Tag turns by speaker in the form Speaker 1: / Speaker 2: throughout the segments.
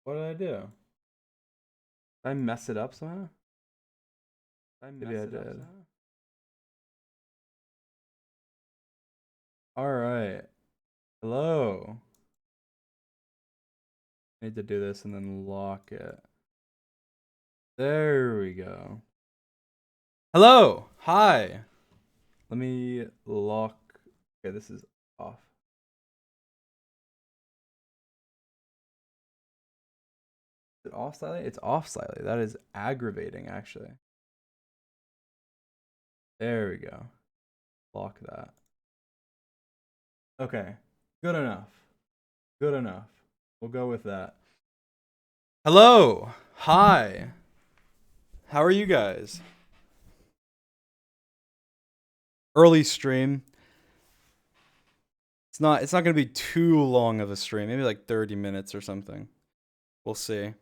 Speaker 1: What did I do? Did I mess it up somehow? Maybe I did. Alright. Hello. I need to do this and then lock it. There we go. Hello. Hi. Let me lock. Okay, this is off. Is it off slightly? It's off slightly. That is aggravating, actually. There we go. Lock that. Okay. Good enough. Good enough. We'll go with that. Hello. Hi. How are you guys? Early stream. It's not going to be too long of a stream. Maybe like 30 minutes or something. We'll see.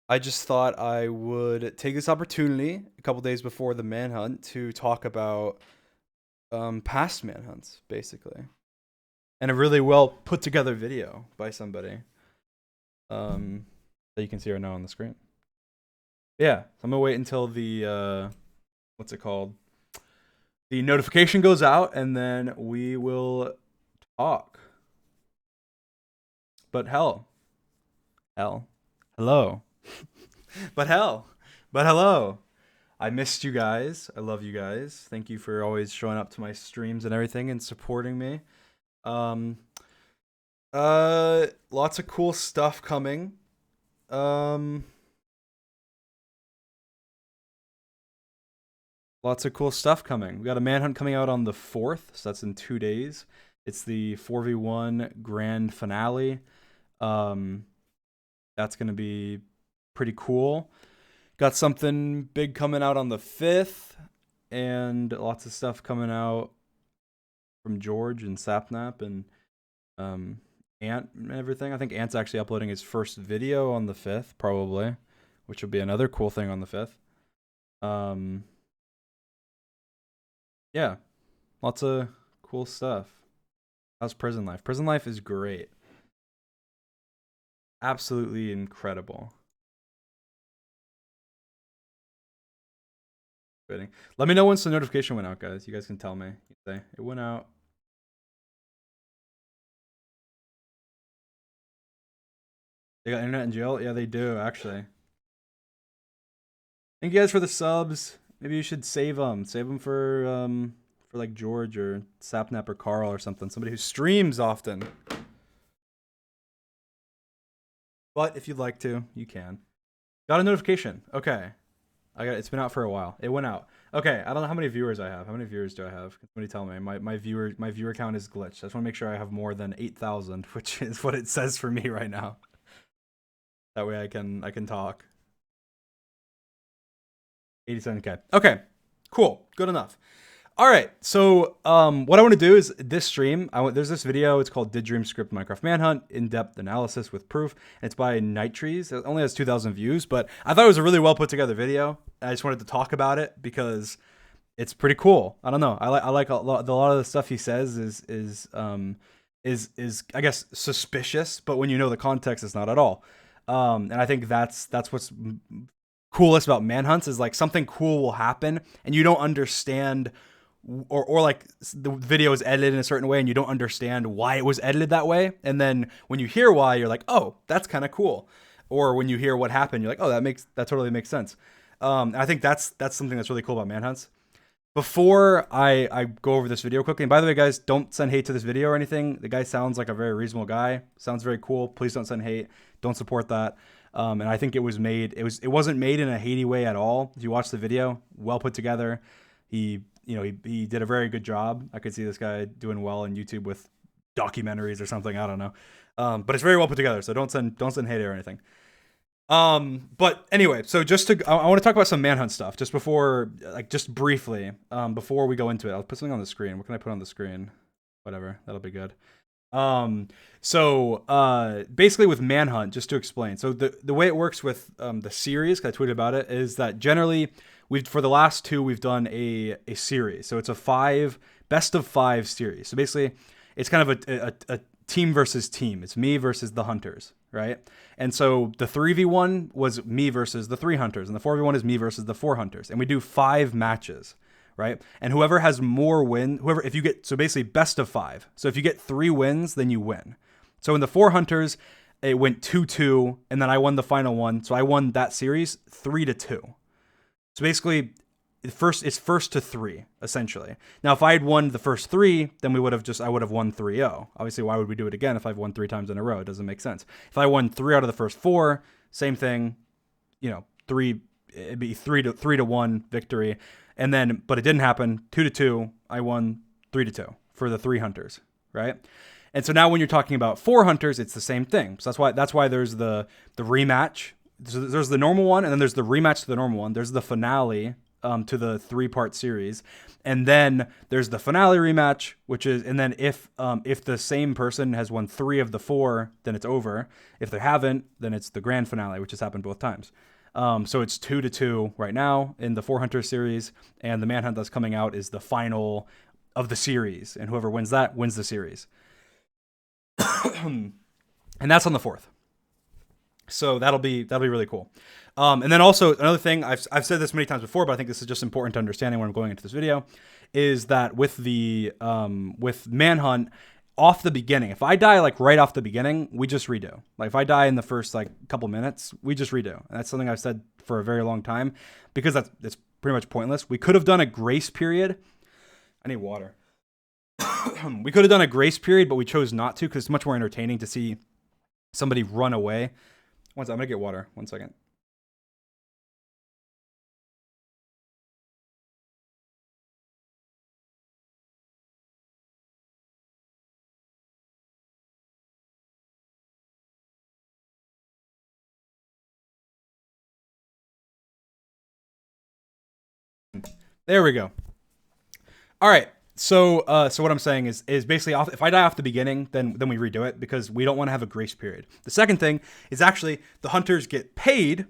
Speaker 1: I just thought I would take this opportunity a couple days before the manhunt to talk about past manhunts, basically. And a really well put together video by somebody that you can see right now on the screen. Yeah, so I'm gonna wait until the what's it called? The notification goes out, and then we will talk. But hello. But hello. I missed you guys. I love you guys. Thank you for always showing up to my streams and everything and supporting me. Lots of cool stuff coming. Lots of cool stuff coming. We got a manhunt coming out on the 4th, so that's in 2 days. It's the 4v1 grand finale. That's gonna be pretty cool. Got something big coming out on the 5th, and lots of stuff coming out from George and Sapnap and Ant and everything. I think Ant's actually uploading his first video on the 5th, probably, which will be another cool thing on the 5th. Yeah, lots of cool stuff. How's prison life? Prison life is great. Absolutely incredible. Waiting. Let me know once the notification went out, guys. You guys can tell me. You say it went out. They got internet in jail? Yeah, they do, actually. Thank you guys for the subs. Maybe you should save them. Save them for like George or Sapnap or Carl or something. Somebody who streams often. But if you'd like to, you can. Got a notification. Okay. It's been out for a while. It went out. Okay, I don't know how many viewers I have. How many viewers do I have? Can somebody tell me? My viewer count is glitched. I just want to make sure I have more than 8,000, which is what it says for me right now. That way I can talk. 87k. Okay, cool. Good enough. All right. So what I want to do is this stream. There's this video. It's called "Did Dream Script Minecraft Manhunt: In-Depth Analysis with Proof." And it's by Night-Trees. It only has 2,000 views, but I thought it was a really well put together video. I just wanted to talk about it because it's pretty cool. I don't know. I like a lot of the stuff he says is I guess suspicious, but when you know the context, it's not at all. And I think that's what's coolest about manhunts is like something cool will happen and you don't understand, or like the video is edited in a certain way and you don't understand why it was edited that way, and then when you hear why, you're like, oh, that's kind of cool. Or when you hear what happened, you're like, oh, that totally makes sense. And I think that's something that's really cool about manhunts. Before I go over this video quickly, and by the way, guys, don't send hate to this video or anything. The guy sounds like a very reasonable guy. Sounds very cool. Please don't send hate. Don't support that. And I think it wasn't made in a hatey way at all. If you watch the video, well put together. He did a very good job. I could see this guy doing well on YouTube with documentaries or something. I don't know. But it's very well put together. So don't send hate or anything. But anyway, so I want to talk about some manhunt stuff just briefly, before we go into it. I'll put something on the screen. What can I put on the screen? Whatever, that'll be good. So basically with manhunt, just to explain. So the way it works with, the series, 'cause I tweeted about it, is that generally for the last 2, we've done a series. So it's a best of 5 series. So basically it's kind of a team versus team. It's me versus the hunters, right? And so the 3v1 was me versus the 3 hunters, and the 4v1 is me versus the 4 hunters. And we do 5 matches, right? And whoever has more if you get, so basically best of 5. So if you get 3 wins, then you win. So in the 4 hunters, it went 2-2, and then I won the final one. So I won that series 3-2. So basically, it's first to 3, essentially. Now, if I had won the first 3, then I would have won 3-0. Obviously, why would we do it again if I've won 3 times in a row? It doesn't make sense. If I won 3 out of the first 4, same thing, it'd be 3-1 victory. And then, but it didn't happen. 2-2, I won 3-2 for the 3 hunters, right? And so now when you're talking about 4 hunters, it's the same thing. So that's why there's the rematch. So there's the normal one, and then there's the rematch to the normal one. There's the finale to the 3-part series, and then there's the finale rematch, and then if the same person has won 3 of the 4, then it's over. If they haven't, then it's the grand finale, which has happened both times. So it's 2-2 right now in the 4 hunter series, and the manhunt that's coming out is the final of the series, and whoever wins that wins the series. And that's on the 4th. So that'll be really cool. And then also another thing, I've said this many times before, but I think this is just important to understanding when I'm going into this video, is that with manhunt, off the beginning, if I die like right off the beginning, we just redo. Like if I die in the first like couple minutes, we just redo. And that's something I've said for a very long time, because it's pretty much pointless. We could have done a grace period. I need water. We could have done a grace period, but we chose not to because it's much more entertaining to see somebody run away. I'm gonna get water. 1 second. There we go. All right. So what I'm saying is basically if I die off the beginning, then we redo it because we don't want to have a grace period. The second thing is actually the hunters get paid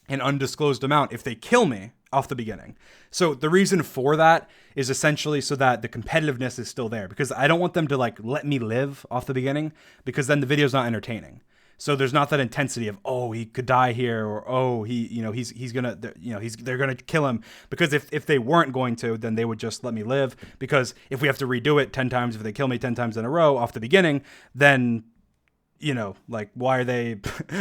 Speaker 1: an undisclosed amount if they kill me off the beginning. So the reason for that is essentially so that the competitiveness is still there, because I don't want them to like let me live off the beginning, because then the video's not entertaining. So there's not that intensity of, oh, he could die here, or oh, he's gonna, they're gonna kill him. Because if they weren't going to, then they would just let me live. Because if we have to redo it 10 times, if they kill me 10 times in a row off the beginning, then like why are they,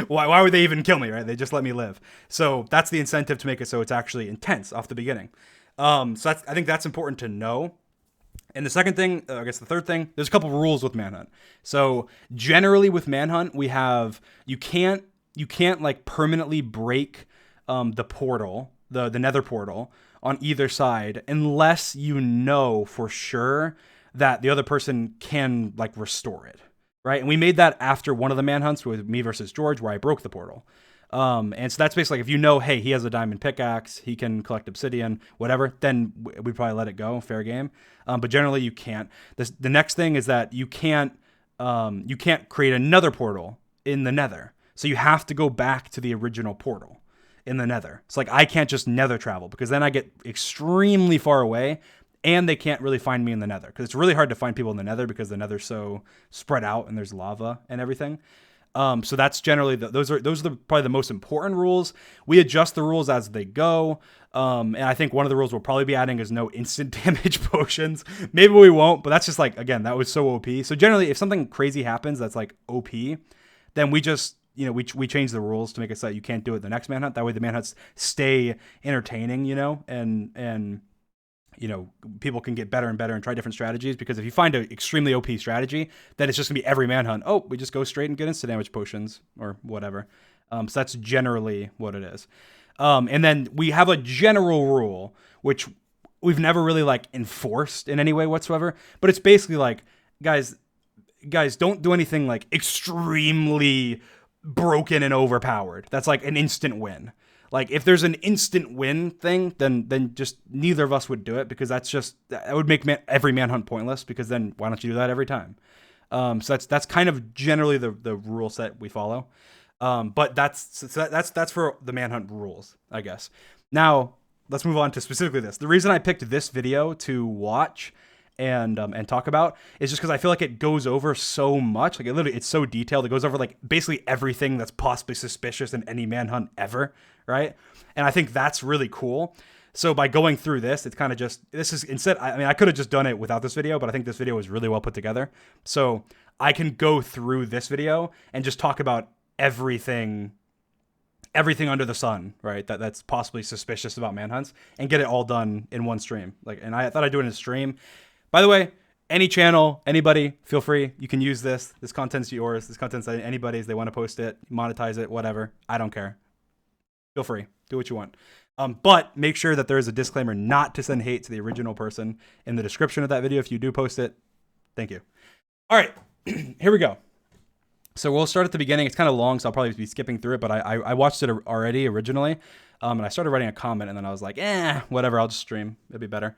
Speaker 1: why would they even kill me, right? They just let me live. So that's the incentive to make it so it's actually intense off the beginning. I think that's important to know. And the second thing, I guess the third thing, there's a couple of rules with manhunt. So generally with manhunt, we have, you can't like permanently break the portal, the nether portal on either side, unless you know for sure that the other person can like restore it, right? And we made that after one of the manhunts with me versus George, where I broke the portal. And so that's basically like, if you know, hey, he has a diamond pickaxe, he can collect obsidian, whatever, then we probably let it go, fair game. But generally you can't. The next thing is that you can't create another portal in the nether. So you have to go back to the original portal in the nether. It's like, I can't just nether travel, because then I get extremely far away and they can't really find me in the nether, because it's really hard to find people in the nether because the nether's so spread out and there's lava and everything. So that's generally those are probably the most important rules. We adjust the rules as they go. And I think one of the rules we'll probably be adding is no instant damage potions. Maybe we won't, but that's just like, again, that was so OP. So generally, if something crazy happens that's like OP, then we just, we change the rules to make it so that you can't do it the next manhunt. That way the manhunts stay entertaining, and people can get better and better and try different strategies, because if you find an extremely OP strategy, then it's just gonna be every manhunt. Oh, we just go straight and get instant damage potions or whatever. So that's generally what it is. And then we have a general rule, which we've never really like enforced in any way whatsoever, but it's basically like, guys, don't do anything like extremely broken and overpowered. That's like an instant win. Like if there's an instant win thing, then just neither of us would do it, because that would make every manhunt pointless, because then why don't you do that every time? So that's kind of generally the rule set we follow. But that's for the manhunt rules, I guess. Now let's move on to specifically this. The reason I picked this video to watch and talk about is just because I feel like it goes over so much. Like it's so detailed. It goes over like basically everything that's possibly suspicious in any manhunt ever, right? And I think that's really cool. So by going through this, it's kind of just, I could have just done it without this video, but I think this video was really well put together. So I can go through this video and just talk about everything under the sun, right? That's possibly suspicious about manhunts and get it all done in one stream. And I thought I'd do it in a stream. By the way, any channel, anybody, feel free. You can use this. This content's yours. This content's anybody's. They want to post it, monetize it, whatever. I don't care. Feel free. Do what you want. But make sure that there is a disclaimer not to send hate to the original person in the description of that video if you do post it. Thank you. All right, here we go. So we'll start at the beginning. It's kind of long, so I'll probably be skipping through it, but I watched it already originally, and I started writing a comment, and then I was like, whatever, I'll just stream. It'll be better.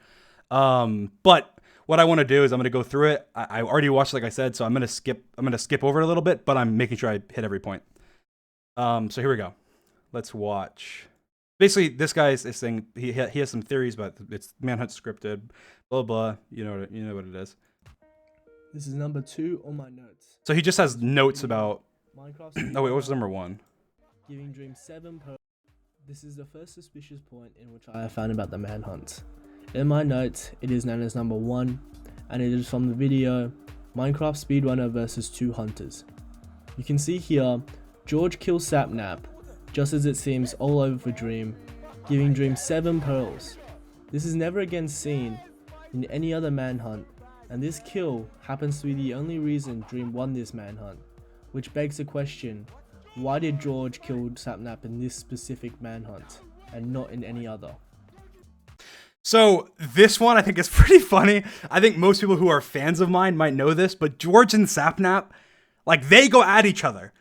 Speaker 1: But what I want to do is I'm going to go through it. I already watched, like I said, so I'm going to skip over it a little bit, but I'm making sure I hit every point. So here we go. Let's watch. Basically, this guy is saying he has some theories, but it's manhunt scripted, blah blah. You know what it is.
Speaker 2: This is number 2 on my notes.
Speaker 1: So he just has notes about
Speaker 2: Minecraft.
Speaker 1: Oh wait, what was number 1?
Speaker 2: Giving Dream 7 per. This is the first suspicious point in which I have found about the manhunt. In my notes, it is known as number 1, and it is from the video Minecraft Speedrunner versus 2 Hunters. You can see here, George kills Sapnap, just as it seems all over for Dream, giving Dream 7 pearls. This is never again seen in any other manhunt, and this kill happens to be the only reason Dream won this manhunt, which begs the question, why did George kill Sapnap in this specific manhunt, and not in any other?
Speaker 1: So this one I think is pretty funny. I think most people who are fans of mine might know this, but George and Sapnap, like they go at each other.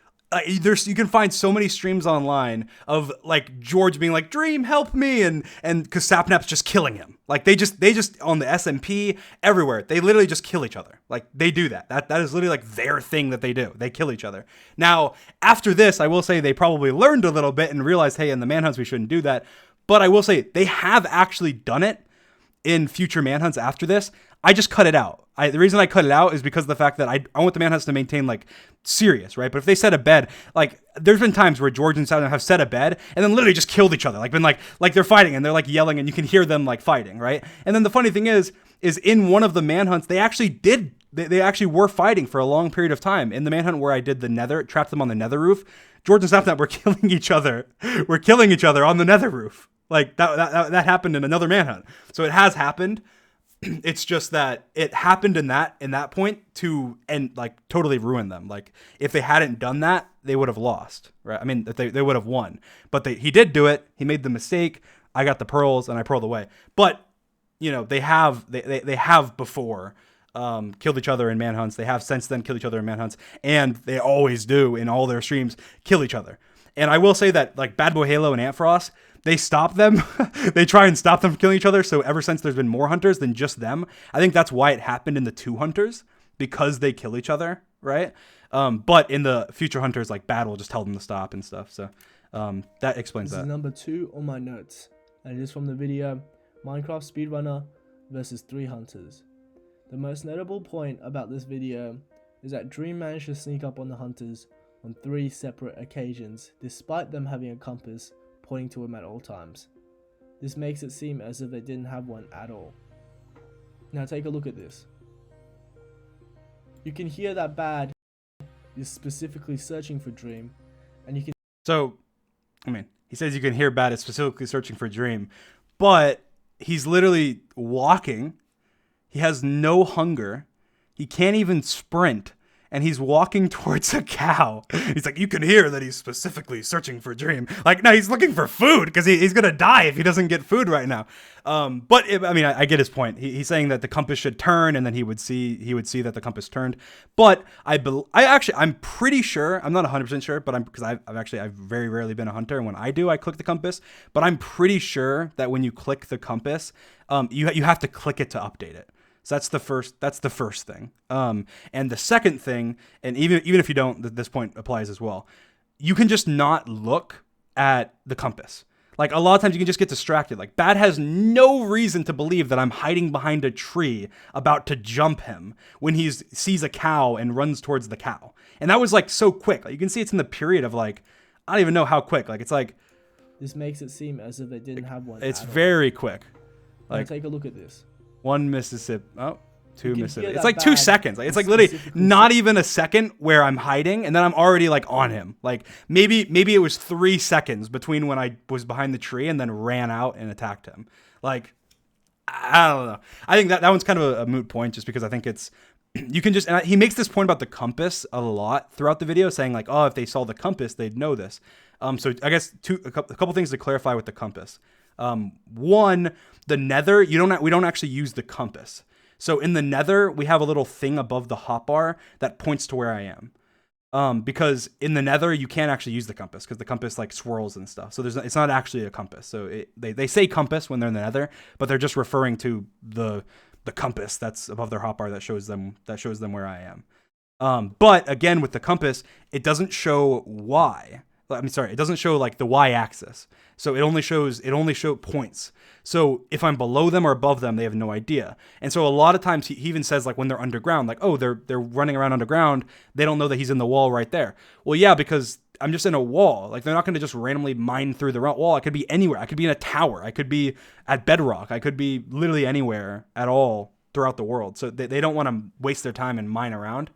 Speaker 1: You can find so many streams online of like George being like, Dream, help me, and because Sapnap's just killing him. Like they just on the SMP everywhere, they literally just kill each other. Like they do that. That is literally like their thing that they do. They kill each other. Now after this, I will say they probably learned a little bit and realized, hey, in the manhunts we shouldn't do that. But I will say they have actually done it in future manhunts after this. I just cut it out. The reason I cut it out is because of the fact that I want the manhunts to maintain like serious, right? But if they set a bed, like there's been times where George and Saturn have set a bed and then literally just killed each other, like been like they're fighting and they're like yelling and you can hear them like fighting, right? And then the funny thing is in one of the manhunts they actually were fighting for a long period of time. In the manhunt where I did the nether, trapped them on the nether roof, George and Sapnap were killing each other. We're killing each other on the nether roof. Like that happened in another manhunt. So it has happened. It's just that it happened in that point to like totally ruin them. Like if they hadn't done that, they would have lost, right? I mean, they would have won, but he did do it. He made the mistake. I got the pearls and I pearled away. But you know, they have before killed each other in manhunts. They have since then killed each other in manhunts, and they always do in all their streams kill each other. And I will say that like Bad Boy Halo and Antfrost, they stop them. They try and stop them from killing each other. So ever since there's been more hunters than just them. I think that's why it happened in the 2 hunters, because they kill each other, right? But in the future hunters, like Bad will just tell them to stop and stuff. So that explains that.
Speaker 2: This is number 2 on my notes, and it is from the video Minecraft Speedrunner versus 3 Hunters. The most notable point about this video is that Dream managed to sneak up on the hunters on 3 separate occasions, despite them having a compass pointing to him at all times. This makes it seem as if they didn't have one at all. Now take a look at this. You can hear that Bad is specifically searching for Dream, and you can...
Speaker 1: So, I mean, he says you can hear Bad is specifically searching for Dream, but he's literally walking. He has no hunger. He can't even sprint. And he's walking towards a cow. He's like, you can hear that he's specifically searching for Dream. Like, no, he's looking for food because he's going to die if he doesn't get food right now. I get his point. He's saying that the compass should turn, and then he would see that the compass turned. But I'm pretty sure, I'm not 100% sure, but I've very rarely been a hunter. And when I do, I click the compass. But I'm pretty sure that when you click the compass, you have to click it to update it. So that's the first thing. And the second thing, and even if you don't, this point applies as well. You can just not look at the compass. Like, a lot of times you can just get distracted. Like, Bad has no reason to believe that I'm hiding behind a tree about to jump him when he sees a cow and runs towards the cow. And that was like so quick. Like, you can see it's in the period of like, I don't even know how quick. Like, it's like,
Speaker 2: This makes it seem as if they didn't have one.
Speaker 1: it's very quick.
Speaker 2: Like, take a look at this.
Speaker 1: 1 Mississippi. Oh, 2 Mississippi. It's
Speaker 2: that
Speaker 1: like 2 seconds. Like, it's like literally not even a second where I'm hiding, and then I'm already like on him. Like, maybe it was 3 seconds between when I was behind the tree and then ran out and attacked him. Like, I don't know. I think that one's kind of a moot point, just because I think it's, you can just, and he makes this point about the compass a lot throughout the video, saying like, oh, if they saw the compass, they'd know this. So I guess a couple things to clarify with the compass. One, the nether, we don't actually use the compass. So in the nether, we have a little thing above the hotbar that points to where I am. Because in the nether, you can't actually use the compass because the compass like swirls and stuff. So it's not actually a compass. So they say compass when they're in the nether, but they're just referring to the compass that's above their hotbar that shows them where I am. But again, with the compass, it doesn't show Y. It doesn't show like the Y-axis. So it only shows points. So if I'm below them or above them, they have no idea. And so a lot of times he even says like when they're underground, like, oh, they're running around underground, they don't know that he's in the wall right there. Well, yeah, because I'm just in a wall. Like, they're not going to just randomly mine through the wall. I could be anywhere. I could be in a tower. I could be at bedrock. I could be literally anywhere at all throughout the world. So they don't want to waste their time and mine around.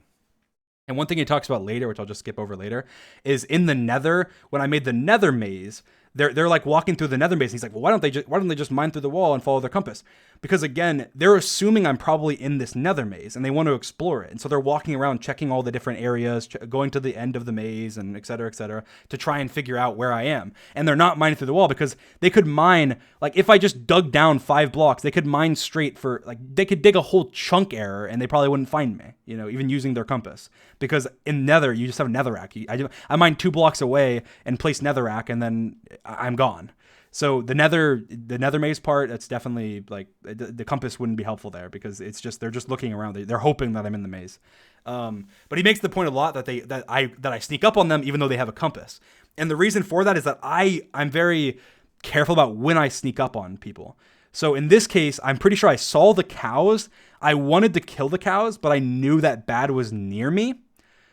Speaker 1: And one thing he talks about later, which I'll just skip over later, is in the nether, when I made the nether maze, they're like walking through the nether maze. And he's like, well, why don't they just mine through the wall and follow their compass? Because again, they're assuming I'm probably in this nether maze and they want to explore it. And so they're walking around, checking all the different areas, going to the end of the maze and et cetera, to try and figure out where I am. And they're not mining through the wall because they could mine, like if I just dug down 5 blocks, they could mine straight for, like, they could dig a whole chunk error and they probably wouldn't find me, even using their compass. Because in nether, you just have netherrack. I mine 2 blocks away and place netherrack and then I'm gone. So the nether maze part, that's definitely like the compass wouldn't be helpful there because they're just looking around. They're hoping that I'm in the maze. But he makes the point a lot that I sneak up on them even though they have a compass. And the reason for that is that I'm very careful about when I sneak up on people. So in this case, I'm pretty sure I saw the cows. I wanted to kill the cows, but I knew that Bad was near me.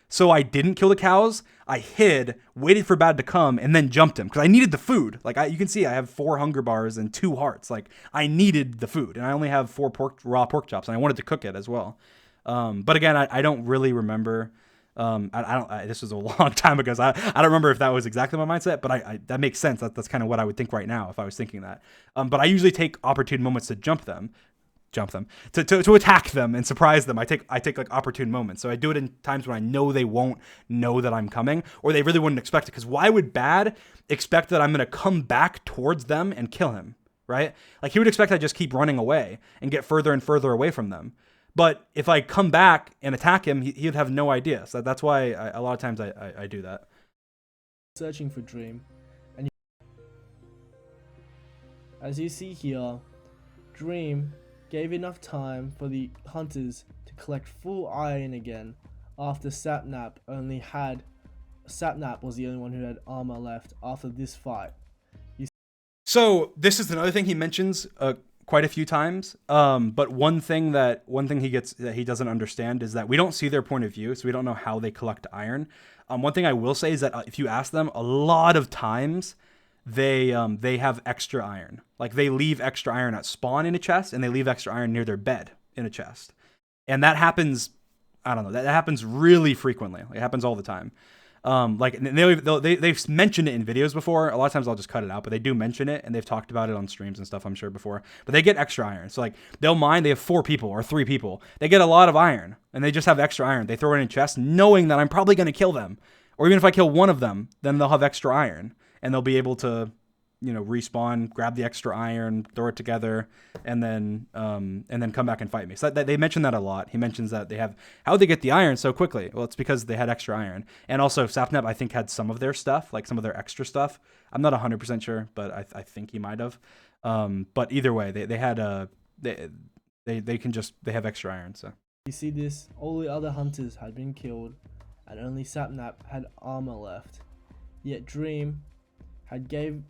Speaker 1: So I didn't kill the cows. I hid, waited for Bad to come, and then jumped him because I needed the food. Like you can see, I have 4 hunger bars and 2 hearts. Like I needed the food, and I only have 4 raw pork chops, and I wanted to cook it as well. But again, I don't really remember. This was a long time ago, so I don't remember if that was exactly my mindset. But that makes sense. That's kind of what I would think right now if I was thinking that. But I usually take opportune moments to jump them to attack them and surprise them. I take like opportune moments. So I do it in times when I know they won't know that I'm coming, or they really wouldn't expect it. Because why would Bad expect that I'm going to come back towards them and kill him, right? Like he would expect I just keep running away and get further and further away from them. But if I come back and attack him, he'd have no idea. So that's why a lot of times I do that.
Speaker 2: Searching for Dream, and as you see here, Dream gave enough time for the hunters to collect full iron again after Sapnap was the only one who had armor left after this fight.
Speaker 1: So this is another thing he mentions quite a few times. But one thing he doesn't understand is that we don't see their point of view, so we don't know how they collect iron. One thing I will say is that if you ask them, a lot of times they have extra iron. Like they leave extra iron at spawn in a chest, and they leave extra iron near their bed in a chest. And that happens, I don't know, that happens really frequently. It happens all the time. They've mentioned it in videos before. A lot of times I'll just cut it out, but they do mention it, and they've talked about it on streams and stuff, I'm sure, before. But they get extra iron. So like they'll mine, they have 4 people or 3 people. They get a lot of iron, and they just have extra iron. They throw it in a chest knowing that I'm probably going to kill them. Or even if I kill one of them, then they'll have extra iron. And they'll be able to, respawn, grab the extra iron, throw it together, and then come back and fight me. So they mention that a lot. He mentions that how'd they get the iron so quickly? Well, it's because they had extra iron. And also Sapnap, I think, had some of their stuff, like some of their extra stuff. I'm not 100% sure, but I think he might have. But either way, they have extra iron. So
Speaker 2: you see this, all the other hunters had been killed, and only Sapnap had armor left. Yet Dream had gave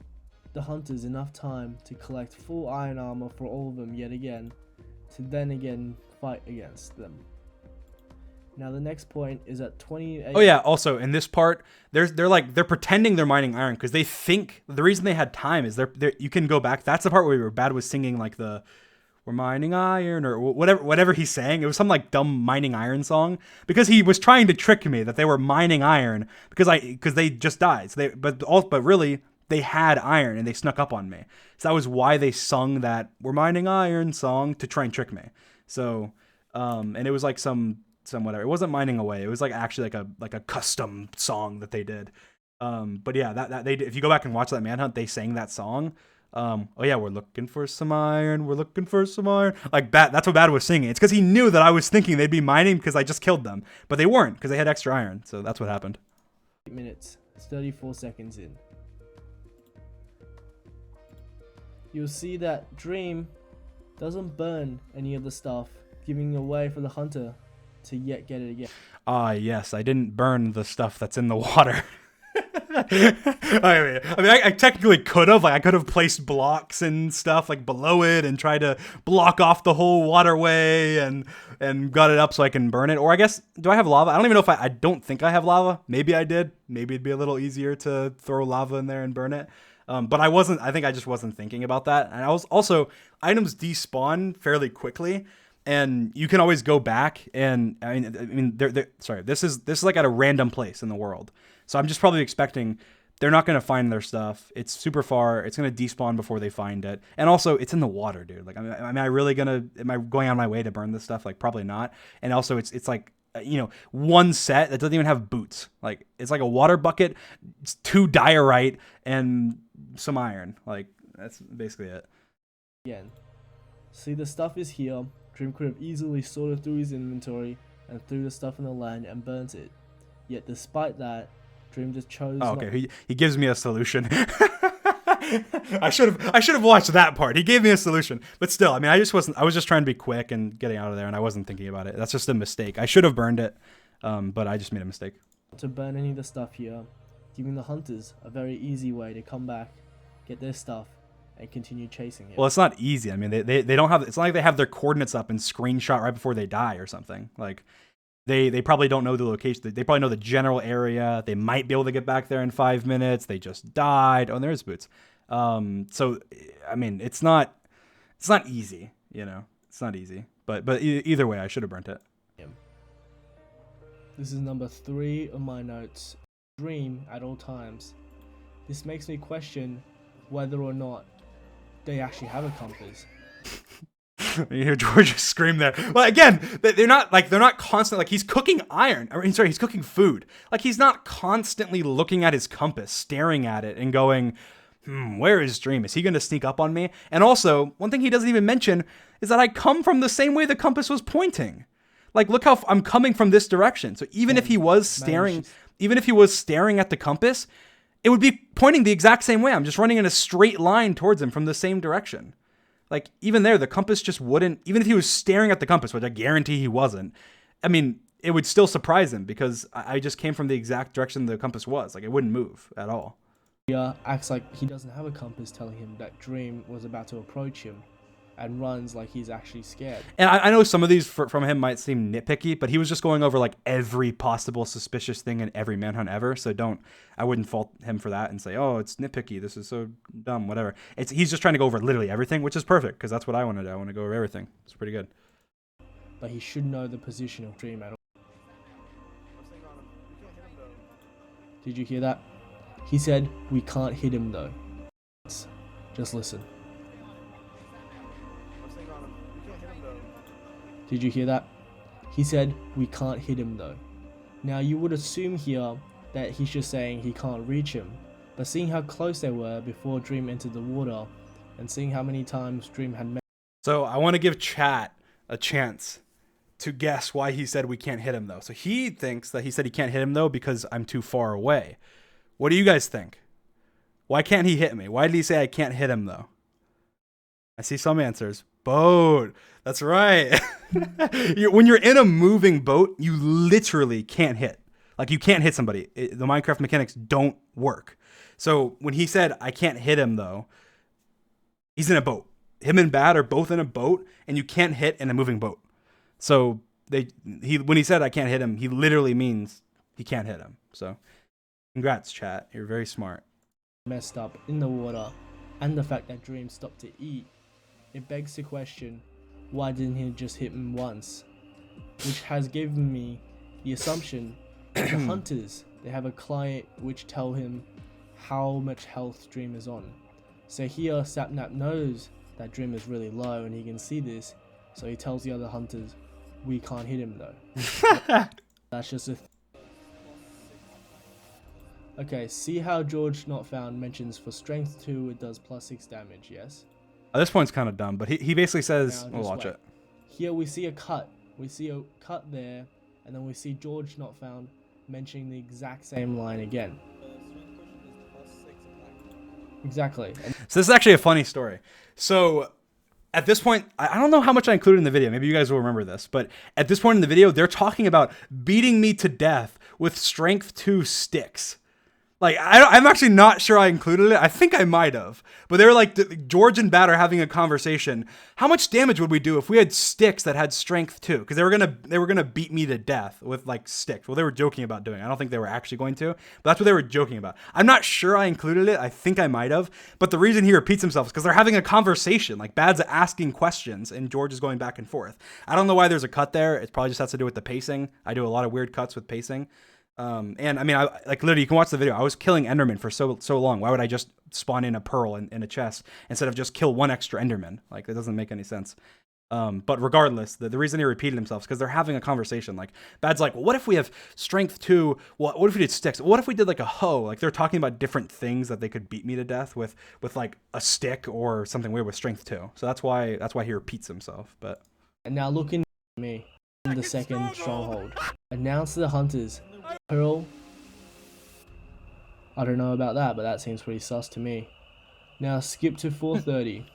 Speaker 2: the hunters enough time to collect full iron armor for all of them yet again, to then again fight against them. Now the next point is at 28.
Speaker 1: Oh yeah, also in this part, they're pretending they're mining iron because they think the reason they had time is they're you can go back. That's the part where Bad was singing like the "We're mining iron" or whatever he's saying. It was some like dumb mining iron song because he was trying to trick me that they were mining iron because they just died. So but really they had iron and they snuck up on me. So that was why they sung that "We're mining iron" song to try and trick me. So and it was like some whatever. It wasn't mining away. It was like actually like a custom song that they did. But yeah, that they if you go back and watch that manhunt, they sang that song. Oh yeah, we're looking for some iron. We're looking for some iron. Like that's what Bad was singing. It's because he knew that I was thinking they'd be mining because I just killed them, but they weren't because they had extra iron. So that's what happened.
Speaker 2: 8 minutes, 34 seconds in. You'll see that Dream doesn't burn any of the stuff, giving away for the hunter to yet get it again.
Speaker 1: Yes, I didn't burn the stuff that's in the water. I technically could have. Like, I could have placed blocks and stuff like below it and tried to block off the whole waterway and got it up so I can burn it. Or I guess, do I have lava? I don't even know if I don't think I have lava. Maybe I did. Maybe it'd be a little easier to throw lava in there and burn it. But I wasn't. I think I just wasn't thinking about that. And I was also, items despawn fairly quickly. And you can always go back and I mean, this is like at a random place in the world. So I'm just probably expecting they're not going to find their stuff. It's super far. It's going to despawn before they find it. And also it's in the water, dude. Like, am I going on my way to burn this stuff? Like, probably not. And also it's like, one set that doesn't even have boots. Like, it's like a water bucket, 2 diorite and some iron. Like, that's basically it.
Speaker 2: Again. See, the stuff is here. Dream could have easily sorted through his inventory and threw the stuff in the land and burnt it. Yet despite that, Dream just chose.
Speaker 1: Oh, okay, he gives me a solution. I should have watched that part. He gave me a solution, but still, I mean, I was just trying to be quick and getting out of there, and I wasn't thinking about it. That's just a mistake. I should have burned it, but I just made a mistake.
Speaker 2: To burn any of the stuff here, giving the hunters a very easy way to come back, get their stuff, and continue chasing it.
Speaker 1: Well, it's not easy. I mean, they don't have. It's not like they have their coordinates up and screenshot right before they die or something. Like, they probably don't know the location. They probably know the general area. They might be able to get back there in 5 minutes. They just died. Oh, and there's boots. So I mean, it's not easy. It's not easy. But either way, I should have burnt it.
Speaker 2: This is number 3 of my notes. Dream at all times. This makes me question whether or not they actually have a compass.
Speaker 1: You hear George scream there. Well, again, they're not constant. Like, he's cooking iron. He's cooking food. Like, he's not constantly looking at his compass, staring at it and going, where is Dream? Is he going to sneak up on me? And also, one thing he doesn't even mention is that I come from the same way the compass was pointing. Like, look how I'm coming from this direction. So even if he was staring at the compass, it would be pointing the exact same way. I'm just running in a straight line towards him from the same direction. Like, even there, the compass just wouldn't, even if he was staring at the compass, which I guarantee he wasn't, I mean, it would still surprise him because I just came from the exact direction the compass was. Like, it wouldn't move at all.
Speaker 2: Yeah, acts like he doesn't have a compass telling him that Dream was about to approach him and runs like he's actually scared.
Speaker 1: And I know some of these from him might seem nitpicky, but he was just going over like every possible suspicious thing in every manhunt ever. So I wouldn't fault him for that and say, oh, it's nitpicky. This is so dumb, whatever. He's just trying to go over literally everything, which is perfect because that's what I want to do. I want to go over everything. It's pretty good.
Speaker 2: But he should know the position of Dream at all. Did you hear that? He said, we can't hit him though. Just listen. Did you hear that? He said, we can't hit him though. Now you would assume here that he's just saying he can't reach him, but seeing how close they were before Dream entered the water, and seeing how many times Dream had met.
Speaker 1: So I want to give chat a chance to guess why he said we can't hit him though. So he thinks that he said he can't hit him though because I'm too far away. What do you guys think? Why can't he hit me? Why did he say I can't hit him though? I see some answers. Boat. That's right. When you're in a moving boat, you literally can't hit. Like, you can't hit somebody. The Minecraft mechanics don't work. So when he said, I can't hit him though, he's in a boat. Him and Bad are both in a boat, and you can't hit in a moving boat. So when he said I can't hit him, he literally means he can't hit him. So congrats, chat. You're very smart.
Speaker 2: Messed up in the water, and the fact that Dream stopped to eat, it begs the question, why didn't he just hit him once? Which has given me the assumption that the hunters, they have a client which tell him how much health Dream is on. So here Sapnap knows that Dream is really low and he can see this, so he tells the other hunters, we can't hit him though. That's just a Okay, see how George Not Found mentions for strength 2 it does +6 damage, yes?
Speaker 1: This point's kind of dumb, but he basically says,
Speaker 2: Now,
Speaker 1: we'll
Speaker 2: just
Speaker 1: watch
Speaker 2: wait.
Speaker 1: it.
Speaker 2: Here we see a cut. We see a cut there, and then we see George Not Found mentioning the exact same line again. Exactly.
Speaker 1: So this is actually a funny story. So at this point, I don't know how much I included in the video. Maybe you guys will remember this. But at this point in the video, they're talking about beating me to death with strength 2 sticks. Like, I'm actually not sure I included it. I think I might have. But they were like, George and Bat are having a conversation. How much damage would we do if we had sticks that had strength 2? Because they were gonna beat me to death with like sticks. Well, they were joking about doing it. I don't think they were actually going to. But that's what they were joking about. I'm not sure I included it. I think I might have. But the reason he repeats himself is because they're having a conversation. Like, Bad's asking questions and George is going back and forth. I don't know why there's a cut there. It probably just has to do with the pacing. I do a lot of weird cuts with pacing. And I mean, like literally, you can watch the video. I was killing Enderman for so long. Why would I just spawn in a pearl in a chest instead of just kill one extra Enderman? Like, that doesn't make any sense. But regardless, the reason he repeated himself is because they're having a conversation. Like, Bad's like, well, what if we have strength 2? What if we did sticks? What if we did like a hoe? Like, they're talking about different things that they could beat me to death with like a stick or something weird with strength 2. So that's why he repeats himself. But
Speaker 2: And now looking at me in the second stronghold. Announce to the hunters, Pearl. I don't know about that, but that seems pretty sus to me. Now skip to 4:30.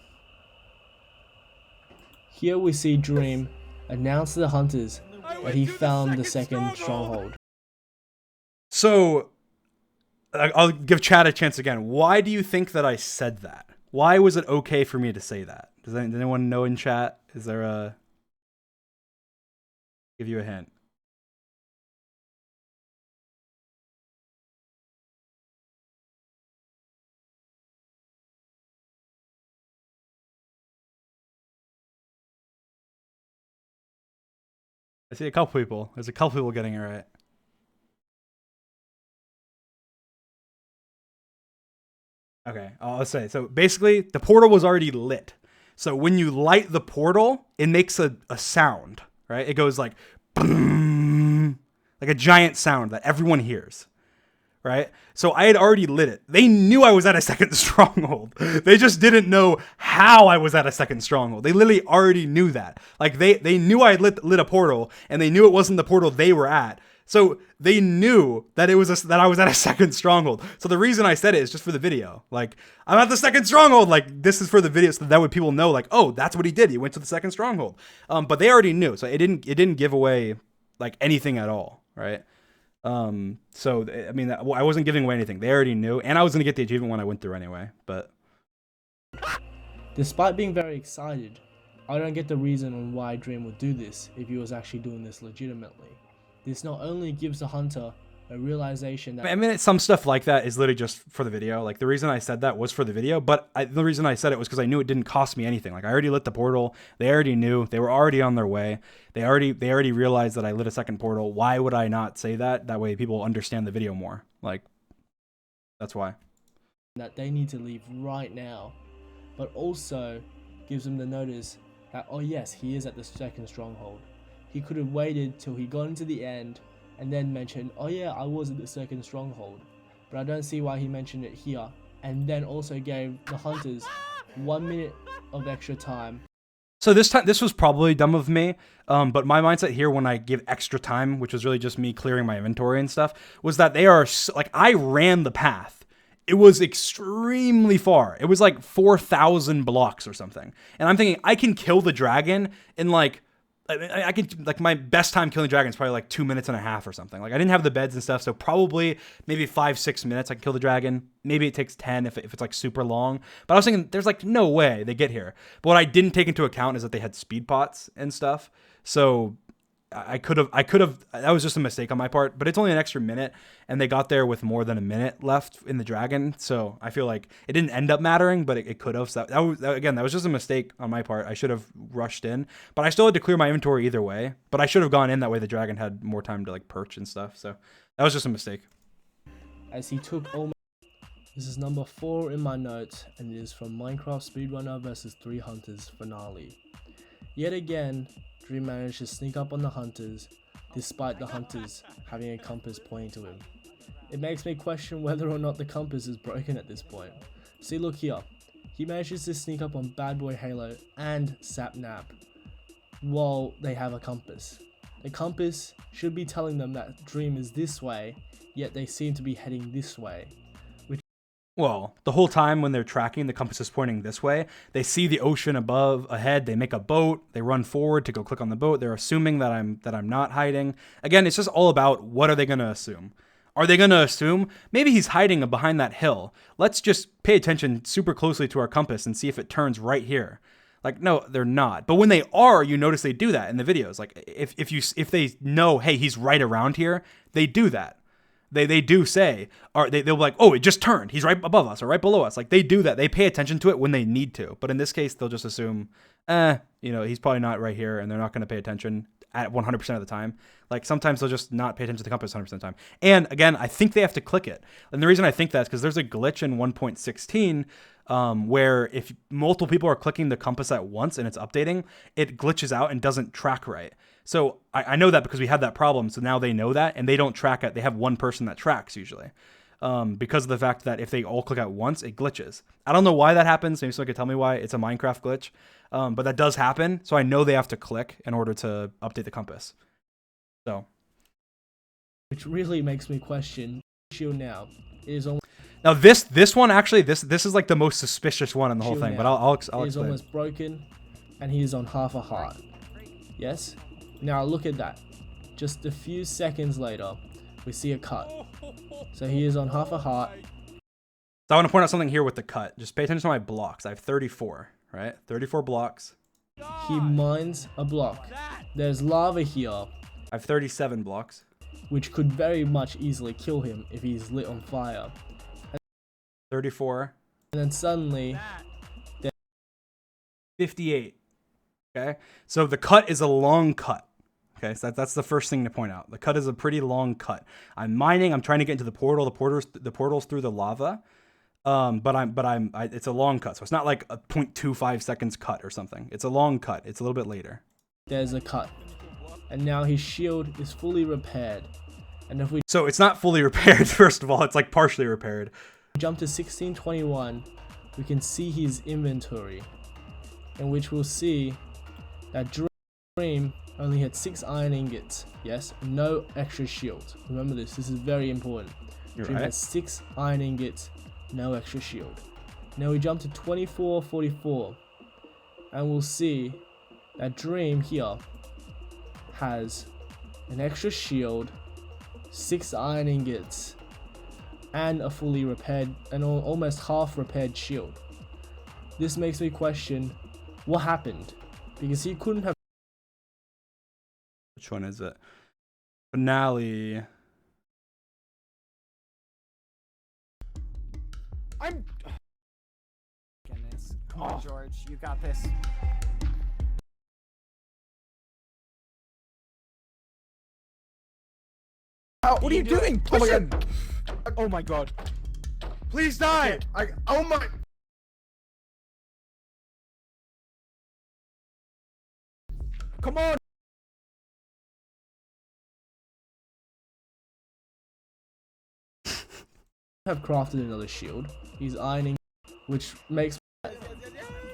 Speaker 2: Here we see Dream announce to the hunters that he found the second stronghold.
Speaker 1: So I'll give Chad a chance again. Why do you think that I said that? Why was it okay for me to say that? Does anyone know in chat? Is there a... Give you a hint. I see a couple people. There's a couple people getting it right. Okay, I'll say. So basically, the portal was already lit. So when you light the portal, it makes a sound, right? It goes like, boom, like a giant sound that everyone hears, right? So I had already lit it. They knew I was at a second stronghold. They just didn't know how I was at a second stronghold. They literally already knew that. Like, they knew I had lit a portal, and they knew it wasn't the portal they were at. So they knew that that I was at a second stronghold. So the reason I said it is just for the video. Like, I'm at the second stronghold. Like, this is for the video, so that way people know, like, oh, that's what he did. He went to the second stronghold. But they already knew, so it didn't give away like anything at all, right? So I mean, I wasn't giving away anything. They already knew, and I was gonna get the achievement when I went through anyway. But
Speaker 2: Despite being very excited, I don't get the reason on why Dream would do this if he was actually doing this legitimately. This not only gives the hunter a realization that...
Speaker 1: I mean, some stuff like that is literally just for the video. Like, the reason I said that was for the video, but the reason I said it was because I knew it didn't cost me anything. Like, I already lit the portal. They already knew. They were already on their way. They already realized that I lit a second portal. Why would I not say that? That way people understand the video more. Like, that's why.
Speaker 2: That they need to leave right now, but also gives them the notice that, oh yes, he is at the second stronghold. He could have waited till he got into the end and then mentioned, oh yeah, I was at the second stronghold. But I don't see why he mentioned it here, and then also gave the hunters 1 minute of extra time.
Speaker 1: So this was probably dumb of me, but my mindset here when I give extra time, which was really just me clearing my inventory and stuff, was that they are, like, I ran the path. It was extremely far. It was like 4,000 blocks or something. And I'm thinking, I can kill the dragon in like I can, like, my best time killing dragon is probably like 2.5 minutes or something. Like, I didn't have the beds and stuff, so probably maybe 5-6 minutes I can kill the dragon. Maybe it takes 10 if it's like super long. But I was thinking there's like no way they get here. But what I didn't take into account is that they had speed pots and stuff. So I could have, that was just a mistake on my part, but it's only an extra minute and they got there with more than a minute left in the dragon. So I feel like it didn't end up mattering, but it could have. So that was just a mistake on my part. I should have rushed in, but I still had to clear my inventory either way, but I should have gone in that way. The dragon had more time to like perch and stuff. So that was just a mistake.
Speaker 2: As he took all. This is number 4 in my notes, and it is from Minecraft Speedrunner vs 3 Hunters finale. Yet again, Dream managed to sneak up on the hunters, despite the hunters having a compass pointing to him. It makes me question whether or not the compass is broken at this point. See, look here. He manages to sneak up on Bad Boy Halo and Sapnap while they have a compass. The compass should be telling them that Dream is this way, yet they seem to be heading this way.
Speaker 1: Well, the whole time when they're tracking, the compass is pointing this way. They see the ocean ahead. They make a boat. They run forward to go click on the boat. They're assuming that I'm not hiding. Again, it's just all about what are they going to assume. Are they going to assume maybe he's hiding behind that hill? Let's just pay attention super closely to our compass and see if it turns right here. Like, no, they're not. But when they are, you notice they do that in the videos. Like, if they know, hey, he's right around here, they do that. They do say, or they'll be like, oh, it just turned. He's right above us or right below us. Like, they do that. They pay attention to it when they need to. But in this case, they'll just assume, he's probably not right here, and they're not going to pay attention at 100% of the time. Like, sometimes they'll just not pay attention to the compass 100% of the time. And again, I think they have to click it. And the reason I think that is because there's a glitch in 1.16 where if multiple people are clicking the compass at once and it's updating, it glitches out and doesn't track right. So I know that because we had that problem. So now they know that, and they don't track it. They have one person that tracks usually, because of the fact that if they all click at once, it glitches. I don't know why that happens. Maybe someone could tell me why. It's a Minecraft glitch, but that does happen. So I know they have to click in order to update the compass. So,
Speaker 2: which really makes me question shield now. It is almost
Speaker 1: now this one actually this is like the most suspicious one in the whole thing. But I'll explain.
Speaker 2: It is almost broken, and he is on half a heart. Yes. Now look at that. Just a few seconds later, we see a cut. So he is on half a heart.
Speaker 1: So I want to point out something here with the cut. Just pay attention to my blocks. I have 34, right? 34 blocks.
Speaker 2: He mines a block. There's lava here. I
Speaker 1: have 37 blocks.
Speaker 2: Which could very much easily kill him if he's lit on fire.
Speaker 1: 34.
Speaker 2: And then suddenly...
Speaker 1: 58. Okay? So the cut is a long cut. Okay, so that's the first thing to point out. The cut is a pretty long cut. I'm mining. I'm trying to get into the portal. The portal's through the lava, but it's a long cut. So it's not like a 0.25 seconds cut or something. It's a long cut. It's a little bit later.
Speaker 2: There's a cut, and now his shield is fully repaired. And if we
Speaker 1: so it's not fully repaired. First of all, it's like partially repaired.
Speaker 2: Jump to 1621, we can see his inventory, in which we'll see that Dream only had 6 iron ingots. Yes, no extra shield. Remember this is very important. Dream has 6 iron ingots, no extra shield. Now we jump to 2444, and we'll see that Dream here has an extra shield, 6 iron ingots, and a fully repaired, and almost half repaired shield. This makes me question what happened, because he couldn't have.
Speaker 1: Which one is it? Finale.
Speaker 3: Goodness. Come on, George. You got this. What are you doing? Push him! Oh my god.
Speaker 4: Please die! Oh my...
Speaker 3: Come on!
Speaker 2: Have crafted another shield. He's ironing, which makes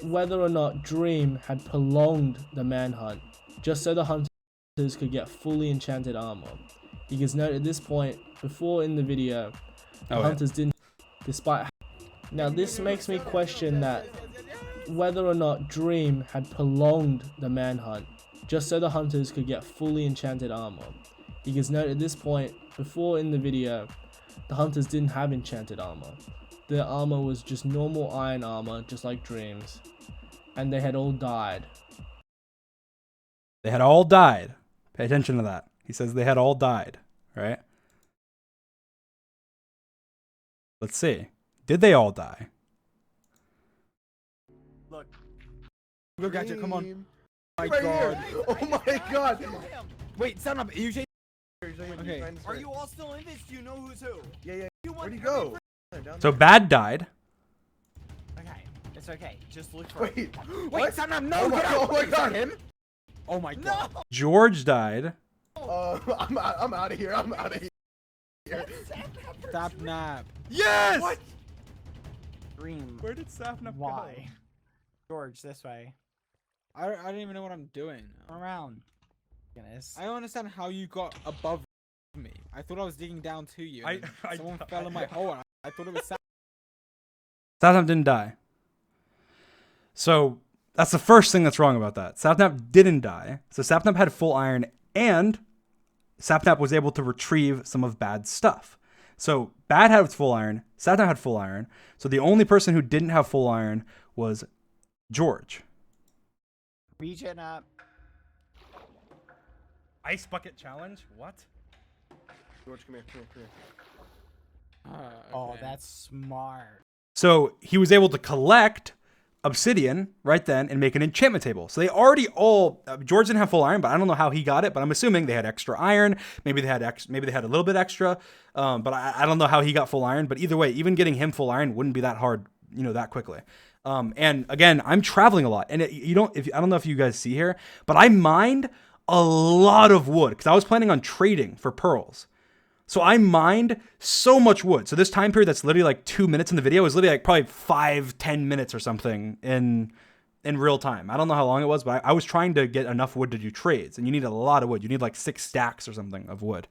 Speaker 2: whether or not Dream had prolonged the manhunt just so the hunters could get fully enchanted armor. Because note at this point, before in the video, the hunters didn't, despite. Now this makes me question that whether or not Dream had prolonged the manhunt just so the hunters could get fully enchanted armor. Because note at this point, before in the video, the hunters didn't have enchanted armor. Their armor was just normal iron armor, just like Dream's, and they had all died.
Speaker 1: They had all died. Pay attention to that. He says they had all died, right? Let's see. Did they all die?
Speaker 3: Look. Go catch it. Come on.
Speaker 4: Oh my
Speaker 3: Right
Speaker 4: god.
Speaker 3: here.
Speaker 4: Oh my god.
Speaker 3: Wait, sound up. You
Speaker 4: Okay.
Speaker 3: Are you all still in this? Do you know who's who?
Speaker 4: Yeah.
Speaker 3: Where'd
Speaker 4: Where'd he go?
Speaker 1: So Bad died.
Speaker 3: Okay, it's okay. Just look for
Speaker 4: Wait.
Speaker 3: Wait,
Speaker 4: What?
Speaker 3: sound up. No,
Speaker 4: Oh my-
Speaker 3: get out.
Speaker 4: oh my
Speaker 3: Is that
Speaker 4: god.
Speaker 3: him? Oh my god.
Speaker 1: George died.
Speaker 4: I'm out of here. I'm out of here.
Speaker 5: Stop nap.
Speaker 4: Yes.
Speaker 3: What? Dream.
Speaker 1: Where did Sapnap
Speaker 3: Why? George, this way.
Speaker 5: I don't even know what I'm doing.
Speaker 3: Turn around. Goodness.
Speaker 5: I don't understand how you got above me. I thought I was digging down to you. and then someone fell in my hole. And I thought it was
Speaker 1: Sapnap didn't die. So that's the first thing that's wrong about that. Sapnap didn't die. So Sapnap had full iron, and Sapnap was able to retrieve some of Bad's stuff. So Bad had full iron. Sapnap had full iron. So the only person who didn't have full iron was George.
Speaker 3: Regen up.
Speaker 1: Ice bucket challenge? What?
Speaker 4: George, come here.
Speaker 3: Oh,
Speaker 5: okay.
Speaker 3: that's smart.
Speaker 1: So he was able to collect obsidian right then and make an enchantment table. So they already all George didn't have full iron, but I don't know how he got it. But I'm assuming they had extra iron. Maybe they had a little bit extra. But I don't know how he got full iron. But either way, even getting him full iron wouldn't be that hard, that quickly. And again, I'm traveling a lot, and I don't know if you guys see here, but I mined a lot of wood because I was planning on trading for pearls. So I mined so much wood. So this time period that's literally like 2 minutes in the video is literally like probably 5-10 minutes or something in real time. I don't know how long it was, but I was trying to get enough wood to do trades, and you need a lot of wood. You need like 6 stacks or something of wood.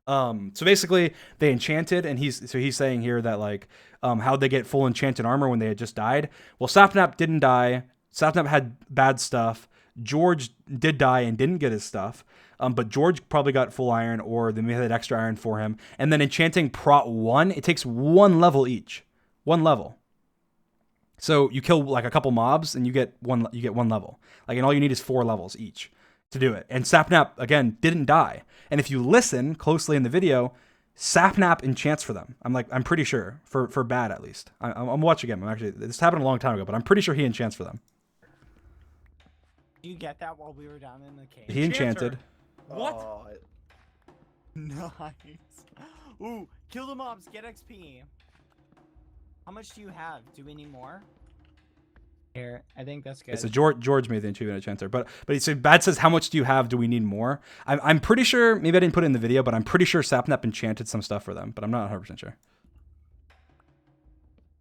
Speaker 1: So basically they enchanted, and he's saying here that like how'd they get full enchanted armor when they had just died? Well, Sapnap didn't die. Sapnap had bad stuff. George did die and didn't get his stuff. But George probably got full iron, or they may have had extra iron for him. And then enchanting Prot 1, it takes 1 level each. 1 level. So you kill like a couple mobs and you get one level. Like, and all you need is 4 levels each to do it. And Sapnap, again, didn't die. And if you listen closely in the video, Sapnap enchants for them. I'm pretty sure, for Bad at least. I'm watching again. This happened a long time ago, but I'm pretty sure he enchants for them.
Speaker 3: You get that while we were down in the cave?
Speaker 1: He enchanted.
Speaker 5: What?
Speaker 4: Oh,
Speaker 3: Nice. Ooh, kill the mobs, get XP. How much do you have? Do we need more? Here, I think that's good.
Speaker 1: So George made the achievement enchanter, but so Bad says, how much do you have? Do we need more? I'm pretty sure, maybe I didn't put it in the video, but I'm pretty sure Sapnap enchanted some stuff for them, but I'm not 100% sure.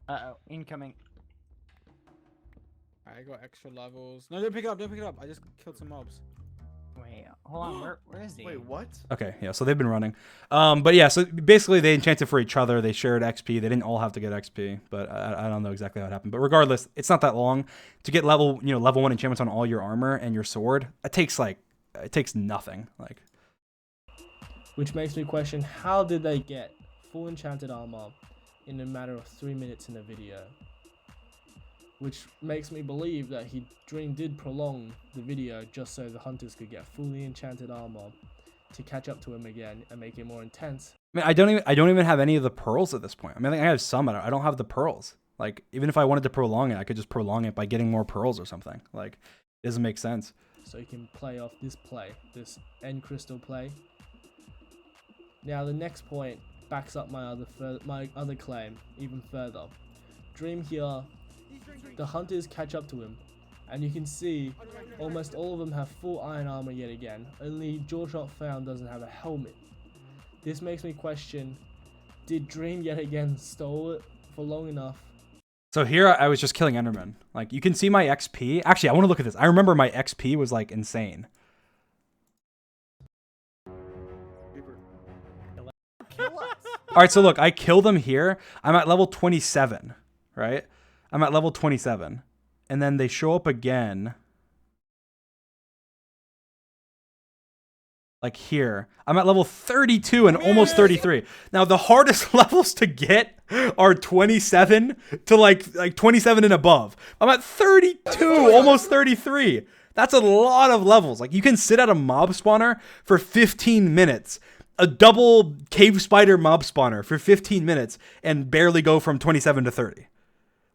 Speaker 3: Uh-oh, incoming.
Speaker 5: I got extra levels. No, don't pick it up. Don't pick it up. I just killed some mobs.
Speaker 3: Wait, hold on. Where is he?
Speaker 4: wait, what?
Speaker 1: Okay, yeah, so they've been running. But yeah, so basically they enchanted for each other. They shared XP. They didn't all have to get XP, but I don't know exactly how it happened. But regardless, it's not that long to get level 1 enchantments on all your armor and your sword. It takes nothing. Like,
Speaker 2: Which makes me question, how did they get full enchanted armor in a matter of 3 minutes in a video? Which makes me believe that Dream did prolong the video just so the hunters could get fully enchanted armor to catch up to him again and make it more intense.
Speaker 1: I mean, I don't even have any of the pearls at this point. I mean, I think I have some. I don't have the pearls. Like, even if I wanted to prolong it, I could just prolong it by getting more pearls or something. Like, it doesn't make sense.
Speaker 2: So you can play off this end crystal play. Now the next point backs up my other claim even further. Dream here, the hunters catch up to him, and you can see almost all of them have full iron armor yet again. Only Jawshot Found doesn't have a helmet. This makes me question, did Dream yet again stole it for long enough?
Speaker 1: So here I was just killing Endermen. Like, you can see my XP. Actually, I want to look at this. I remember my XP was like insane. All right, so look, I kill them here. I'm at level 27, right? I'm at level 27. And then they show up again. like here. I'm at level 32 and almost 33. Now the hardest levels to get are 27 to like 27 and above. I'm at 32, almost 33. That's a lot of levels. Like you can sit at a mob spawner for 15 minutes, a double cave spider mob spawner for 15 minutes, and barely go from 27 to 30.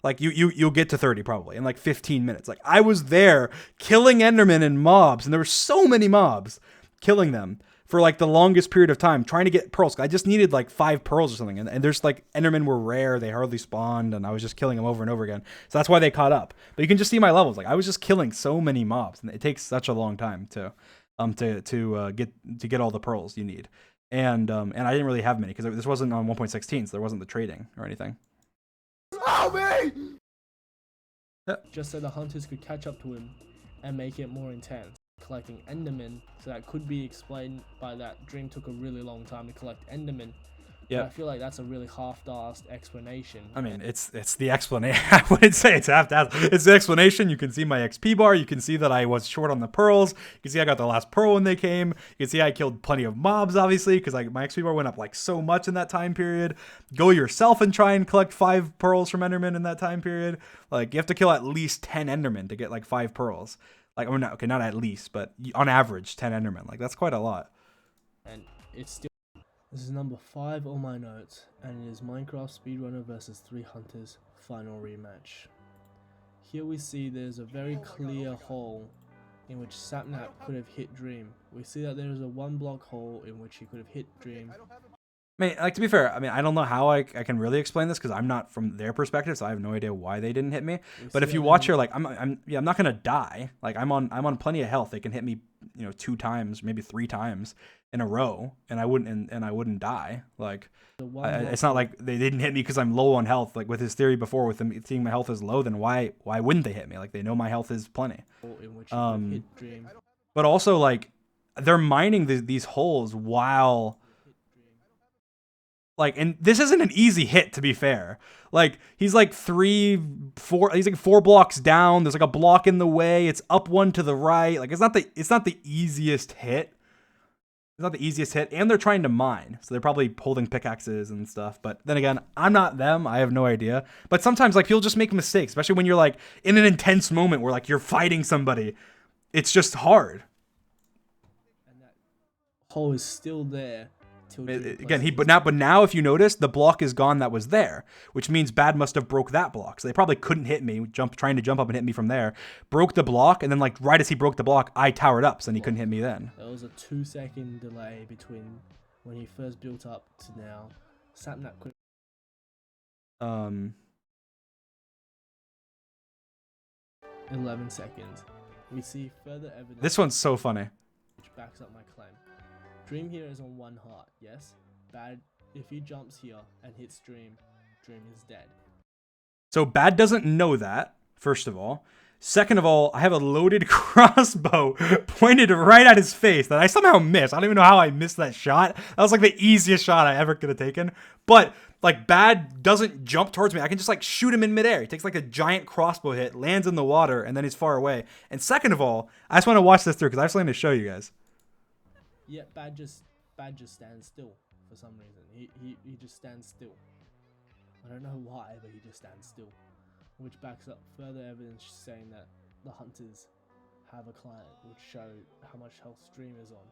Speaker 1: Like you'll get to 30 probably in like 15 minutes. Like I was there killing Endermen and mobs, and there were so many mobs, killing them for like the longest period of time, trying to get pearls. I just needed like 5 pearls or something. And there's like Endermen were rare. They hardly spawned, and I was just killing them over and over again. So that's why they caught up. But you can just see my levels. Like I was just killing so many mobs, and it takes such a long time to get all the pearls you need. And I didn't really have many because this wasn't on 1.16, so there wasn't the trading or anything.
Speaker 4: Oh, me!
Speaker 2: Just so the hunters could catch up to him and make it more intense. Collecting Endermen, so that could be explained by that Dream took a really long time to collect Endermen. Yeah, I feel like that's a really half-assed explanation.
Speaker 1: I mean, it's the explanation. I wouldn't say it's half-assed. It's the explanation. You can see my XP bar. You can see that I was short on the pearls. You can see I got the last pearl when they came. You can see I killed plenty of mobs, obviously, because like my XP bar went up like so much in that time period. Go yourself and try and collect 5 pearls from Enderman in that time period. Like you have to kill at least 10 Endermen to get like 5 pearls. Like, or not, okay, not at least, but on average, 10 Endermen. Like that's quite a lot.
Speaker 2: And it's still. This is number 5 on my notes, and it is Minecraft Speedrunner vs 3 Hunters final rematch. Here we see there's a very clear hole in which Sapnap could have hit Dream. We see that there is a 1 block hole in which he could have hit Dream.
Speaker 1: I mean, like to be fair, I mean, I don't know how I can really explain this because I'm not from their perspective, so I have no idea why they didn't hit me. But if you watch here, like I'm not gonna die. Like I'm on plenty of health. They can hit me, 2 times, maybe 3 times in a row, and I wouldn't die. Like it's not like they didn't hit me because I'm low on health. Like with his theory before, with them seeing my health is low, then why wouldn't they hit me? Like they know my health is plenty. But also like they're mining these holes while. Like, and this isn't an easy hit, to be fair. Like, he's like 4 blocks down. There's like a block in the way. It's up 1 to the right. Like, it's not the easiest hit. It's not the easiest hit. And they're trying to mine. So they're probably holding pickaxes and stuff. But then again, I'm not them. I have no idea. But sometimes, like, people just make mistakes, especially when you're like in an intense moment where like you're fighting somebody. It's just hard.
Speaker 2: And that hole is still there.
Speaker 1: Again, but now if you notice, the block is gone that was there, which means Bad must have broke that block. So they probably couldn't hit me, trying to jump up and hit me from there. Broke the block, and then like right as he broke the block, I towered up, so then he couldn't hit me then.
Speaker 2: There was a 2-second delay between when he first built up to now. Sapnap could 11 seconds. We see further evidence.
Speaker 1: This one's so funny.
Speaker 2: Which backs up my claim. Dream here is on 1 heart, yes? Bad, if he jumps here and hits Dream, Dream is dead.
Speaker 1: So Bad doesn't know that, first of all. Second of all, I have a loaded crossbow pointed right at his face that I somehow missed. I don't even know how I missed that shot. That was like the easiest shot I ever could have taken. But like Bad doesn't jump towards me. I can just like shoot him in midair. He takes like a giant crossbow hit, lands in the water, and then he's far away. And second of all, I just want to watch this through because I have something to show you guys.
Speaker 2: Yeah, Bad just stands still for some reason. He just stands still. I don't know why, but he just stands still. Which backs up further evidence saying that the hunters have a client, which show how much health Dream is on.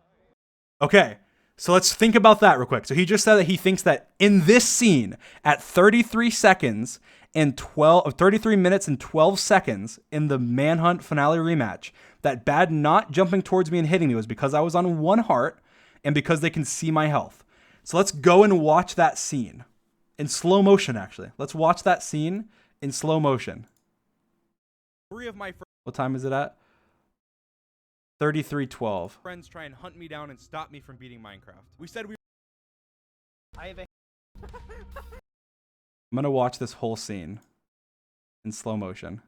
Speaker 1: Okay, so let's think about that real quick. So he just said that he thinks that in this scene, at 33 seconds and 33 minutes and 12 seconds in the Manhunt finale rematch, that Bad not jumping towards me and hitting me was because I was on 1 heart and because they can see my health. So let's go and watch that scene in slow motion, actually. Let's watch that scene in slow motion. 3 of my friends. What time is it at? 33:12. Friends try and hunt me down and stop me from beating Minecraft. We said we.
Speaker 3: I have a.
Speaker 1: I'm gonna watch this whole scene in slow motion.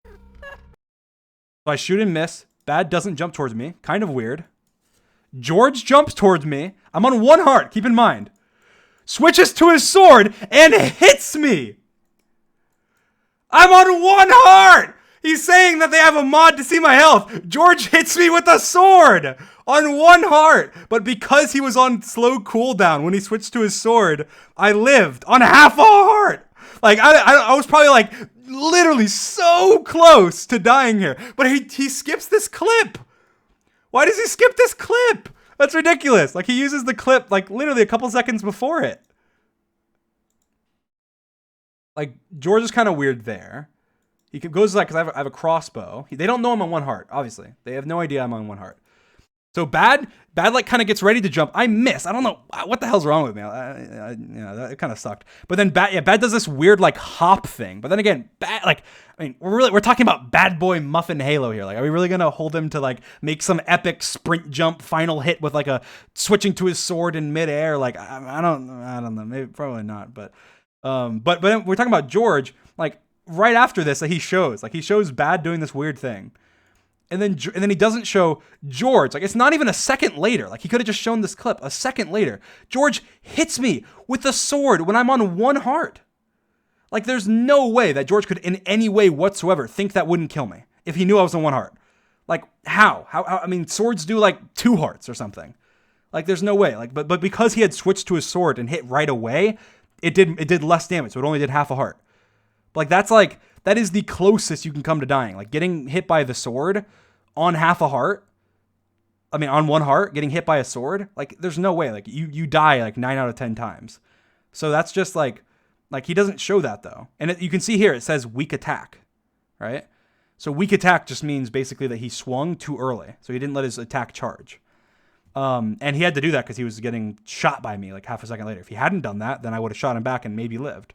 Speaker 1: So I shoot and miss. Bad doesn't jump towards me. Kind of weird. George jumps towards me. I'm on 1 heart. Keep in mind. Switches to his sword and hits me. I'm on 1 heart. He's saying that they have a mod to see my health. George hits me with a sword on 1 heart. But because he was on slow cooldown when he switched to his sword, I lived on half a heart. Like, I was probably like literally so close to dying here. But he skips this clip. Why does he skip this clip? That's ridiculous. Like, he uses the clip like literally a couple seconds before it. Like, George is kind of weird there. He goes like, because I have a crossbow. They don't know I'm on 1 heart, obviously. They have no idea I'm on 1 heart. So Bad like kind of gets ready to jump. I miss. I don't know what the hell's wrong with me. It kind of sucked. But then Bad does this weird like hop thing. But then again, Bad, like, I mean, we're talking about Bad Boy Muffin Halo here. Like, are we really gonna hold him to like make some epic sprint jump final hit with like a switching to his sword in midair? Like, I don't know. Maybe probably not. But then we're talking about George. Like, right after this, that he shows Bad doing this weird thing. And then he doesn't show George. Like, it's not even a second later. Like, he could have just shown this clip a second later. George hits me with a sword when I'm on 1 heart. Like, there's no way that George could in any way whatsoever think that wouldn't kill me if he knew I was on 1 heart. Like, how? I mean, swords do like 2 hearts or something. Like, there's no way. Like, but because he had switched to his sword and hit right away, it did less damage. So it only did half a heart. But like, that is the closest you can come to dying. Like, getting hit by the sword on half a heart. I mean, on 1 heart, getting hit by a sword. Like, there's no way. Like, you die like 9 out of 10 times. So that's just like he doesn't show that though. And you can see here, it says weak attack, right? So weak attack just means basically that he swung too early. So he didn't let his attack charge. And he had to do that because he was getting shot by me like half a second later. If he hadn't done that, then I would have shot him back and maybe lived.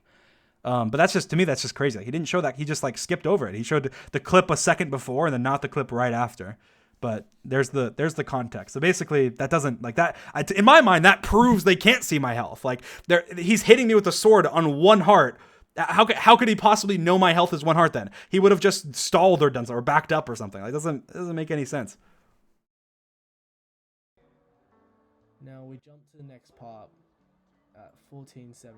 Speaker 1: But that's just, to me, that's just crazy. Like, he didn't show that. He just like skipped over it. He showed the clip a second before and then not the clip right after. But there's the context. So basically, that doesn't like that. In my mind, that proves they can't see my health. Like, he's hitting me with a sword on 1 heart. How could he possibly know my health is 1 heart then? He would have just stalled or done something or backed up or something. Like, it doesn't make any sense.
Speaker 2: Now we jump to the next part at 14:17.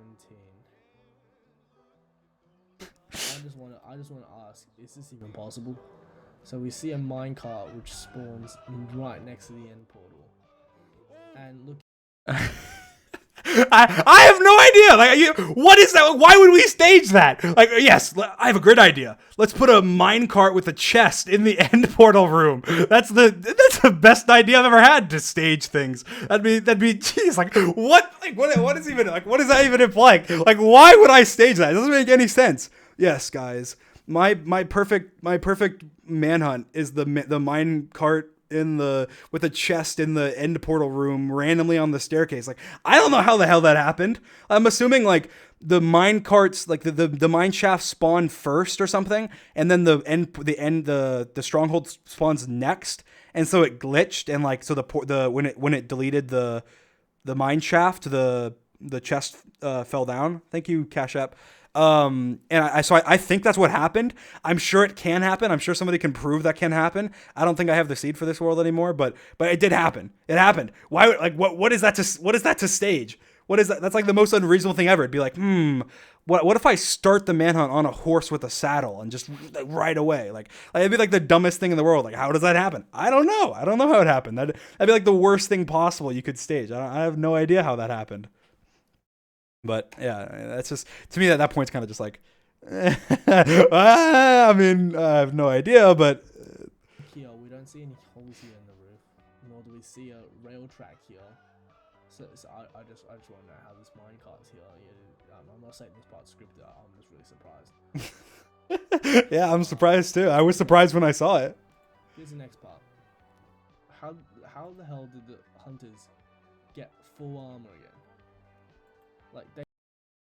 Speaker 2: I just want to ask, is this even possible? So we see a minecart which spawns right next to the end portal, and look.
Speaker 1: I have no idea. Like, what is that? Why would we stage that? Like, yes, I have a great idea. Let's put a minecart with a chest in the end portal room. That's the best idea I've ever had to stage things. That'd be geez, like what? Like what is even like what does that even imply? Like, why would I stage that? It doesn't make any sense. Yes, guys. My perfect manhunt is the minecart with a chest in the end portal room randomly on the staircase. Like, I don't know how the hell that happened. I'm assuming like the mine carts, like the mine shaft spawned first or something, and then the stronghold spawns next, and so it glitched, and like so when it deleted the mine shaft, the chest fell down. Thank you, Cash App. And I think that's what happened. I'm sure it can happen. I'm sure somebody can prove that can happen. I don't think I have the seed for this world anymore, but it did happen. It happened. Why? Like, what is that to stage? What is that? That's like the most unreasonable thing ever. It'd be like, what if I start the manhunt on a horse with a saddle and just right away? Like it'd be like the dumbest thing in the world. Like, how does that happen? I don't know how it happened. That'd be like the worst thing possible you could stage. I have no idea how that happened. But yeah, that's just, to me, at that point, it's kind of just like, I mean, I have no idea, but.
Speaker 2: Here, we don't see any holes here in the roof, nor do we see a rail track here. So I just want to know how this minecart's here. Yeah, I'm not saying this part's scripted. I'm just really surprised.
Speaker 1: Yeah, I'm surprised too. I was surprised when I saw it.
Speaker 2: Here's the next part. How the hell did the hunters get full armor again? Like, they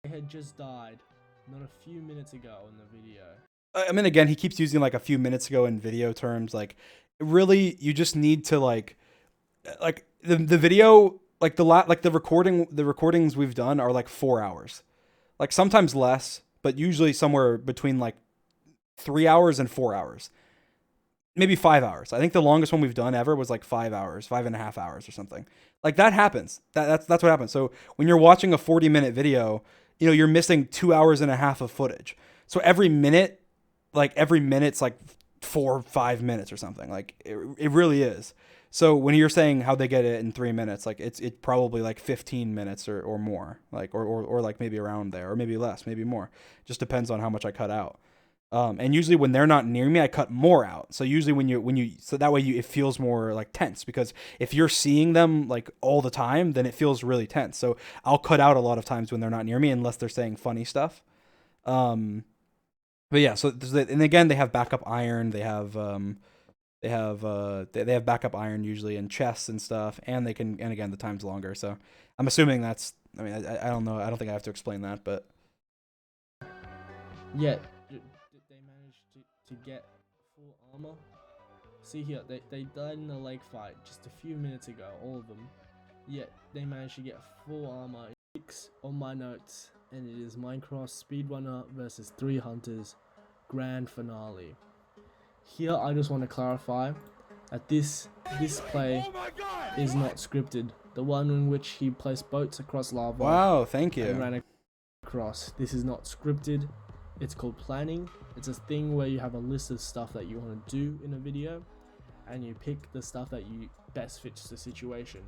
Speaker 2: had just died not a few minutes ago in the video.
Speaker 1: I mean, again, he keeps using like a few minutes ago in video terms. Like, really, you just need to like the video, like the recordings we've done are like 4 hours, like sometimes less, but usually somewhere between like 3 hours and 4 hours, maybe 5 hours. I think the longest one we've done ever was like 5 hours, 5.5 hours or something. Like, that happens. That's what happens. So when you're watching a 40-minute video, you're missing 2.5 hours of footage. So every minute's like 4 or 5 minutes or something. Like it really is. So when you're saying how they get it in 3 minutes, like it's probably like 15 minutes or more, like or like maybe around there, or maybe less, maybe more. Just depends on how much I cut out. And usually when they're not near me, I cut more out. So usually so that way it feels more like tense, because if you're seeing them like all the time, then it feels really tense. So I'll cut out a lot of times when they're not near me, unless they're saying funny stuff. But yeah, so and again, they have backup iron. They have they have backup iron usually in chests and stuff, and again, the time's longer. So I'm assuming that's, I mean, I don't know. I don't think I have to explain that, but
Speaker 2: Yet they managed to get full armor. See here, they died in a lake fight just a few minutes ago, all of them. Yet they managed to get full armor. 6 on my notes, and it is Minecraft Speedrunner versus 3 Hunters Grand Finale. Here I just want to clarify that this play is not scripted. The one in which he placed boats across lava.
Speaker 1: wow, thank you.
Speaker 2: And ran across. This is not scripted. It's called planning. It's a thing where you have a list of stuff that you want to do in a video, and you pick the stuff that you best fits the situation.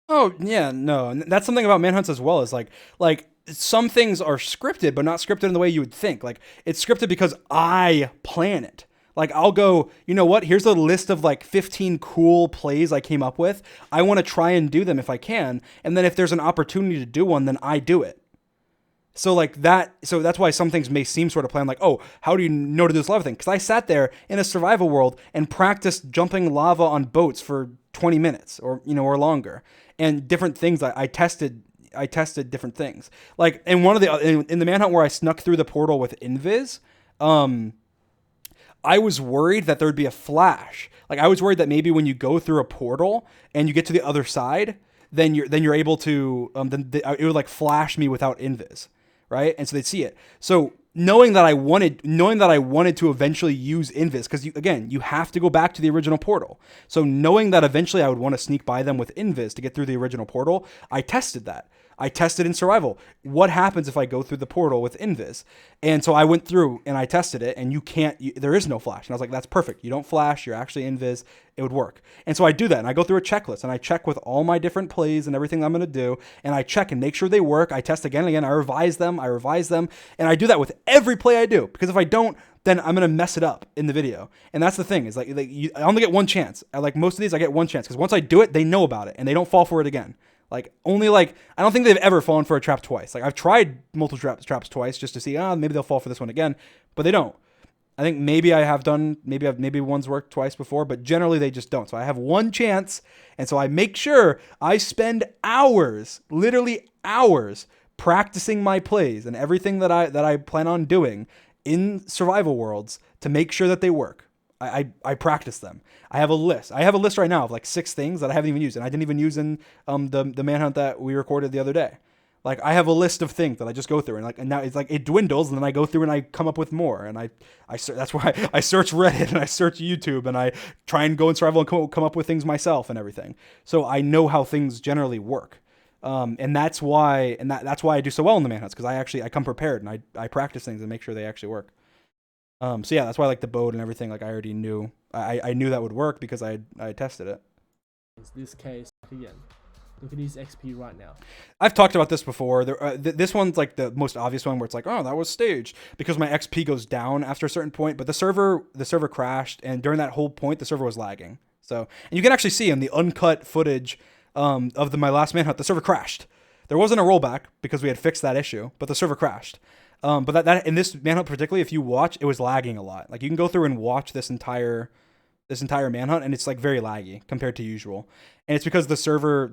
Speaker 1: Oh yeah, no, and that's something about manhunts as well. Is like some things are scripted, but not scripted in the way you would think. Like it's scripted because I plan it. Like I'll go, you know what? Here's a list of like 15 cool plays I came up with. I want to try and do them if I can, and then if there's an opportunity to do one, then I do it. So like that, so that's why some things may seem sort of planned. Like, oh, how do you know to do this lava thing? Because I sat there in a survival world and practiced jumping lava on boats for 20 minutes or or longer, and different things. I tested different things. Like in one of in the manhunt where I snuck through the portal with invis, I was worried that there would be a flash. Like I was worried that maybe when you go through a portal and you get to the other side, then you're able to it would like flash me without invis, right? And so they'd see it. So knowing that I wanted to eventually use invis, because you have to go back to the original portal. So knowing that eventually I would want to sneak by them with invis to get through the original portal, I tested that. I tested in survival. What happens if I go through the portal with invis? And so I went through and I tested it, and there is no flash. And I was like, that's perfect. You don't flash. You're actually invis. It would work. And so I do that, and I go through a checklist, and I check with all my different plays and everything I'm going to do, and I check and make sure they work. I test again and again. I revise them, and I do that with every play I do, because if I don't, then I'm going to mess it up in the video. And that's the thing, is I only get one chance. Like most of these, I get one chance, because once I do it, they know about it, and they don't fall for it again. I don't think they've ever fallen for a trap twice. Like I've tried multiple traps twice just to see, maybe they'll fall for this one again, but they don't. I think maybe maybe one's worked twice before, but generally they just don't. So I have one chance, and so I make sure I spend hours, literally hours, practicing my plays and everything that I plan on doing in survival worlds to make sure that they work. I practice them. I have a list. I have a list right now of like 6 things that I haven't even used, and I didn't even use in the manhunt that we recorded the other day. Like I have a list of things that I just go through, and now it's like it dwindles, and then I go through and I come up with more, and that's why I search Reddit and I search YouTube, and I try and go in survival and come up with things myself and everything. So I know how things generally work. And that's why I do so well in the manhunts, because I come prepared, and I practice things and make sure they actually work. So yeah, that's why I like the boat and everything. Like I already knew, I knew that would work because I tested it.
Speaker 2: This case again. Look at his XP right now.
Speaker 1: I've talked about this before. This one's like the most obvious one, where it's like, oh, that was staged, because my XP goes down after a certain point. But the server crashed, and during that whole point, the server was lagging. So, and you can actually see in the uncut footage of my last manhunt, the server crashed. There wasn't a rollback because we had fixed that issue, but the server crashed. But that in this manhunt particularly, if you watch, it was lagging a lot. Like you can go through and watch this entire manhunt, and it's like very laggy compared to usual. And it's because the server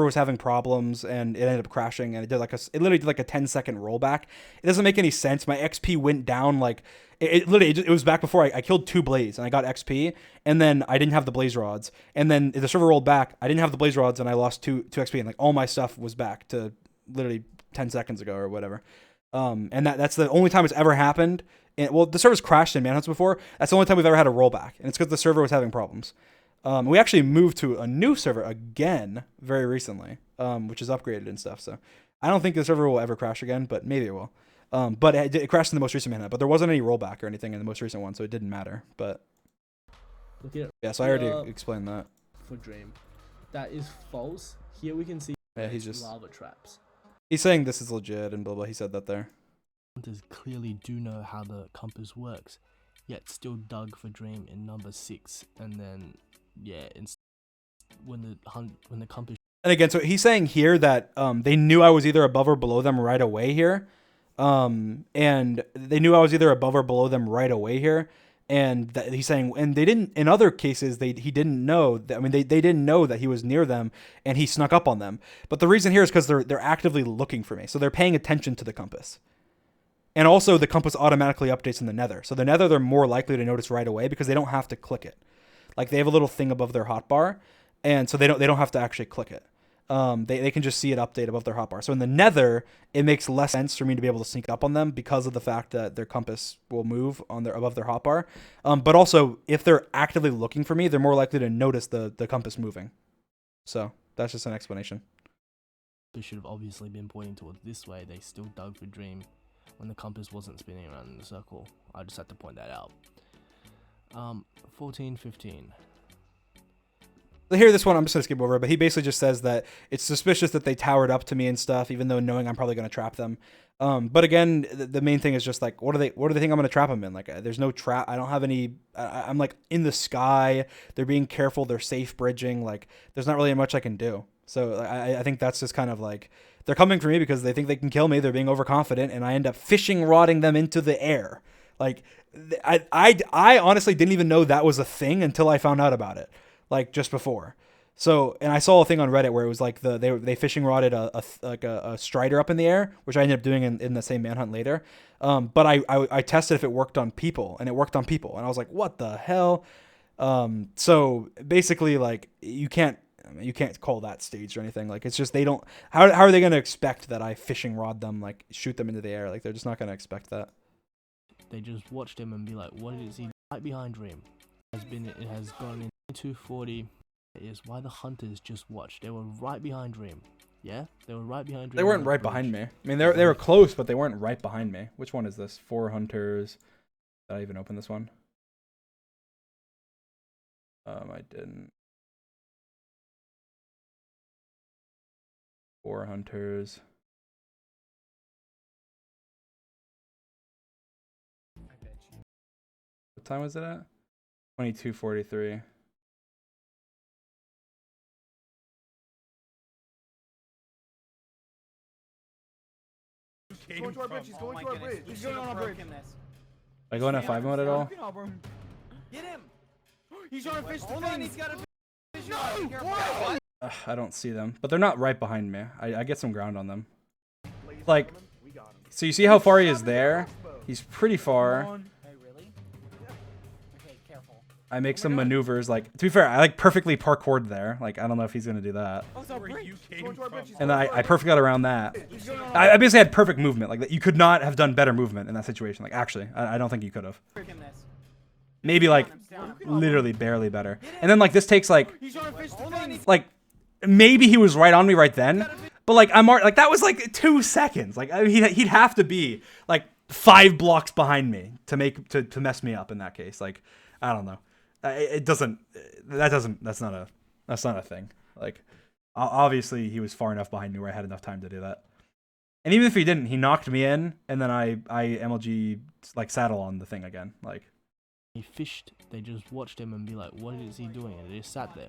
Speaker 1: was having problems, and it ended up crashing, and it literally did like a 10-second rollback. It doesn't make any sense. My XP went down like it was back before I killed 2 blaze and I got XP, and then I didn't have the blaze rods, and then the server rolled back. I didn't have the blaze rods, and I lost 2 XP, and like all my stuff was back to literally 10 seconds ago or whatever. And that's the only time it's ever happened. And, well, the server's crashed in manhunts before. That's the only time we've ever had a rollback, and it's because the server was having problems. We actually moved to a new server again very recently, which is upgraded and stuff. So I don't think the server will ever crash again, but maybe it will. But it crashed in the most recent manhunt. But there wasn't any rollback or anything in the most recent one, so it didn't matter. But
Speaker 2: Look at
Speaker 1: Yeah, so I already
Speaker 2: Yeah.
Speaker 1: explained that.
Speaker 2: for Dream. That is false. Here we can see
Speaker 1: Yeah, he's just
Speaker 2: lava traps.
Speaker 1: he's saying this is legit and blah blah. He said that there.
Speaker 2: Hunters clearly do know how the compass works, yet still dug for Dream in number 6, and then when the compass.
Speaker 1: And again, so he's saying here that they knew I was either above or below them right away here. And they knew I was either above or below them right away here. And that he's saying, and they didn't, in other cases, he didn't know that, I mean, they didn't know that he was near them and he snuck up on them. But the reason here is because they're actively looking for me. So they're paying attention to the compass. And also the compass automatically updates in the nether. So the nether, they're more likely to notice right away because they don't have to click it. Like they have a little thing above their hotbar. And so they don't have to actually click it. They can just see it update above their hotbar. So in the nether, it makes less sense for me to be able to sneak up on them because of the fact that their compass will move on above their hotbar. But also, if they're actively looking for me, they're more likely to notice the compass moving. So that's just an explanation.
Speaker 2: They should have obviously been pointing towards this way. They still dug for Dream when the compass wasn't spinning around in a circle. I just had to point that out. 14-15.
Speaker 1: So here, this one, I'm just going to skip over, but he basically just says that it's suspicious that they towered up to me and stuff, even though knowing I'm probably going to trap them. But again, the main thing is just like, what do they think I'm going to trap them in? Like, there's no trap. I don't have any, I'm like in the sky. They're being careful. They're safe bridging. Like, there's not really much I can do. So I think that's just kind of like, they're coming for me because they think they can kill me. They're being overconfident, and I end up fishing rodding them into the air. Like, I honestly didn't even know that was a thing until I found out about it. Like just before. So, and I saw a thing on Reddit where it was like they fishing rodded a strider up in the air, which I ended up doing in the same manhunt later. But I tested if it worked on people, and it worked on people, and I was like, what the hell? So basically, like you can't call that staged or anything. Like it's just they don't. How are they gonna expect that I fishing rod them, like shoot them into the air? Like they're just not gonna expect that.
Speaker 2: They just watched him and be like, what is he right behind Dream? It has gone in 240. Is why the hunters just watched. They were right behind Dream. Yeah, they were right behind Dream.
Speaker 1: They weren't right behind me. I mean, they were close, but they weren't right behind me. Which one is this? 4 hunters. Did I even open this one? I didn't. 4 hunters. What time was it at? 22:43.
Speaker 4: He's going to our bridge. He's going to our bridge. He's going on our bridge.
Speaker 1: Are I going at 5 mode at all?
Speaker 3: Get him!
Speaker 4: He's trying to fish the
Speaker 3: Hold on,
Speaker 4: thing.
Speaker 3: he's got a fish.
Speaker 4: No!
Speaker 3: Careful.
Speaker 4: What?
Speaker 1: I don't see them, but they're not right behind me. I get some ground on them. Like,
Speaker 4: We got him.
Speaker 1: so you see how far he is there? He's pretty far.
Speaker 3: Hey, really? Okay, careful.
Speaker 1: I make some maneuvers. Like, to be fair, I like perfectly parkoured there. Like, I don't know if he's gonna do that.
Speaker 4: He's going to our bridge. He's
Speaker 1: And
Speaker 4: going
Speaker 1: I
Speaker 4: to our
Speaker 1: perfectly got around that.
Speaker 4: bridge. He's going on our
Speaker 1: I basically had perfect movement. Like, you could not have done better movement in that situation. Like, actually, I don't think you could have.
Speaker 3: Freaking this.
Speaker 1: Maybe like literally barely better. And then like this takes like
Speaker 4: He's trying to fish the thing.
Speaker 1: like maybe he was right on me right then, but like I'm like that was like 2 seconds. Like I mean, he'd have to be like 5 blocks behind me to make to mess me up in that case. Like I don't know. That's not a thing. Like obviously he was far enough behind me where I had enough time to do that. And even if he didn't, he knocked me in, and then I MLG like saddle on the thing again. Like
Speaker 2: He fished. They just watched him and be like, what is he doing? And they just sat there.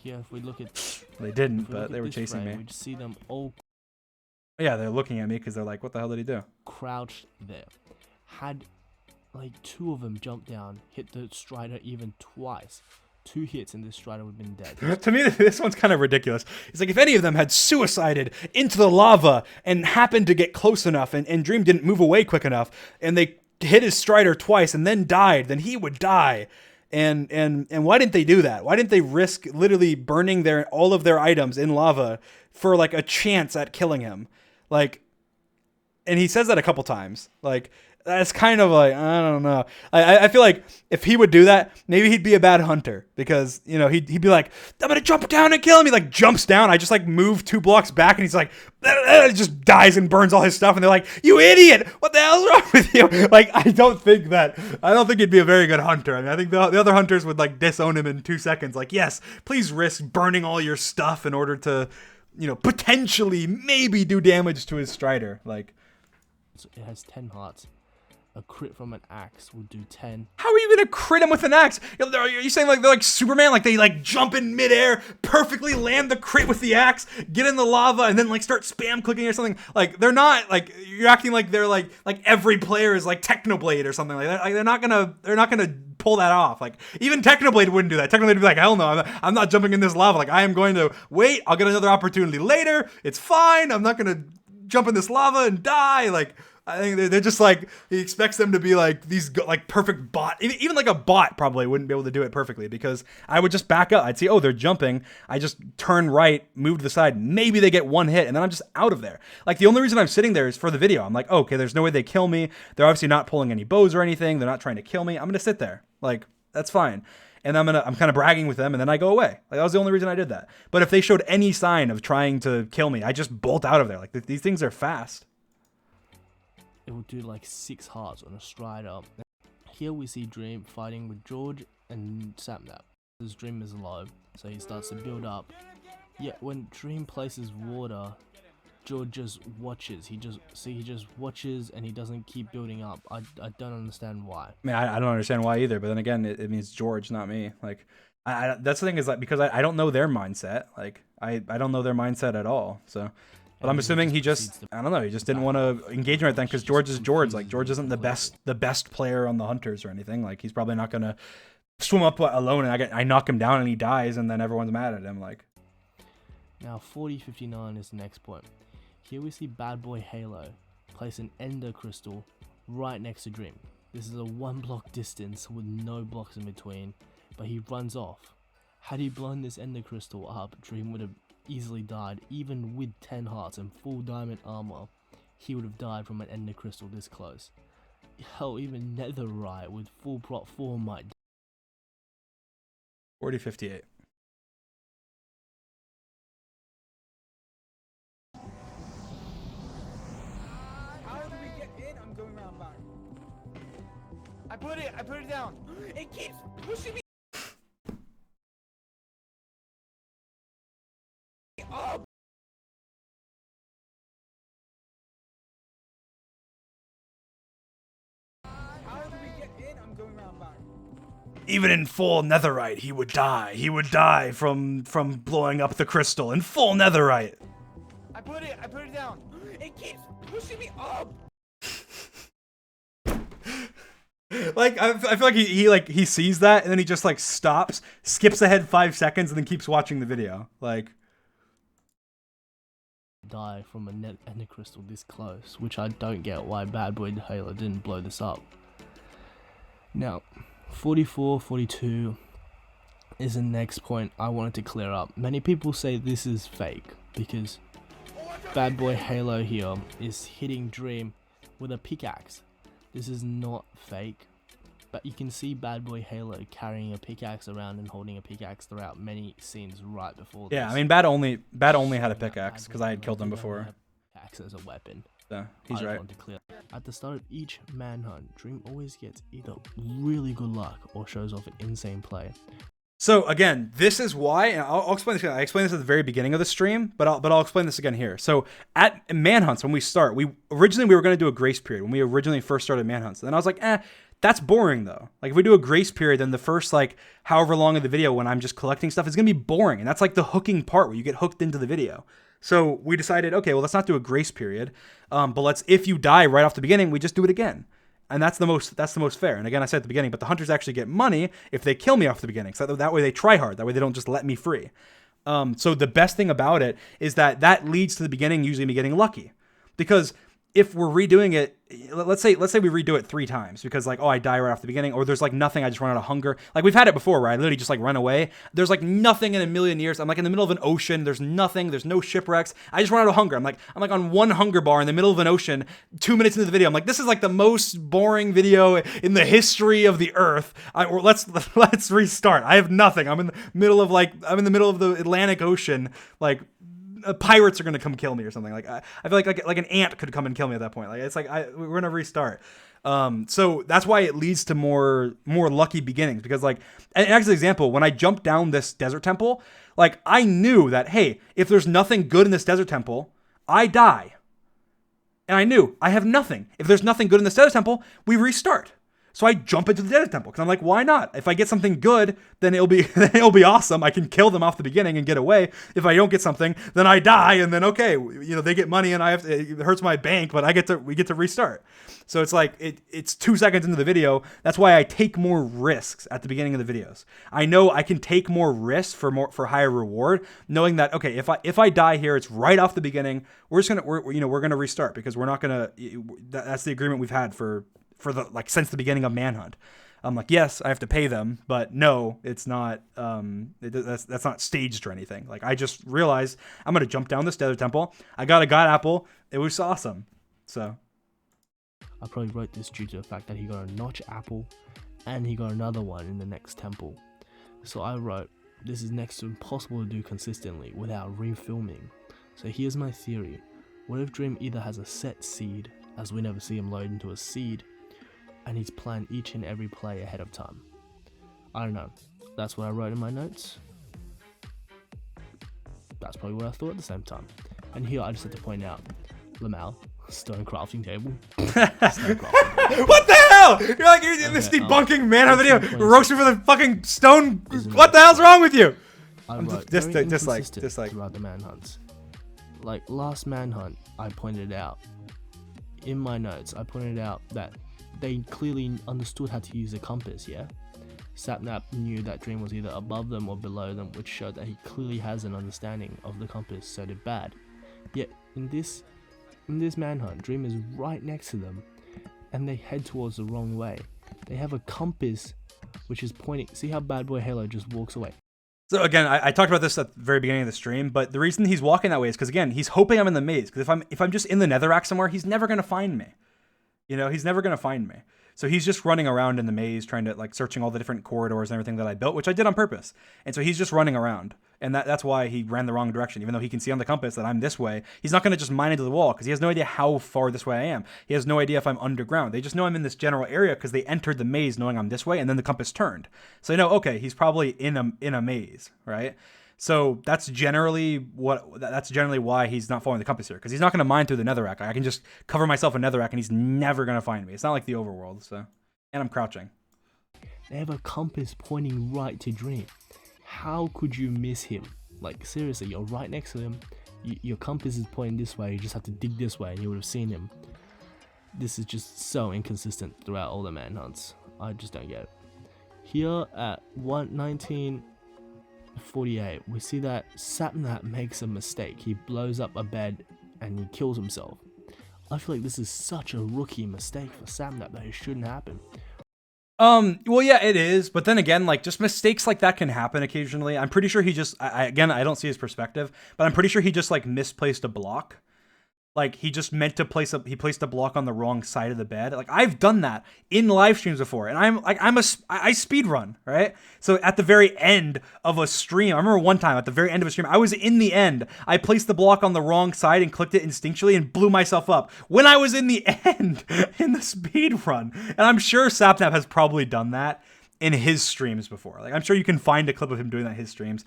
Speaker 2: Here, if we look at,
Speaker 1: they didn't, but they were chasing me.
Speaker 2: We just see them all
Speaker 1: Yeah, they're looking at me because they're like, what the hell did he do?
Speaker 2: crouched there. Had like 2 of them jump down, hit the strider even twice. 2 hits and this strider would have been dead.
Speaker 1: To me, this one's kind of ridiculous. It's like if any of them had suicided into the lava and happened to get close enough and Dream didn't move away quick enough and they hit his strider twice and then died, then he would die. And why didn't they do that? Why didn't they risk literally burning all of their items in lava for like a chance at killing him? Like and he says that a couple times. Like, that's kind of like, I don't know. I feel like if he would do that, maybe he'd be a bad hunter because, you know, he'd be like, I'm going to jump down and kill him. He like jumps down. I just like move 2 blocks back and he's like, just dies and burns all his stuff. And they're like, you idiot. What the hell's wrong with you? Like, I don't think he'd be a very good hunter. I mean, I think the other hunters would like disown him in 2 seconds. Like, yes, please risk burning all your stuff in order to, you know, potentially maybe do damage to his Strider. Like,
Speaker 2: it has 10 hearts. A crit from an axe would do 10.
Speaker 1: How are you gonna crit him with an axe? Are you saying like they're like Superman? Like they like jump in midair, perfectly land the crit with the axe, get in the lava, and then like start spam clicking or something? Like they're not like, you're acting like they're like every player is like Technoblade or something like that. Like they're not gonna pull that off. Like even Technoblade wouldn't do that. Technoblade would be like, hell no, I'm not jumping in this lava. Like I am going to wait. I'll get another opportunity later. It's fine. I'm not gonna jump in this lava and die. Like, I think they're just like, he expects them to be like these like perfect bot. Even like a bot probably wouldn't be able to do it perfectly because I would just back up. I'd see, oh, they're jumping. I just turn right, move to the side. Maybe they get 1 hit and then I'm just out of there. Like the only reason I'm sitting there is for the video. I'm like, oh, okay, there's no way they kill me. They're obviously not pulling any bows or anything. They're not trying to kill me. I'm going to sit there. Like, that's fine. And I'm kind of bragging with them and then I go away. Like that was the only reason I did that. But if they showed any sign of trying to kill me, I just bolt out of there. Like these things are fast.
Speaker 2: It will do like 6 hearts on a Strider. Here we see Dream fighting with George and Sapnap. His Dream is low, so he starts to build up. Yet when Dream places water, George just watches. He just watches and he doesn't keep building up. I don't understand why.
Speaker 1: I mean, I don't understand why either. But then again, it means George, not me. Like, that's the thing is like because I don't know their mindset. Like I don't know their mindset at all. So. But I'm assuming he just, I don't know, he just didn't want to engage right then because George is George. Like, George isn't the best player on the Hunters or anything. Like, he's probably not going to swim up alone and I knock him down and he dies and then everyone's mad at him. Like,
Speaker 2: now 4059 is the next point. Here we see Bad Boy Halo place an Ender Crystal right next to Dream. This is a 1 block distance with no blocks in between, but he runs off. Had he blown this Ender Crystal up, Dream would have easily died. Even with 10 hearts and full diamond armor, he would have died from an Ender Crystal this close. Hell, even Netherite with full prot 4 might die.
Speaker 1: 4058.
Speaker 5: How do we get in? I'm going around back.
Speaker 3: I put it down.
Speaker 5: It keeps pushing me up. How do we get in? I'm going around back.
Speaker 1: Even in full netherite, he would die. He would die from blowing up the crystal in full netherite.
Speaker 3: I put it down.
Speaker 5: It keeps pushing me up.
Speaker 1: Like I feel like he sees that and then he just like stops, skips ahead 5 seconds, and then keeps watching the video. Like,
Speaker 2: Die from a Ender Crystal this close, which I don't get why Bad Boy Halo didn't blow this up. Now, 44-42 is the next point I wanted to clear up. Many people say this is fake because Bad Boy Halo here is hitting Dream with a pickaxe. This is not fake, but you can see Bad Boy Halo carrying a pickaxe around and holding a pickaxe throughout many scenes right before this.
Speaker 1: yeah, I mean, Bad only had a pickaxe because I had killed him before.
Speaker 2: Pickaxe as a weapon.
Speaker 1: So he's
Speaker 2: I
Speaker 1: right.
Speaker 2: want to clear. At the start of each manhunt, Dream always gets either really good luck or shows off an insane play.
Speaker 1: So again, this is why, and I'll explain this again. I explained this at the very beginning of the stream, but I'll explain this again here. So at manhunts, when we start, originally we were going to do a grace period when we originally first started manhunts. And then I was like, that's boring though. Like if we do a grace period, then the first like however long of the video when I'm just collecting stuff is going to be boring. And that's like the hooking part where you get hooked into the video. So we decided, okay, well, let's not do a grace period. But if you die right off the beginning, we just do it again. And that's the most fair. And again, I said at the beginning, but the hunters actually get money if they kill me off the beginning. So that way they try hard. That way they don't just let me free. So the best thing about it is that leads to the beginning usually me getting lucky. Because if we're redoing it, let's say we redo it 3 times because like, oh, I die right off the beginning, or there's like nothing, I just run out of hunger. Like we've had it before where I literally just like run away. There's like nothing in a million years. I'm like in the middle of an ocean. There's nothing. There's no shipwrecks. I just run out of hunger. I'm like on 1 hunger bar in the middle of an ocean. 2 minutes into the video, I'm like, this is like the most boring video in the history of the earth. Let's restart. I have nothing. I'm in the middle of the Atlantic Ocean. Like, pirates are gonna come kill me or something. Like I feel like an ant could come and kill me at that point. Like it's like we're gonna restart. So that's why it leads to more lucky beginnings, because like an actual example, when I jumped down this desert temple, like I knew that, hey, if there's nothing good in this desert temple, I die. And I knew I have nothing. If there's nothing good in this desert temple, we restart. So I jump into the desert temple because I'm like, why not? If I get something good, then it'll be awesome. I can kill them off the beginning and get away. If I don't get something, then I die, and then okay, they get money and it hurts my bank, but we get to restart. So it's like it's 2 seconds into the video. That's why I take more risks at the beginning of the videos. I know I can take more risks for higher reward, knowing that okay, if I die here, it's right off the beginning. We're gonna restart because we're not gonna. That's the agreement we've had for since the beginning of Manhunt. I'm like, yes, I have to pay them, but no, it's not. That's not staged or anything. Like I just realized I'm gonna jump down this desert temple. I got a god apple. It was awesome. So
Speaker 2: I probably wrote this due to the fact that he got a notch apple, and he got another one in the next temple. So I wrote, this is next to impossible to do consistently without refilming. So here's my theory: what if Dream either has a set seed, as we never see him load into a seed, and he's planned each and every play ahead of time? I don't know. That's what I wrote in my notes. That's probably what I thought at the same time. And here I just had to point out, Lamal, stone crafting table.
Speaker 1: What the hell? You're like you're in this debunking Manhunt video, roasting for the fucking stone. What the hell's wrong with you?
Speaker 2: I wrote
Speaker 1: dislike.
Speaker 2: throughout the manhunts. Like last manhunt, I pointed out in my notes. I pointed out that they clearly understood how to use a compass, yeah? Sapnap knew that Dream was either above them or below them, which showed that he clearly has an understanding of the compass, so did Bad. Yet, in this manhunt, Dream is right next to them, and they head towards the wrong way. They have a compass which is pointing. See how Bad Boy Halo just walks away?
Speaker 1: So again, I talked about this at the very beginning of the stream, but the reason he's walking that way is because, again, he's hoping I'm in the maze, because if I'm just in the netherrack somewhere, he's never going to find me. He's never going to find me. So he's just running around in the maze, trying to searching all the different corridors and everything that I built, which I did on purpose. And so he's just running around. And that's why he ran the wrong direction. Even though he can see on the compass that I'm this way, he's not going to just mine into the wall because he has no idea how far this way I am. He has no idea if I'm underground. They just know I'm in this general area because they entered the maze knowing I'm this way, and then the compass turned. So okay, he's probably in a maze, right? So that's generally why he's not following the compass here, because he's not going to mine through the netherrack. I can just cover myself in netherrack, and he's never going to find me. It's not like the overworld. So, and I'm crouching.
Speaker 2: They have a compass pointing right to Dream. How could you miss him? Like seriously, you're right next to him. Your compass is pointing this way. You just have to dig this way, and you would have seen him. This is just so inconsistent throughout all the manhunts. I just don't get it. Here at 119. 48, we see that Sapnap makes a mistake. He blows up a bed and he kills himself. I feel like this is such a rookie mistake for Sapnap that it shouldn't happen.
Speaker 1: Well, yeah, it is, but then again, just mistakes like that can happen occasionally. I'm pretty sure he just, I don't see his perspective, but I'm pretty sure he just misplaced a block. Like he just meant to he placed a block on the wrong side of the bed. Like I've done that in live streams before, and I speed run, right? So at the very end of a stream, I remember one time at the very end of a stream, I was in the end. I placed the block on the wrong side and clicked it instinctually and blew myself up when I was in the end in the speed run. And I'm sure Sapnap has probably done that in his streams before. Like I'm sure you can find a clip of him doing that in his streams.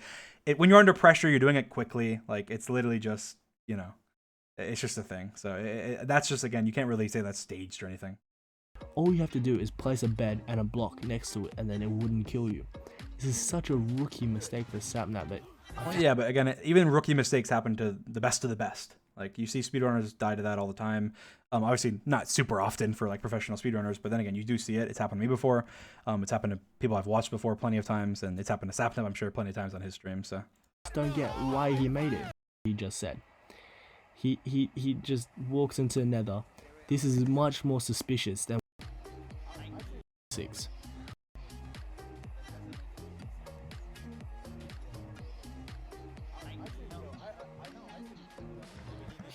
Speaker 1: When you're under pressure, you're doing it quickly. Like it's literally just, it's just a thing. So that's just, again, you can't really say that's staged or anything.
Speaker 2: All you have to do is place a bed and a block next to it, and then it wouldn't kill you. This is such a rookie mistake for Sapnap that...
Speaker 1: Yeah, but again, even rookie mistakes happen to the best of the best. Like, you see speedrunners die to that all the time. Obviously, not super often for professional speedrunners, but then again, you do see it. It's happened to me before. It's happened to people I've watched before plenty of times, and it's happened to Sapnap, I'm sure, plenty of times on his stream. So
Speaker 2: don't get why he made it. He just said He just walks into Nether. This is much more suspicious than 6.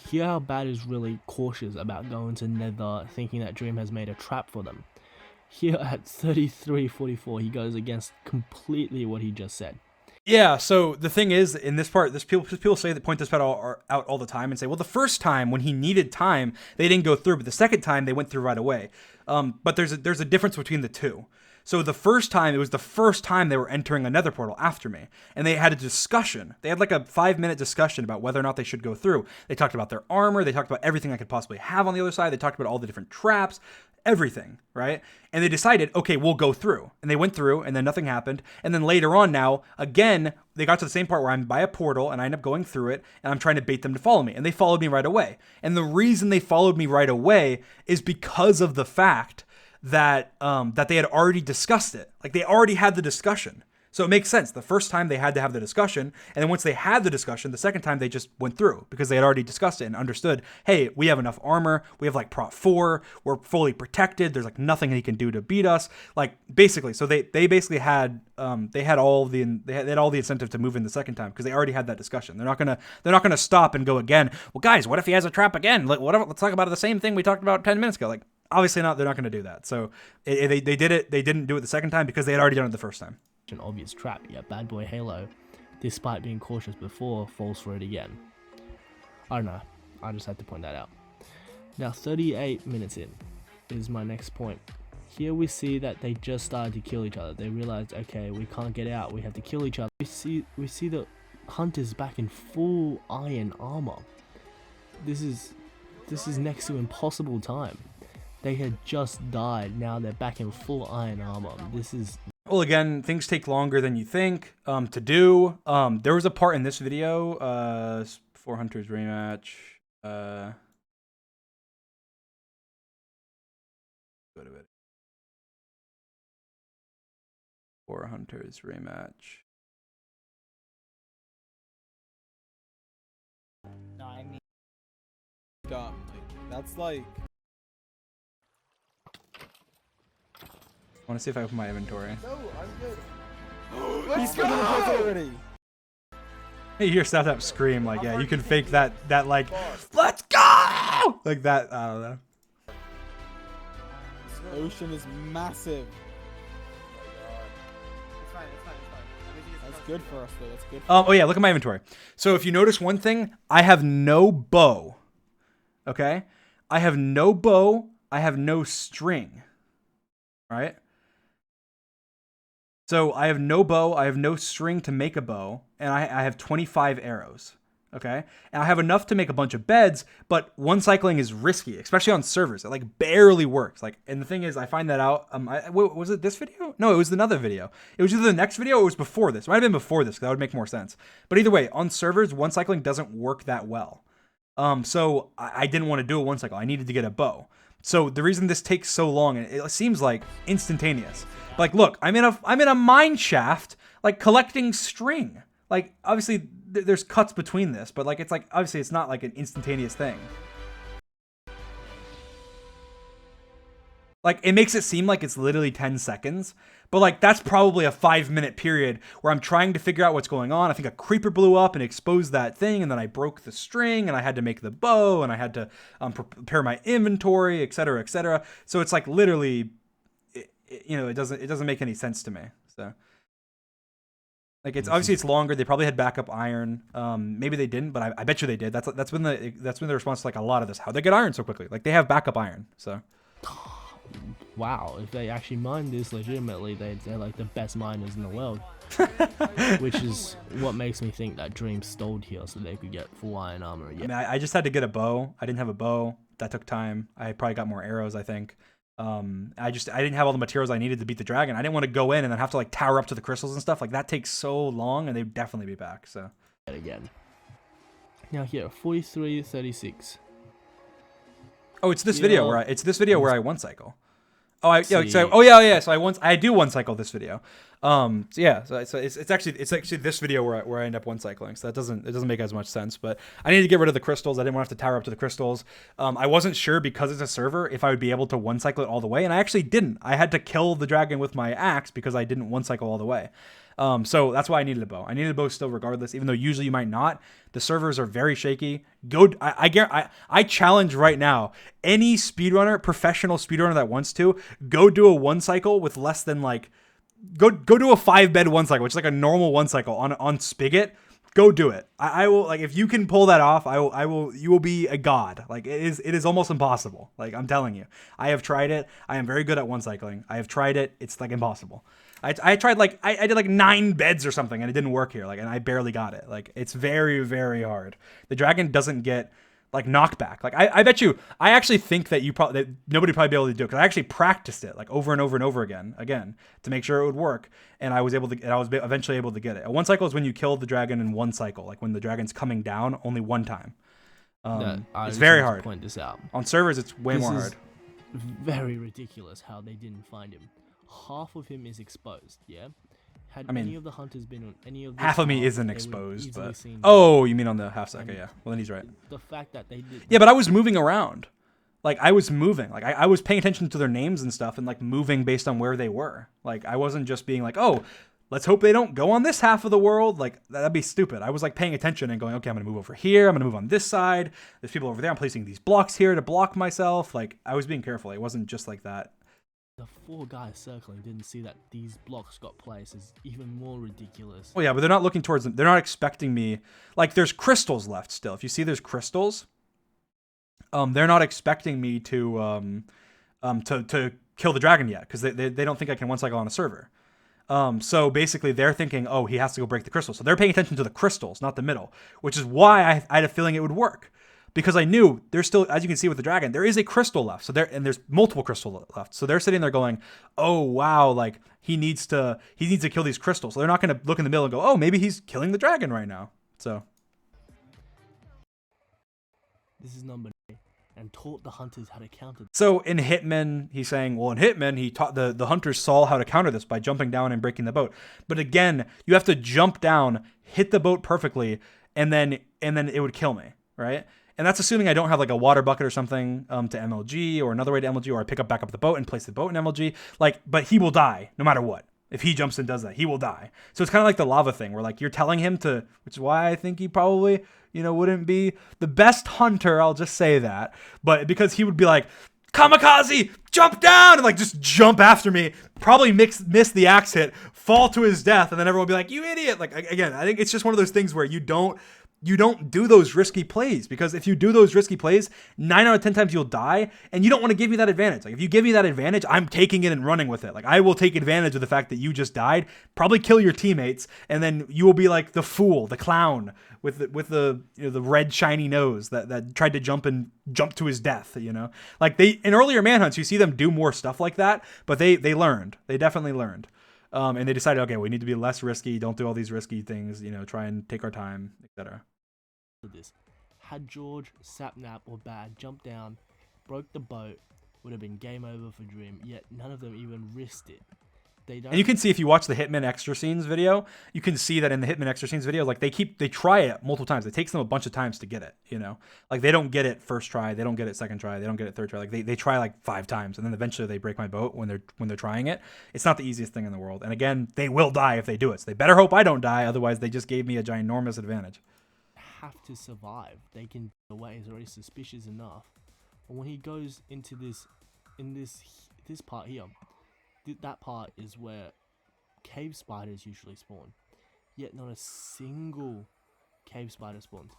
Speaker 2: Hear how Bad is really cautious about going to Nether, thinking that Dream has made a trap for them. Here at 33:44, he goes against completely what he just said.
Speaker 1: Yeah, so the thing is, in this part, people say that point this part out all the time and say, well, the first time when he needed time, they didn't go through, but the second time they went through right away. But there's a difference between the two. So the first time, it was the first time they were entering a nether portal after me. And they had a discussion. They had like a 5-minute discussion about whether or not they should go through. They talked about their armor. They talked about everything I could possibly have on the other side. They talked about all the different traps, everything, right? And they decided, okay, we'll go through. And they went through, and then nothing happened. And then later on now, again, they got to the same part where I'm by a portal, and I end up going through it, and I'm trying to bait them to follow me. And they followed me right away. And the reason they followed me right away is because of the fact that that they had already discussed it. Like, they already had the discussion. So it makes sense. The first time they had to have the discussion, and then once they had the discussion, the second time they just went through because they had already discussed it and understood, hey, we have enough armor, we have like prot 4, we're fully protected, there's like nothing he can do to beat us. Like, basically, so they basically had they had all the incentive to move in the second time because they already had that discussion. They're not gonna stop and go again. Well, guys, what if he has a trap again? Let's talk about the same thing we talked about 10 minutes ago. Like, obviously not. They're not going to do that. So they did it. They didn't do it the second time because they had already done it the first time.
Speaker 2: An obvious trap, yet Bad Boy Halo, despite being cautious before, falls for it again. I don't know. I just had to point that out. Now, 38 minutes in is my next point. Here we see that they just started to kill each other. They realized, okay, we can't get out. We have to kill each other. We see the hunters back in full iron armor. This is next to impossible time. They had just died. Now they're back in full iron armor. This is...
Speaker 1: Well, again, things take longer than you think to do. There was a part in this video, 4 Hunters rematch. Go to it. 4 Hunters rematch.
Speaker 3: No, I mean...
Speaker 5: Dumb. That's like...
Speaker 1: I want to see if I open my inventory.
Speaker 4: No, I'm good.
Speaker 5: He's got it already.
Speaker 1: Hey, you hear Snap scream like, yeah, you can fake that like, let's go! Like that, I don't know.
Speaker 5: This ocean is massive.
Speaker 3: It's fine. Everything is
Speaker 5: That's good for us, though. That's good.
Speaker 1: Oh yeah, look at my inventory. So if you notice one thing, I have no bow. Okay? I have no bow. I have no string. Right? So I have no bow, I have no string to make a bow, and I have 25 arrows, okay? And I have enough to make a bunch of beds, but one cycling is risky, especially on servers. It like barely works. Like, and the thing is, I find that out. Was it this video? No, it was another video. It was either the next video or it was before this. It might have been before this, because that would make more sense. But either way, on servers, one cycling doesn't work that well. So I didn't want to do a one cycle. I needed to get a bow. So the reason this takes so long, and it seems like instantaneous. Like, look, I'm in a mine shaft, like collecting string. Like, obviously there's cuts between this, but like, it's like, obviously it's not like an instantaneous thing. Like, it makes it seem like it's literally 10 seconds, but like, that's probably a 5-minute period where I'm trying to figure out what's going on. I think a creeper blew up and exposed that thing, and then I broke the string, and I had to make the bow, and I had to prepare my inventory, etc., etc. So it's like literally, you know, it doesn't make any sense to me. So like, it's obviously it's longer. They probably had backup iron. Maybe they didn't, but I bet you they did. That's been the response to like a lot of this. How'd they get iron so quickly? Like, they have backup iron. So
Speaker 2: wow, if they actually mine this legitimately, they're like the best miners in the world. Which is what makes me think that Dream stalled here so they could get full iron armor again.
Speaker 1: I mean, I just had to get a bow. I didn't have a bow. That took time. I probably got more arrows, I think. I didn't have all the materials I needed to beat the dragon. I didn't want to go in and then have to like tower up to the crystals and stuff. Like, that takes so long, and they'd definitely be back. So
Speaker 2: again. Now here, 43:36.
Speaker 1: oh, it's this video where I one cycle. Oh, So I do one cycle this video. So yeah, so it's actually this video where I end up one cycling. So it doesn't make as much sense. But I need to get rid of the crystals. I didn't want to have to tower up to the crystals. I wasn't sure because it's a server if I would be able to one cycle it all the way, and I actually didn't. I had to kill the dragon with my axe because I didn't one cycle all the way. So that's why I needed a bow. I needed a bow still regardless, even though usually you might not. The servers are very shaky. I challenge right now any speedrunner, professional speedrunner that wants to, go do a one cycle with less than like, go do a 5-bed one cycle, which is like a normal one cycle on Spigot. Go do it. I will, like, if you can pull that off, you will be a god. Like it is almost impossible. Like I'm telling you, I have tried it. I am very good at one cycling. I have tried it. It's like impossible. I tried like, I did like 9 beds or something and it didn't work here. Like, and I barely got it. Like it's very, very hard. The dragon doesn't get like knockback. Like I bet you, I actually think that that nobody probably be able to do it. Cause I actually practiced it like over and over and over again to make sure it would work. And I was eventually able to get it. A one cycle is when you kill the dragon in one cycle. Like when the dragon's coming down only one time. It's very hard.
Speaker 2: Point this out.
Speaker 1: On servers, it's way more hard.
Speaker 2: Very ridiculous how they didn't find him. Half of him is exposed, yeah? Any of the hunters been on any of this
Speaker 1: half of me
Speaker 2: path,
Speaker 1: isn't
Speaker 2: they would
Speaker 1: exposed,
Speaker 2: easily
Speaker 1: but
Speaker 2: seen
Speaker 1: oh, you mean on the half second? Yeah. Well, then he's right.
Speaker 2: the fact that they did.
Speaker 1: Yeah, but I was moving around. Like I was moving. Like I was paying attention to their names and stuff and like moving based on where they were. Like I wasn't just being like, oh, let's hope they don't go on this half of the world. Like that'd be stupid. I was like paying attention and going, okay, I'm gonna move over here. I'm gonna move on this side. There's people over there. I'm placing these blocks here to block myself. Like I was being careful. It wasn't just like that.
Speaker 2: The 4 guys circling didn't see that these blocks got placed is even more ridiculous.
Speaker 1: Well, yeah, but they're not looking towards them. They're not expecting me. Like there's crystals left still. If you see there's crystals, they're not expecting me to kill the dragon yet because they don't think I can one cycle on a server. So basically they're thinking, oh, he has to go break the crystals. So they're paying attention to the crystals, not the middle, which is why I had a feeling it would work. Because I knew there's still, as you can see with the dragon, there is a crystal left. So there's multiple crystals left. So they're sitting there going, oh wow, like he needs to kill these crystals. So they're not going to look in the middle and go, oh, maybe he's killing the dragon right now. So
Speaker 2: this is number 9 and taught the hunters how to counter.
Speaker 1: So in Hitman, he's saying, well, in Hitman, he taught the hunters saw how to counter this by jumping down and breaking the boat. But again, you have to jump down, hit the boat perfectly, and then it would kill me, right? And that's assuming I don't have like a water bucket or something to MLG or another way to MLG, or I pick up the boat and place the boat in MLG. Like, but he will die no matter what. If he jumps and does that, he will die. So it's kind of like the lava thing where like you're telling him to, which is why I think he probably, wouldn't be the best hunter. I'll just say that. But because he would be like, kamikaze, jump down, and like just jump after me, probably miss the axe hit, fall to his death, and then everyone will be like, you idiot. Like, again, I think it's just one of those things where you don't do those risky plays, because if you do those risky plays, 9 out of 10 times you'll die, and you don't want to give me that advantage. Like if you give me that advantage, I'm taking it and running with it. Like I will take advantage of the fact that you just died, probably kill your teammates, and then you will be like the fool, the clown with the the red shiny nose that tried to jump to his death. Like in earlier manhunts, you see them do more stuff like that, but they learned. They definitely learned. And they decided, okay, we need to be less risky. Don't do all these risky things. Try and take our time, etc.
Speaker 2: This had George, Sapnap, or Bad jumped down, broke the boat, would have been game over for Dream. Yet none of them even risked it. And
Speaker 1: you can see if you watch the Hitman extra scenes video, you can see that in the Hitman extra scenes video, like they try it multiple times. It takes them a bunch of times to get it. Like they don't get it first try, they don't get it second try, they don't get it third try. Like they try like 5 times, and then eventually they break my boat when they're trying it. It's not the easiest thing in the world. And again, they will die if they do it. So they better hope I don't die. Otherwise, they just gave me a ginormous advantage.
Speaker 2: Have to survive. They can the way is already suspicious enough. And when he goes into this part here. That part is where cave spiders usually spawn, yet not a single cave spider spawns.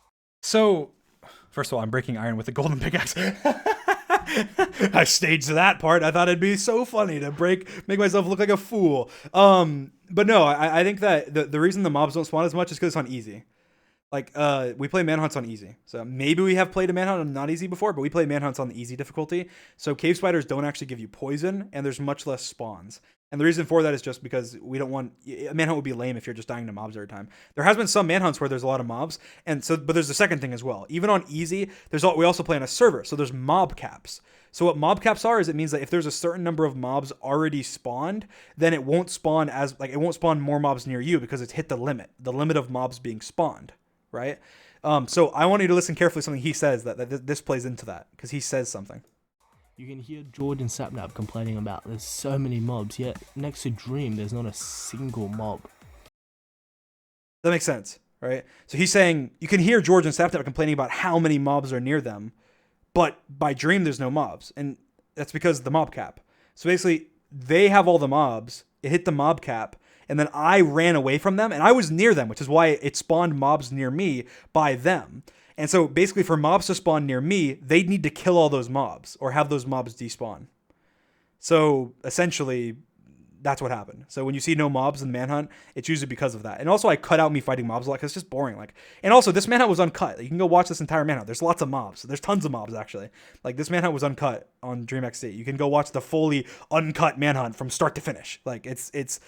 Speaker 1: So, first of all, I'm breaking iron with a golden pickaxe. I staged that part. I thought it'd be so funny to make myself look like a fool. But no, I think that the reason the mobs don't spawn as much is because it's on easy. Like, we play manhunts on easy. So maybe we have played a manhunt on not easy before, but we play manhunts on the easy difficulty. So cave spiders don't actually give you poison, and there's much less spawns. And the reason for that is just because we don't want... A manhunt would be lame if you're just dying to mobs every time. There has been some manhunts where there's a lot of mobs, but there's the second thing as well. Even on easy, we also play on a server, so there's mob caps. So what mob caps are is it means that if there's a certain number of mobs already spawned, then it won't spawn it won't spawn more mobs near you because it's hit the limit of mobs being spawned, right? So I want you to listen carefully to something he says that this plays into that, because he says something.
Speaker 2: You can hear George and Sapnap complaining about there's so many mobs, yet next to Dream there's not a single mob.
Speaker 1: That makes sense, right? So he's saying you can hear George and Sapnap complaining about how many mobs are near them, but by Dream there's no mobs, and that's because of the mob cap. So basically, they have all the mobs, it hit the mob cap, and then I ran away from them, and I was near them, which is why it spawned mobs near me by them. And so basically for mobs to spawn near me, they'd need to kill all those mobs or have those mobs despawn. So essentially, that's what happened. So when you see no mobs in Manhunt, it's usually because of that. And also I cut out me fighting mobs a lot because it's just boring. And also this Manhunt was uncut. You can go watch this entire Manhunt. There's lots of mobs. There's tons of mobs actually. This Manhunt was uncut on DreamXD. You can go watch the fully uncut Manhunt from start to finish. It's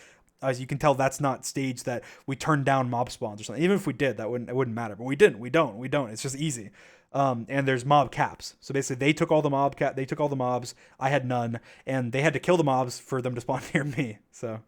Speaker 1: as you can tell, that's not staged that we turned down mob spawns or something. Even if we did, it wouldn't matter. But we didn't. We don't. It's just easy. And there's mob caps. So basically, they took all the mobs. I had none, and they had to kill the mobs for them to spawn near me. So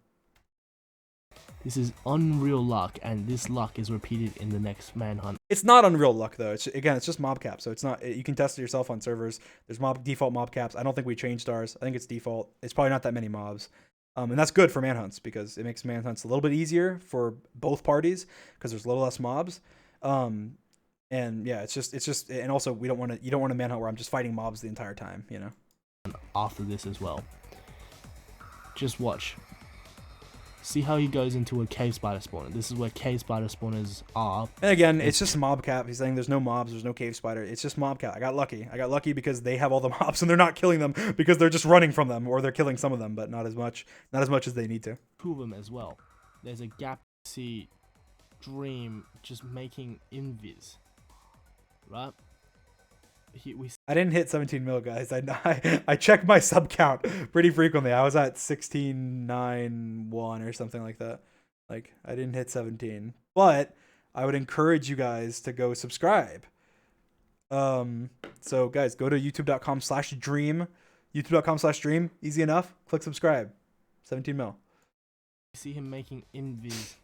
Speaker 2: This is unreal luck, and this luck is repeated in the next Manhunt.
Speaker 1: it's not unreal luck though. It's just mob caps. So it's not. You can test it yourself on servers. There's default mob caps. I don't think we changed ours. I think it's default. It's probably not that many mobs. And that's good for manhunts because it makes manhunts a little bit easier for both parties because there's a little less mobs. And yeah, it's just, and also you don't want a manhunt where I'm just fighting mobs the entire time, you know?
Speaker 2: After this as well. Just watch. See how he goes into a cave spider spawner. This is where cave spider spawners are.
Speaker 1: And again, it's just mob cap. He's saying there's no mobs, there's no cave spider. It's just mob cap. I got lucky because they have all the mobs and they're not killing them because they're just running from them, or they're killing some of them, but not as much as they need to.
Speaker 2: Two of them as well. There's a gap. See Dream just making invis. Right?
Speaker 1: I didn't hit 17 mil, guys. I checked my sub count pretty frequently. I was at 16.91 or something like that. I didn't hit 17, but I would encourage you guys to go subscribe. So guys, go to youtube.com/dream, youtube.com/dream. Easy enough. Click subscribe. 17 mil.
Speaker 2: You see him making invis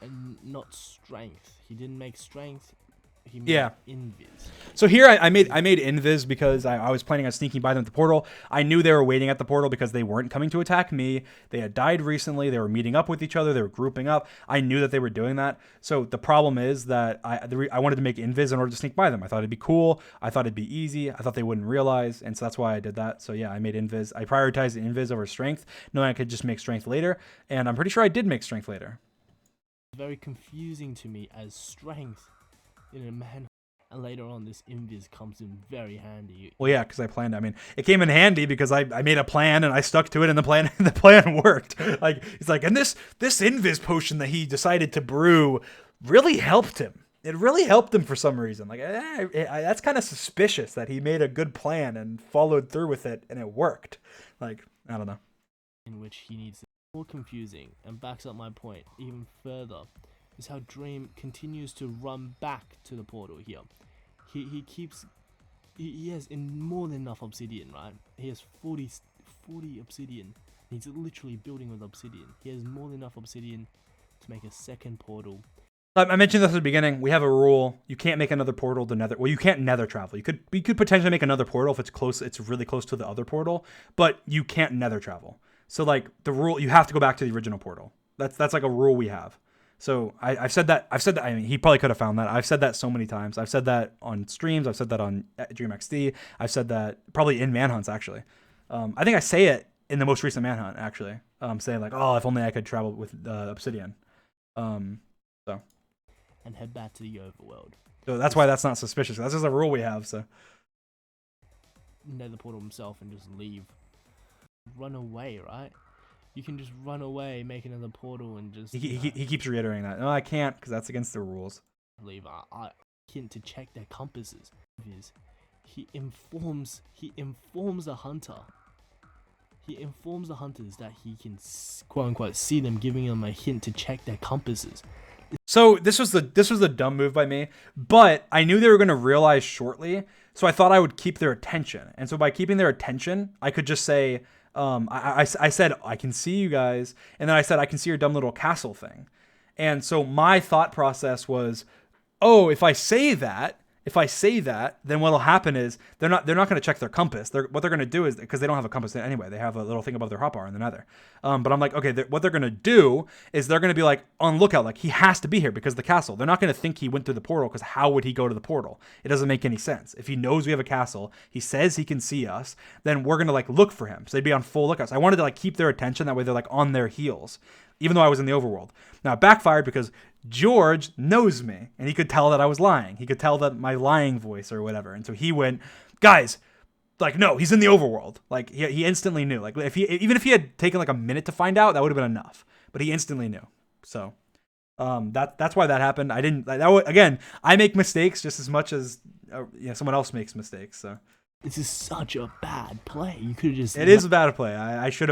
Speaker 2: and not strength. He didn't make strength. He made invis. So
Speaker 1: here I made invis because I was planning on sneaking by them at the portal. I knew they were waiting at the portal because they weren't coming to attack me. They had died recently. They were meeting up with each other. They were grouping up. I knew that they were doing that. So the problem is that I wanted to make invis in order to sneak by them. I thought it'd be cool. I thought it'd be easy. I thought they wouldn't realize, and so that's why I did that. So yeah, I made invis. I prioritized invis over strength, knowing I could just make strength later, and I'm pretty sure I did make strength later.
Speaker 2: Very confusing to me as strength in a man, and later on this invis comes in very handy.
Speaker 1: Well, yeah, because I planned. I mean, it came in handy because I made a plan and I stuck to it, and the plan worked. It's and this invis potion that he decided to brew really helped him. It really helped him for some reason. That's kind of suspicious that he made a good plan and followed through with it, and it worked. I don't know.
Speaker 2: In which he needs more confusing and backs up my point even further. Is how Dream continues to run back to the portal here. He has more than enough obsidian, right? He has 40 obsidian. He's literally building with obsidian. He has more than enough obsidian to make a second portal.
Speaker 1: I mentioned this at the beginning. We have a rule: you can't make another portal to nether. Well, you can't nether travel. You could potentially make another portal if it's close. It's really close to the other portal, but you can't nether travel. So the rule, you have to go back to the original portal. That's a rule we have. So I've said that. I mean, he probably could have found that. I've said that so many times. I've said that on streams. I've said that on DreamXD. I've said that probably in manhunts actually. I think I say it in the most recent manhunt actually. Saying oh, if only I could travel with obsidian. So.
Speaker 2: And head back to the overworld.
Speaker 1: So that's why that's not suspicious. That's just a rule we have. So.
Speaker 2: Nether portal himself and just leave. Run away, right? You can just run away, make another portal, and just...
Speaker 1: He keeps reiterating that. No, I can't, because that's against the rules.
Speaker 2: Leave. I hint to check their compasses. He informs the hunter. He informs the hunters that he can, quote-unquote, see them, giving them a hint to check their compasses.
Speaker 1: So this was the dumb move by me, but I knew they were going to realize shortly, so I thought I would keep their attention. And so by keeping their attention, I could just say, I said, I can see you guys, and then I said, I can see your dumb little castle thing. And so my thought process was, oh, if I say that, then what'll happen is they're not going to check their compass. What they're going to do is, because they don't have a compass anyway, they have a little thing above their hotbar in the nether. But I'm like, okay, what they're going to do is they're going to be like on lookout, like he has to be here because of the castle. They're not going to think he went through the portal, because how would he go to the portal? It doesn't make any sense. If he knows we have a castle, he says he can see us, then we're going to like look for him. So they'd be on full lookout. So I wanted to like keep their attention, that way they're like on their heels, even though I was in the overworld. Now it backfired because George knows me, and he could tell that I was lying. He could tell that my lying voice or whatever. And so he went, guys, like, no, he's in the overworld. Like he instantly knew. Like even if he had taken like a minute to find out, that would have been enough. But he instantly knew. So that's why that happened. Again, I make mistakes just as much as someone else makes mistakes. So
Speaker 2: This is such a bad play. You could have just...
Speaker 1: It is a bad play. I could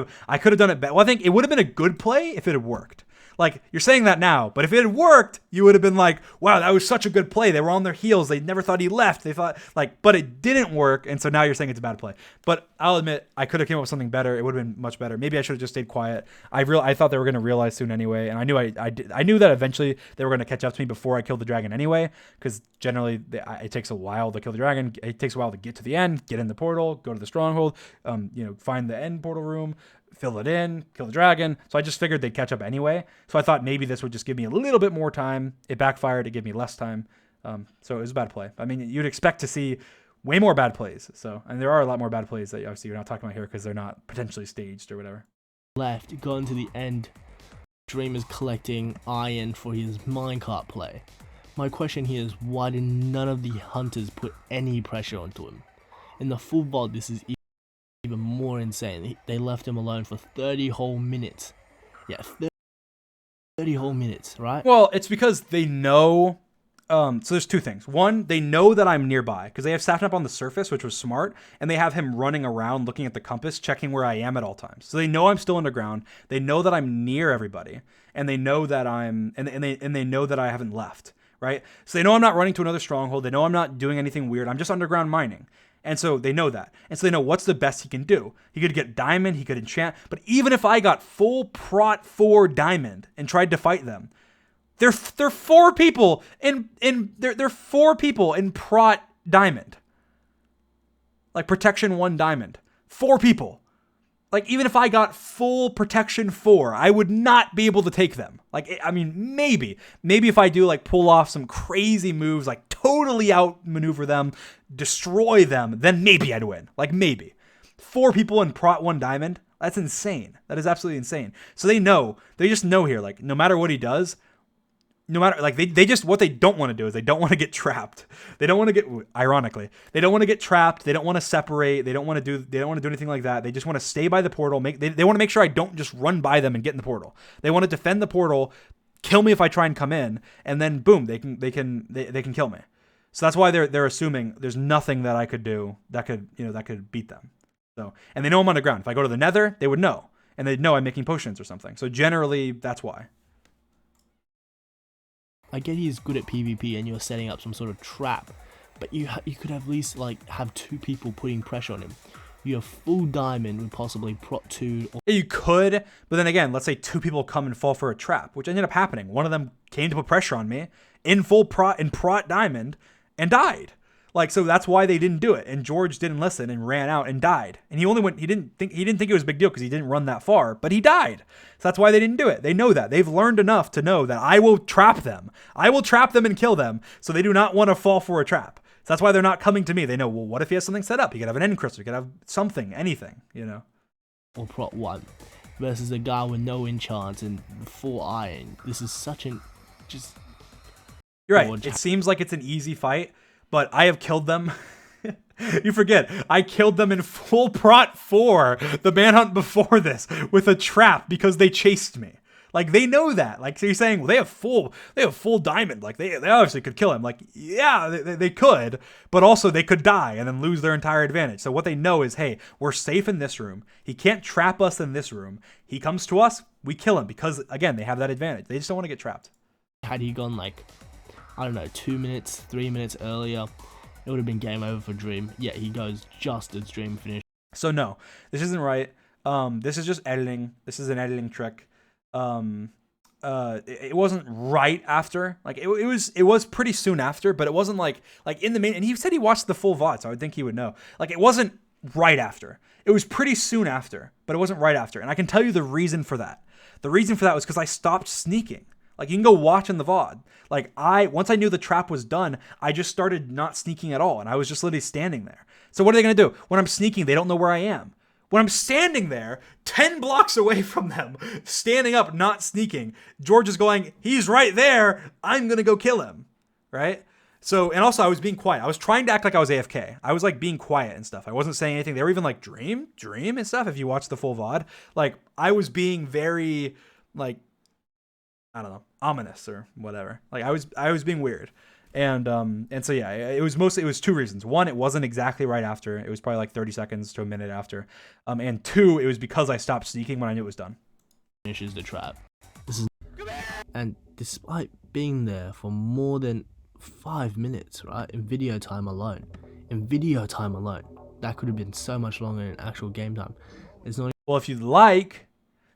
Speaker 1: have done it better. Well, I think it would have been a good play if it had worked. Like, you're saying that now, but if it had worked, you would have been like, wow, that was such a good play. They were on their heels. They never thought he left. They thought, like, but it didn't work, and so now you're saying it's a bad play. But I'll admit, I could have came up with something better. It would have been much better. Maybe I should have just stayed quiet. I thought they were going to realize soon anyway, and I knew that eventually they were going to catch up to me before I killed the dragon anyway, because generally it takes a while to kill the dragon. It takes a while to get to the end, get in the portal, go to the stronghold, find the end portal room, fill it in, kill the dragon. So I just figured they'd catch up anyway. So I thought maybe this would just give me a little bit more time. It backfired. It gave me less time. So it was a bad play. I mean, you'd expect to see way more bad plays. And there are a lot more bad plays that obviously you're not talking about here because they're not potentially staged or whatever.
Speaker 2: Left, gone to the end. Dream is collecting iron for his minecart play. My question here is, why did none of the hunters put any pressure onto him? In the full VOD, this is even more insane. They left him alone for 30 whole minutes. Yeah, 30 whole minutes, right?
Speaker 1: Well, it's because they know. So there's two things. One, they know that I'm nearby because they have Satin up on the surface, which was smart, and they have him running around looking at the compass, checking where I am at all times. So they know I'm still underground. They know that I'm near everybody, and they know that they know that I haven't left, right? So they know I'm not running to another stronghold. They know I'm not doing anything weird. I'm just underground mining. And so they know that. And so they know what's the best he can do. He could get diamond, he could enchant. But even if I got full prot 4 diamond and tried to fight them, they're 4 people they're 4 people in prot diamond. Like protection 1 diamond. 4 people. Like, even if I got full protection 4, I would not be able to take them. Like, I mean, maybe if I do, like, pull off some crazy moves, like, totally outmaneuver them, destroy them, then maybe I'd win. Like, maybe. 4 people in prot 1 diamond, that's insane. That is absolutely insane. So they just know here, like, no matter what he does, no matter, like, they just, what they don't want to do is they don't want to get trapped. They don't want to get, ironically, they don't want to get trapped. They don't want to separate. They don't want to do anything like that. They just want to stay by the portal. They want to make sure I don't just run by them and get in the portal. They want to defend the portal, kill me if I try and come in, and then boom, they can kill me. So that's why they're assuming there's nothing that I could do that could beat them. So, and they know I'm underground. If I go to the nether, they would know, and they'd know I'm making potions or something. So generally, that's why.
Speaker 2: I get he's good at PvP and you're setting up some sort of trap, but you could at least like have 2 people putting pressure on him. You have full diamond with possibly prot 2.
Speaker 1: Yeah, you could, but then again, let's say 2 people come and fall for a trap, which ended up happening. One of them came to put pressure on me in full prot diamond and died. Like, so that's why they didn't do it. And George didn't listen and ran out and died. And he didn't think it was a big deal because he didn't run that far, but he died. So that's why they didn't do it. They know that. They've learned enough to know that I will trap them. I will trap them and kill them. So they do not want to fall for a trap. So that's why they're not coming to me. They know, well, what if he has something set up? He could have an end crystal. He could have something, anything,
Speaker 2: Or prot 1 versus a guy with no enchants and full iron. This is such an just...
Speaker 1: You're right. It seems like it's an easy fight, but I have killed them. You forget, I killed them in full prot 4, the manhunt before this, with a trap because they chased me. Like, they know that. Like, so you're saying, well, they have full diamond. Like, they obviously could kill him. Like, yeah, they could, but also they could die and then lose their entire advantage. So what they know is, hey, we're safe in this room. He can't trap us in this room. He comes to us, we kill him because, again, they have that advantage. They just don't want to get trapped.
Speaker 2: had he gone like, I don't know, 2 minutes, 3 minutes earlier, it would have been game over for Dream. Yet he goes just as Dream finished.
Speaker 1: So no, this isn't right. This is just editing. This is an editing trick. It wasn't right after. Like it was pretty soon after, but it wasn't like in the main. And he said he watched the full VOD, so I would think he would know. Like it wasn't right after. It was pretty soon after, but it wasn't right after. And I can tell you the reason for that. The reason for that was because I stopped sneaking. Like you can go watch in the VOD. Like once I knew the trap was done, I just started not sneaking at all, and I was just literally standing there. So what are they gonna do? When I'm sneaking, they don't know where I am. When I'm standing there, 10 blocks away from them, standing up, not sneaking, George is going, he's right there, I'm gonna go kill him, right? So, and also I was being quiet. I was trying to act like I was AFK. I was like being quiet and stuff. I wasn't saying anything. They were even like, dream and stuff, if you watch the full VOD. Like, I was being very, like, I don't know, ominous or whatever. Like, I was being weird. And so yeah, it was two reasons. One, it wasn't exactly right after. It was probably like 30 seconds to a minute after. And two, it was because I stopped sneaking when I knew it was done.
Speaker 2: Finishes the trap. And despite being there for more than 5 minutes, right, in video time alone, that could have been so much longer in actual game time. It's not.
Speaker 1: Well, if you'd like,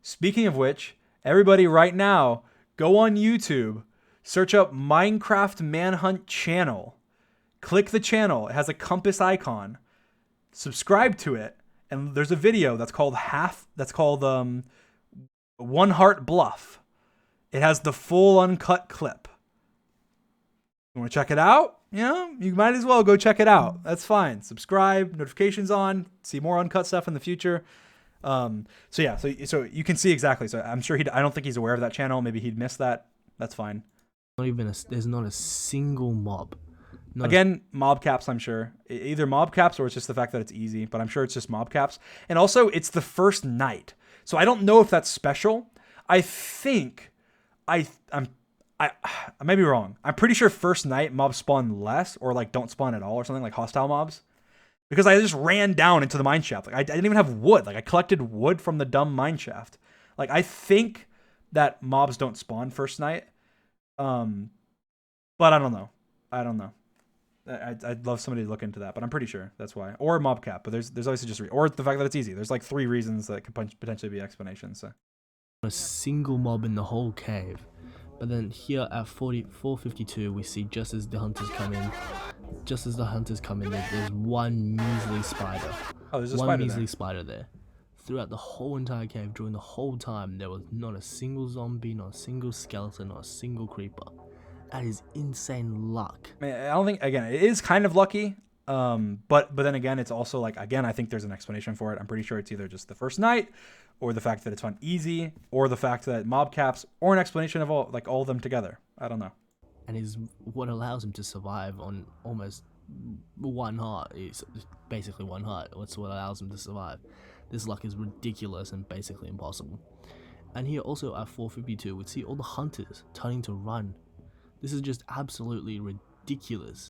Speaker 1: speaking of which, everybody right now, go on YouTube. Search up Minecraft Manhunt channel. Click the channel. It has a compass icon. Subscribe to it. And there's a video that's called One Heart Bluff. It has the full uncut clip. You want to check it out? You might as well go check it out. That's fine. Subscribe, notifications on, see more uncut stuff in the future. So you can see exactly. So I'm sure I don't think he's aware of that channel. Maybe he'd missed that. That's fine.
Speaker 2: There's not a single mob.
Speaker 1: Again, mob caps, I'm sure. Either mob caps or it's just the fact that it's easy, but I'm sure it's just mob caps. And also, it's the first night. So I don't know if that's special. I think I may be wrong. I'm pretty sure first night mobs spawn less or like don't spawn at all or something, like hostile mobs. Because I just ran down into the mine shaft. Like I didn't even have wood. Like I collected wood from the dumb mine shaft. Like I think that mobs don't spawn first night. But I don't know. I'd love somebody to look into that, but I'm pretty sure that's why. Or mob cap, but there's obviously just or the fact that it's easy. There's like 3 reasons that could potentially be explanations. So
Speaker 2: a single mob in the whole cave. But then here at 4:52, we see just as the hunters come in, there's one measly spider.
Speaker 1: Oh, there's a spider there.
Speaker 2: One measly spider there. Throughout the whole entire cave, during the whole time, there was not a single zombie, not a single skeleton, not a single creeper. That is insane luck.
Speaker 1: I don't think, again, it is kind of lucky. But then again, it's also like, again, I think there's an explanation for it. I'm pretty sure it's either just the first night, or the fact that it's on easy, or the fact that mob caps, or an explanation of all of them together. I don't know.
Speaker 2: And is what allows him to survive on almost 1 heart. It's basically 1 heart. That's what allows him to survive. This luck is ridiculous and basically impossible. And here also at 4:52, we'd see all the hunters turning to run. This is just absolutely ridiculous.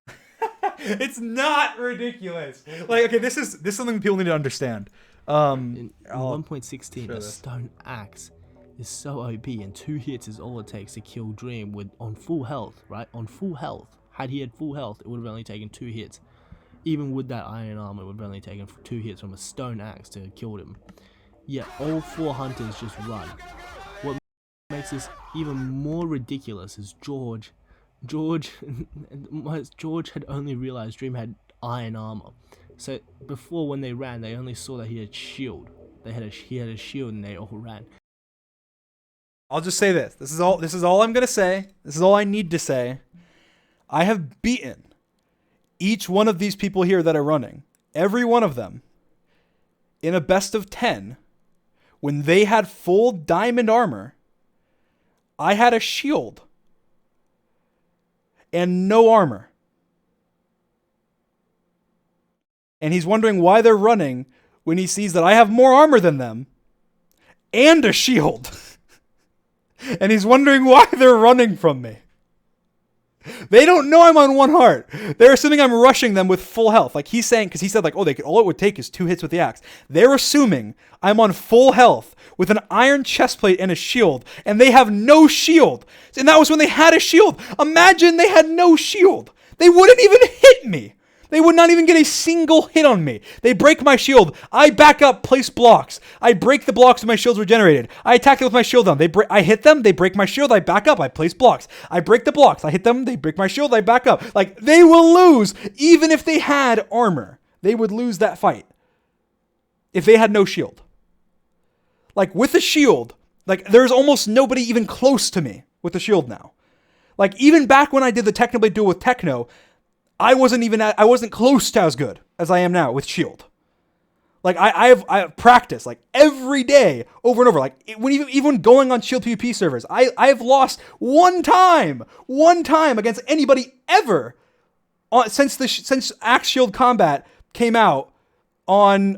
Speaker 1: It's not ridiculous. Like, okay, this is something people need to understand.
Speaker 2: In 1.16, a stone axe is so OP, and 2 hits is all it takes to kill Dream on full health, right? On full health. Had he had full health, it would have only taken 2 hits. Even with that iron armor, it would have only taken 2 hits from a stone axe to have killed him. Yet all 4 hunters just run. What makes this even more ridiculous is George had only realized Dream had iron armor. So before, when they ran, they only saw that he had shield. He had a shield, and they all ran.
Speaker 1: I'll just say this. This is all I'm gonna say. This is all I need to say. I have beaten each one of these people here that are running, every one of them, in a best of 10, when they had full diamond armor. I had a shield and no armor. And he's wondering why they're running when he sees that I have more armor than them and a shield. And he's wondering why they're running from me. They don't know I'm on 1 heart. They're assuming I'm rushing them with full health. Like he's saying, because he said like, oh, all it would take is 2 hits with the axe. They're assuming I'm on full health with an iron chestplate and a shield, and they have no shield. And that was when they had a shield. Imagine they had no shield. They wouldn't even hit me. They would not even get a single hit on me. They break my shield. I back up, place blocks. I break the blocks when my shield's regenerated. I attack them with my shield on. I hit them. They break my shield. I back up. I place blocks. I break the blocks. I hit them. They break my shield. I back up. Like, they will lose even if they had armor. They would lose that fight if they had no shield. Like, with a shield, like, there's almost nobody even close to me with the shield now. Like, even back when I did the Technoblade duel with Techno, I wasn't close to as good as I am now with shield. Like I have practiced like every day over and over. Like even going on shield PvP servers, I've lost one time against anybody ever since Axe Shield Combat came out on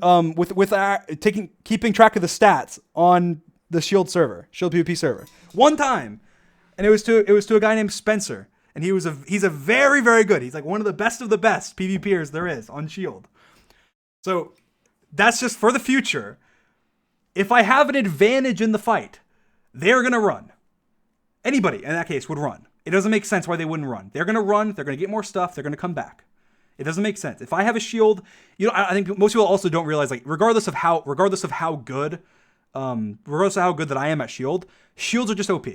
Speaker 1: keeping track of the stats on the shield PvP server. One time, and it was to a guy named Spencer. And he's a very, very good. He's like one of the best PvPers there is on Shield. So that's just for the future. If I have an advantage in the fight, they're going to run. Anybody in that case would run. It doesn't make sense why they wouldn't run. They're going to run. They're going to get more stuff. They're going to come back. It doesn't make sense. If I have a shield, I think most people also don't realize, like, regardless of how good that I am at shields are just OP.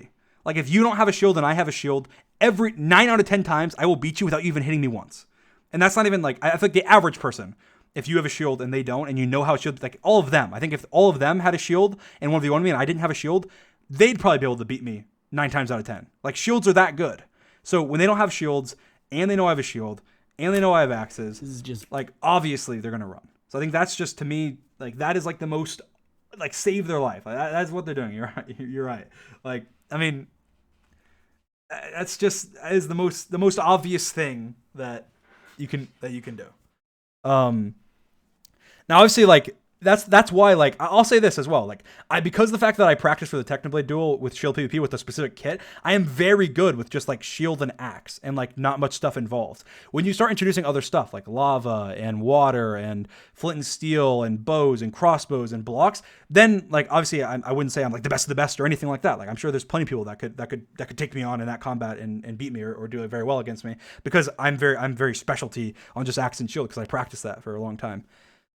Speaker 1: Like, if you don't have a shield and I have a shield, every 9 out of 10 times, I will beat you without you even hitting me once. And that's not even, like, I think the average person, if you have a shield and they don't, and you know how a shield, like, all of them, I think if all of them had a shield and 1v1 me and I didn't have a shield, they'd probably be able to beat me 9 times out of 10. Like, shields are that good. So when they don't have shields, and they know I have a shield, and they know I have axes,
Speaker 2: This is just
Speaker 1: like, obviously they're going to run. So I think that's just, to me, like, that is, like, the most, like, save their life. Like, that's what they're doing. You're right. You're right. Like, I mean, that is the most obvious thing that you can do. Now obviously, like, that's why, like, I'll say this as well. Like, because of the fact that I practiced for the Technoblade duel with shield PvP with a specific kit, I am very good with just like shield and axe and like not much stuff involved. When you start introducing other stuff like lava and water and flint and steel and bows and crossbows and blocks, then like obviously I wouldn't say I'm like the best of the best or anything like that. Like, I'm sure there's plenty of people that could take me on in that combat and beat me or do it very well against me, because I'm very specialty on just axe and shield because I practiced that for a long time.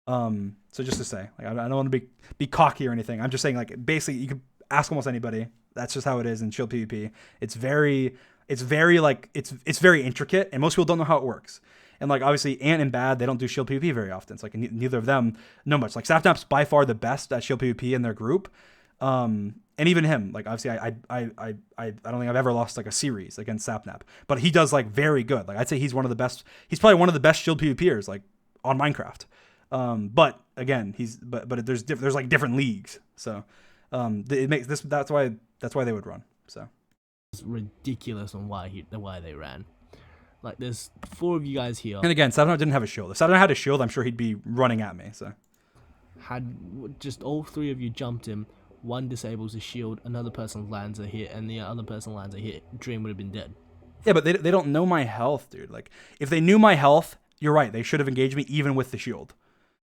Speaker 1: So just to say, like, I don't want to be cocky or anything. I'm just saying, like, basically you could ask almost anybody. That's just how it is in shield PvP. It's very intricate, and most people don't know how it works. And like, obviously, Ant and Bad, they don't do shield PvP very often. It's like neither of them know much. Like, Sapnap's by far the best at shield PvP in their group. And even him, like, obviously I don't think I've ever lost like a series against Sapnap, but he does like very good. Like, I'd say he's one of the best. He's probably one of the best shield PvPers like on Minecraft. But again, but there's like different leagues, so it makes this that's why they would run. So
Speaker 2: it's ridiculous on why they ran. Like, there's 4 of you guys here.
Speaker 1: And again, Saturn didn't have a shield. If Saturn had a shield, I'm sure he'd be running at me. So
Speaker 2: Had just all 3 of you jumped him, one disables a shield, another person lands a hit, and the other person lands a hit, Dream would have been dead.
Speaker 1: Yeah, but they don't know my health, dude. Like, if they knew my health, you're right, they should have engaged me even with the shield.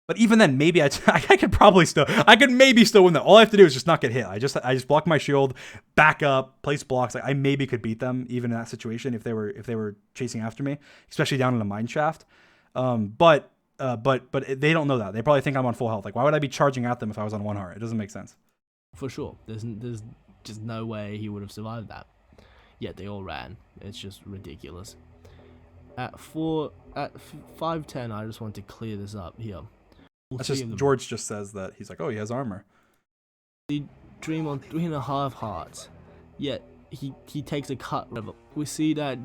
Speaker 1: But even then, maybe I could maybe still win that. All I have to do is just not get hit. I just block my shield, back up, place blocks. Like, I maybe could beat them even in that situation if they were chasing after me, especially down in a mine shaft. But they don't know that. They probably think I'm on full health. Like, why would I be charging at them if I was on 1 heart? It doesn't make sense.
Speaker 2: For sure, there's just no way he would have survived that. Yet they all ran. It's just ridiculous. At 5:10, I just want to clear this up here.
Speaker 1: That's just George just says that he's like, oh, he has armor.
Speaker 2: Dream on 3.5 hearts, yet he takes a cut. We see that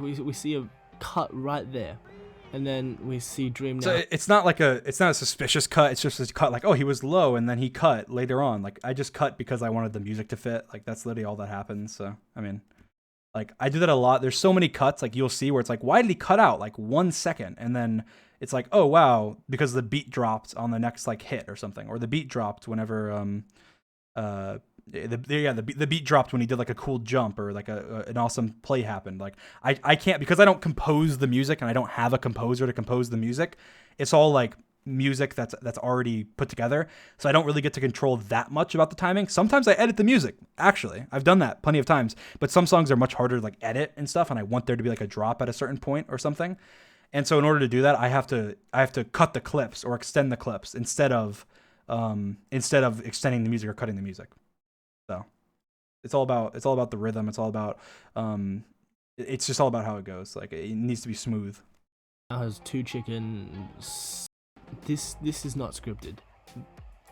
Speaker 2: we see a cut right there, and then we see Dream now.
Speaker 1: So it's not a suspicious cut. It's just a cut like, oh, he was low and then he cut later on. Like, I just cut because I wanted the music to fit. Like, that's literally all that happens. So I mean, like, I do that a lot. There's so many cuts, like, you'll see where it's like, why did he cut out like 1 second, and then it's like, oh wow, because the beat dropped on the next like hit or something, or the beat dropped whenever the beat dropped when he did like a cool jump or like an awesome play happened. Like I can't, because I don't compose the music and I don't have a composer to compose the music. It's all like music that's already put together. So I don't really get to control that much about the timing. Sometimes I edit the music. Actually, I've done that plenty of times, but some songs are much harder to like edit and stuff. And I want there to be like a drop at a certain point or something. And so in order to do that, I have to cut the clips or extend the clips instead of extending the music or cutting the music. So it's all about the rhythm. It's all about it's just all about how it goes. Like it needs to be smooth.
Speaker 2: Has 2 chickens. This is not scripted.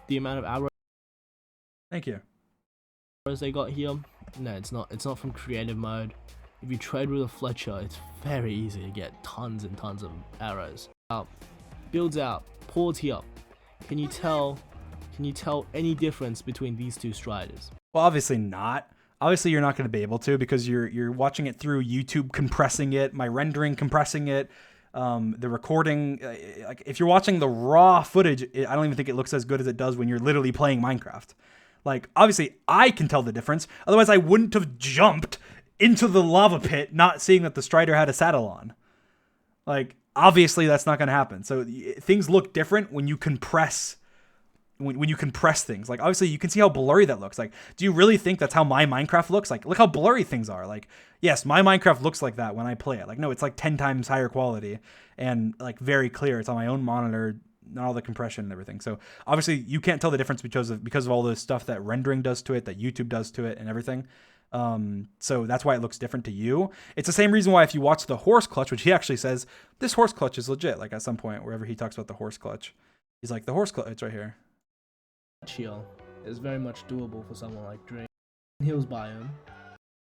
Speaker 2: The amount of arrows
Speaker 1: Thank you.
Speaker 2: they got here, no, it's not from creative mode. If you trade with a Fletcher, it's very easy to get tons and tons of arrows. Builds out, pause here. Can you tell any difference between these 2 striders?
Speaker 1: Well, obviously not. Obviously, you're not going to be able to, because you're watching it through YouTube compressing it, my rendering compressing it, the recording. Like if you're watching the raw footage, I don't even think it looks as good as it does when you're literally playing Minecraft. Like obviously, I can tell the difference. Otherwise, I wouldn't have jumped into the lava pit not seeing that the strider had a saddle on. Like obviously, that's not going to happen. So things look different when you compress. When you compress things, like obviously you can see how blurry that looks. Like, do you really think that's how my Minecraft looks? Like, look how blurry things are. Like, yes, my Minecraft looks like that when I play it. Like, no, it's like 10 times higher quality and like very clear. It's on my own monitor, not all the compression and everything. So obviously you can't tell the difference because of all the stuff that rendering does to it, that YouTube does to it and everything. So that's why it looks different to you. It's the same reason why if you watch the horse clutch, which he actually says, this horse clutch is legit. Like at some point, wherever he talks about the horse clutch, he's like, the horse clutch, it's right here.
Speaker 2: Here is very much doable for someone like Dream. Hills biome,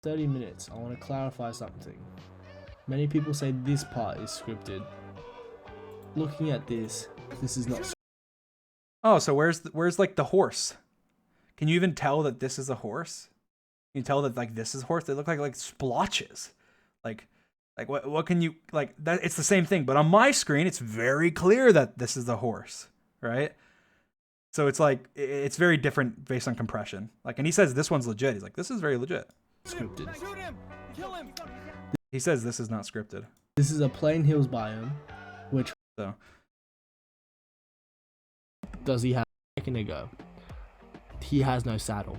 Speaker 2: 30 minutes. I want to clarify something. Many people say this part is scripted. Looking at this is not.
Speaker 1: Oh, so where's like the horse? Can you even tell that this is a horse? Can you tell that like this is a horse? They look like splotches. Like what can you like that? It's the same thing, but on my screen, it's very clear that this is the horse, right? So it's like, it's very different based on compression. Like, and he says this one's legit. He's like, this is very legit.
Speaker 2: Scripted.
Speaker 3: Shoot him! Kill him!
Speaker 1: He says this is not scripted.
Speaker 2: This is a plain hills biome, which
Speaker 1: So
Speaker 2: does he have a second ago? He has no saddle,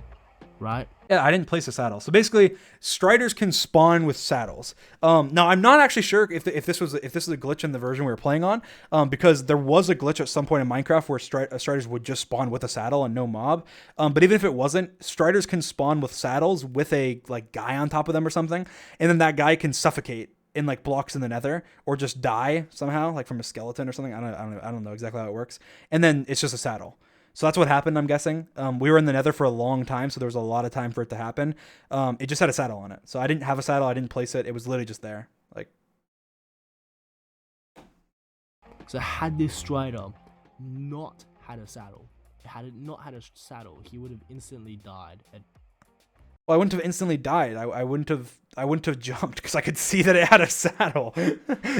Speaker 2: right?
Speaker 1: yeah, I didn't place a saddle. So basically, striders can spawn with saddles. Now I'm not actually sure if this is a glitch in the version we were playing on, because there was a glitch at some point in Minecraft where striders would just spawn with a saddle and no mob. But even if it wasn't, striders can spawn with saddles with a like guy on top of them or something, and then that guy can suffocate in like blocks in the nether or just die somehow, like from a skeleton or something. I don't know exactly how it works. And then it's just a saddle. So that's what happened, I'm guessing. We were in the nether for a long time, so there was a lot of time for it to happen. It just had a saddle on it. So I didn't have a saddle. I didn't place it. It was literally just there. Like.
Speaker 2: So had this strider not had a saddle, had it not had a saddle, he would have instantly died.
Speaker 1: Well, I wouldn't have instantly died. I wouldn't have jumped because I could see that it had a saddle.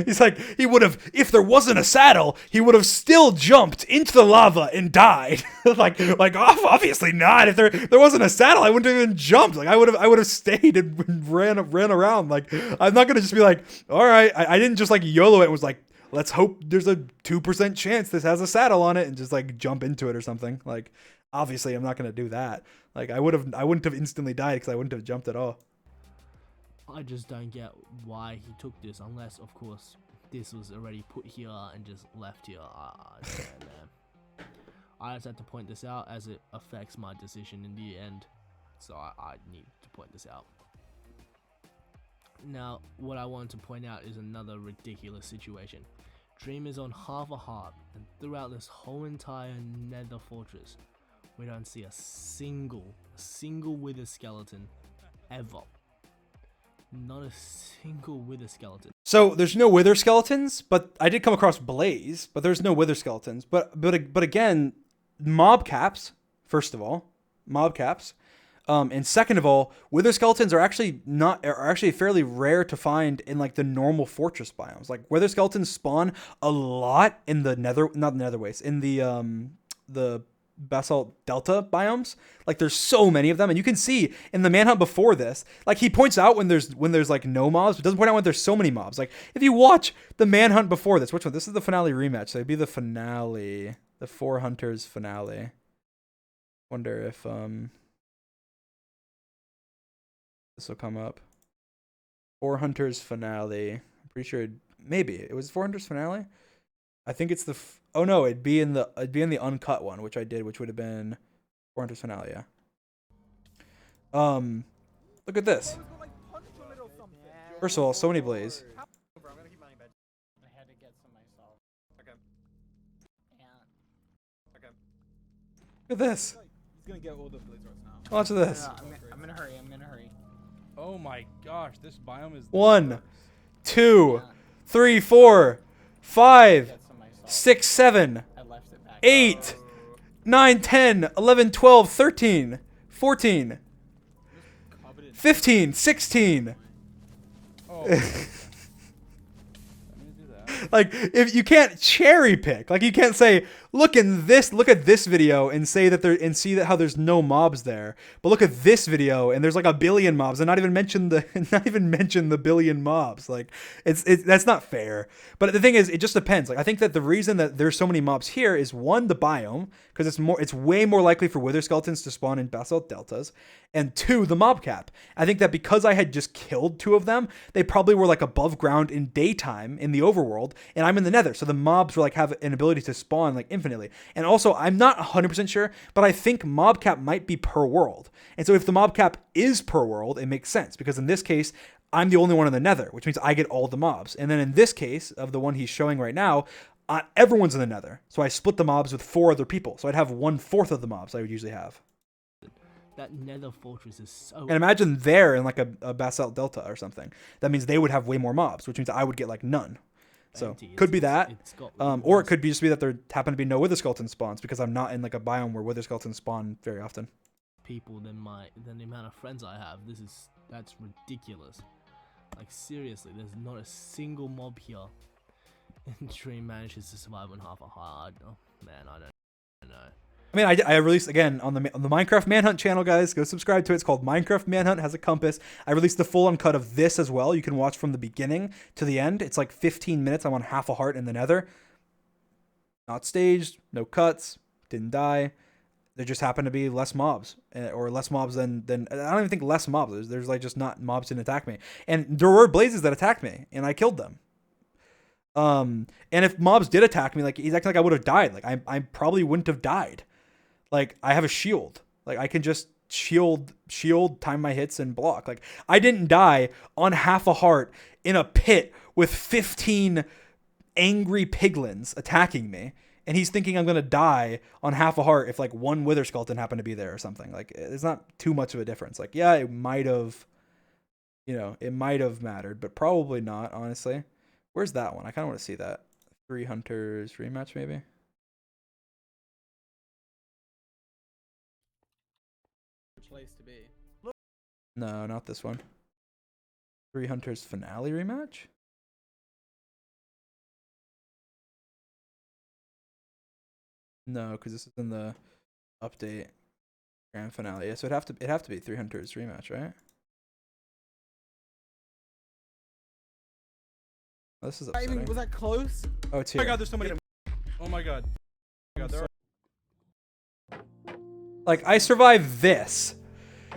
Speaker 1: He's like, he would have, if there wasn't a saddle, he would have still jumped into the lava and died. like obviously not. If there wasn't a saddle, I wouldn't have even jumped. Like I would have stayed and ran around. Like I'm not gonna just be like, all right. I didn't just like YOLO it and was like, let's hope there's a 2% chance this has a saddle on it and just like jump into it or something. Like obviously I'm not gonna do that. Like I wouldn't have instantly died because I wouldn't have jumped at all.
Speaker 2: I just don't get why he took this, unless of course this was already put here and just left here. I don't know. I just had to point this out as it affects my decision in the end, so I need to point this out. Now, what I wanted to point out is another ridiculous situation. Dream is on half a heart, and throughout this whole entire nether fortress, we don't see a single wither skeleton ever. Not a single wither skeleton.
Speaker 1: So there's no wither skeletons, but I did come across Blaze, but there's no wither skeletons. But again, mob caps, first of all, mob caps. And second of all, wither skeletons are actually fairly rare to find in like the normal fortress biomes. Like wither skeletons spawn a lot in the nether, not the nether waste, in the basalt delta biomes. Like there's so many of them, and you can see in the manhunt before this, like he points out when there's like no mobs, but doesn't point out when there's so many mobs. Like if you watch the manhunt before this, which one? This is the finale rematch, so it'd be the finale, the 4 hunters finale. Wonder if this will come up. 4 hunters finale. I'm pretty sure maybe it was 4 hunters finale. I think it's the oh no, it'd be in the uncut one, which I did, which would have been 4 hunters finale. Yeah. Look at this. First of all, so many blaze.
Speaker 3: I had to get some myself.
Speaker 5: Okay.
Speaker 3: Yeah.
Speaker 5: Okay.
Speaker 1: Look at this.
Speaker 5: He's gonna get all the blaze rods now.
Speaker 1: Watch this.
Speaker 3: I'm gonna hurry. I'm gonna hurry.
Speaker 1: Oh my gosh, this biome is 1, 2,
Speaker 3: Yeah.
Speaker 1: 3, 4, 5,
Speaker 3: Get some myself.
Speaker 1: 6, 7,
Speaker 3: I left it back.
Speaker 1: 8, 9, 10, 11, 12, 13, 14,
Speaker 5: Covered in
Speaker 1: 15, 16.
Speaker 5: oh. Let me do that.
Speaker 1: Like if you can't cherry pick, like you can't say look at this video and say that and see that how there's no mobs there, but look at this video and there's like a billion mobs and not even mention the billion mobs. Like it's that's not fair. But the thing is, it just depends. Like I think that the reason that there's so many mobs here is one, the biome, because it's way more likely for wither skeletons to spawn in basalt deltas, and 2, the mob cap. I think that because I had just killed 2 of them, they probably were like above ground in daytime in the overworld, and I'm in the nether, so the mobs were like have an ability to spawn like infinitely. And also, I'm not 100% sure, but I think mob cap might be per world. And so if the mob cap is per world, it makes sense, because in this case, I'm the only one in the nether, which means I get all the mobs. And then in this case, of the one he's showing right now, everyone's in the nether. So I split the mobs with 4 other people. So I'd have 1/4 of the mobs I would usually have.
Speaker 2: That nether fortress is so...
Speaker 1: And imagine they're in like a basalt delta or something. That means they would have way more mobs, which means I would get like none. So
Speaker 2: empty.
Speaker 1: could be that,
Speaker 2: It's got
Speaker 1: or it could be just be that there happen to be no wither skeleton spawns because I'm not in like a biome where wither skeletons spawn very often.
Speaker 2: people than the amount of friends I have. That's ridiculous. Like seriously, there's not a single mob here. And Dream manages to survive on half a heart. Oh man, I don't know.
Speaker 1: I mean, I released again on the Minecraft Manhunt channel, guys. Go subscribe to it. It's called Minecraft Manhunt. It has a compass. I released the full uncut of this as well. You can watch from the beginning to the end. It's like 15 minutes. I'm on half a heart in the Nether. Not staged. No cuts. Didn't die. There just happened to be less mobs, or less mobs than I don't even think less mobs. There's like just not mobs didn't attack me, and there were blazes that attacked me, and I killed them. And if mobs did attack me, like he's acting like I would have died. Like I probably wouldn't have died. Like I have a shield. Like I can just shield, time my hits and block. Like I didn't die on half a heart in a pit with 15 angry piglins attacking me. And he's thinking I'm going to die on half a heart if like one wither skeleton happened to be there or something. Like it's not too much of a difference. Like, yeah, it might have, it might have mattered, but probably not, honestly. Where's that one? I kind of want to see that. 3 Hunters rematch, maybe.
Speaker 5: Place to be.
Speaker 1: No, not this one. 3 Hunters finale rematch? No, because this is in the update grand finale. Yeah, so it'd have to be 3 Hunters rematch, right? Oh, this is upsetting.
Speaker 5: Was that close?
Speaker 1: Oh, it's here.
Speaker 5: Oh my god, there's so many. Oh my god.
Speaker 1: Like, I survived this.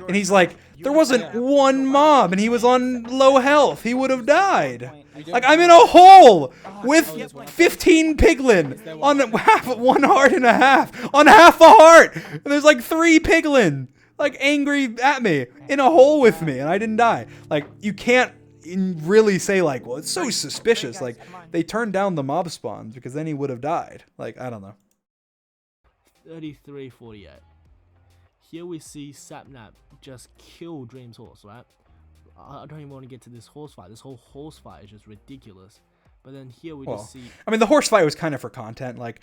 Speaker 1: And he's like, there wasn't one mob, and he was on low health. He would have died. Like, I'm in a hole with 15 piglin on half, 1 heart and a half, on half a heart. And there's like 3 piglin, like angry at me, in a hole with me, and I didn't die. Like, you can't really say like, well, it's so suspicious. Like, they turned down the mob spawns because then he would have died. Like, I don't know.
Speaker 2: 33-48. Here we see Sapnap just kill Dream's horse, right? I don't even want to get to this horse fight. This whole horse fight is just ridiculous. But then here we
Speaker 1: Well,
Speaker 2: just see.
Speaker 1: I mean, the horse fight was kind of for content. Like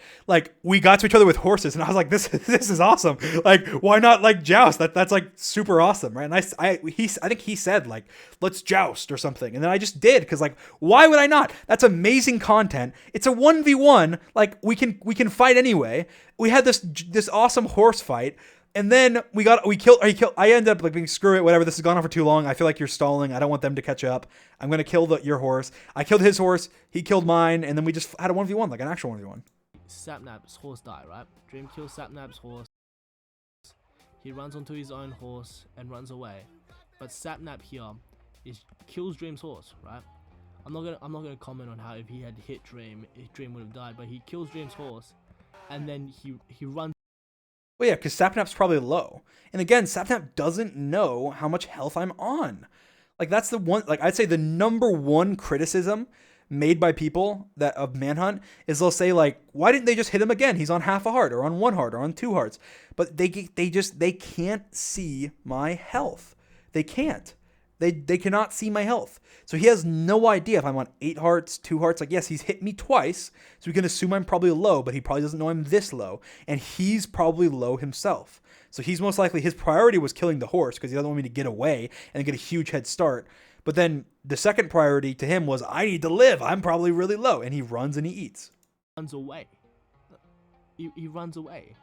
Speaker 1: we got to each other with horses, and I was like, this is awesome. Like, why not like joust? That's like super awesome, right? And I think he said like, let's joust or something, and then I just did because like, why would I not? That's amazing content. It's a 1v1. Like we can fight anyway. We had this awesome horse fight. And then I ended up like being, screw it, whatever. This has gone on for too long. I feel like you're stalling. I don't want them to catch up. I'm gonna kill your horse. I killed his horse. He killed mine, and then we just had a 1v1, like an actual 1v1.
Speaker 2: Sapnap's horse die, right? Dream kills Sapnap's horse. He runs onto his own horse and runs away. But Sapnap here kills Dream's horse, right? I'm not gonna comment on how if he had hit Dream, if Dream would have died. But he kills Dream's horse, and then he runs.
Speaker 1: Well, yeah, because Sapnap's probably low. And again, Sapnap doesn't know how much health I'm on. Like, that's the one, like, I'd say the number one criticism made by people that of Manhunt is they'll say, like, why didn't they just hit him again? He's on half a heart, or on 1 heart, or on 2 hearts. But they can't see my health. They can't. They cannot see my health. So he has no idea if I'm on 8 hearts, 2 hearts. Like, yes, he's hit me twice, so we can assume I'm probably low, but he probably doesn't know I'm this low. And he's probably low himself. So he's most likely, his priority was killing the horse because he doesn't want me to get away and get a huge head start. But then the second priority to him was, I need to live. I'm probably really low. And he runs and he eats.
Speaker 2: Runs away. He runs away.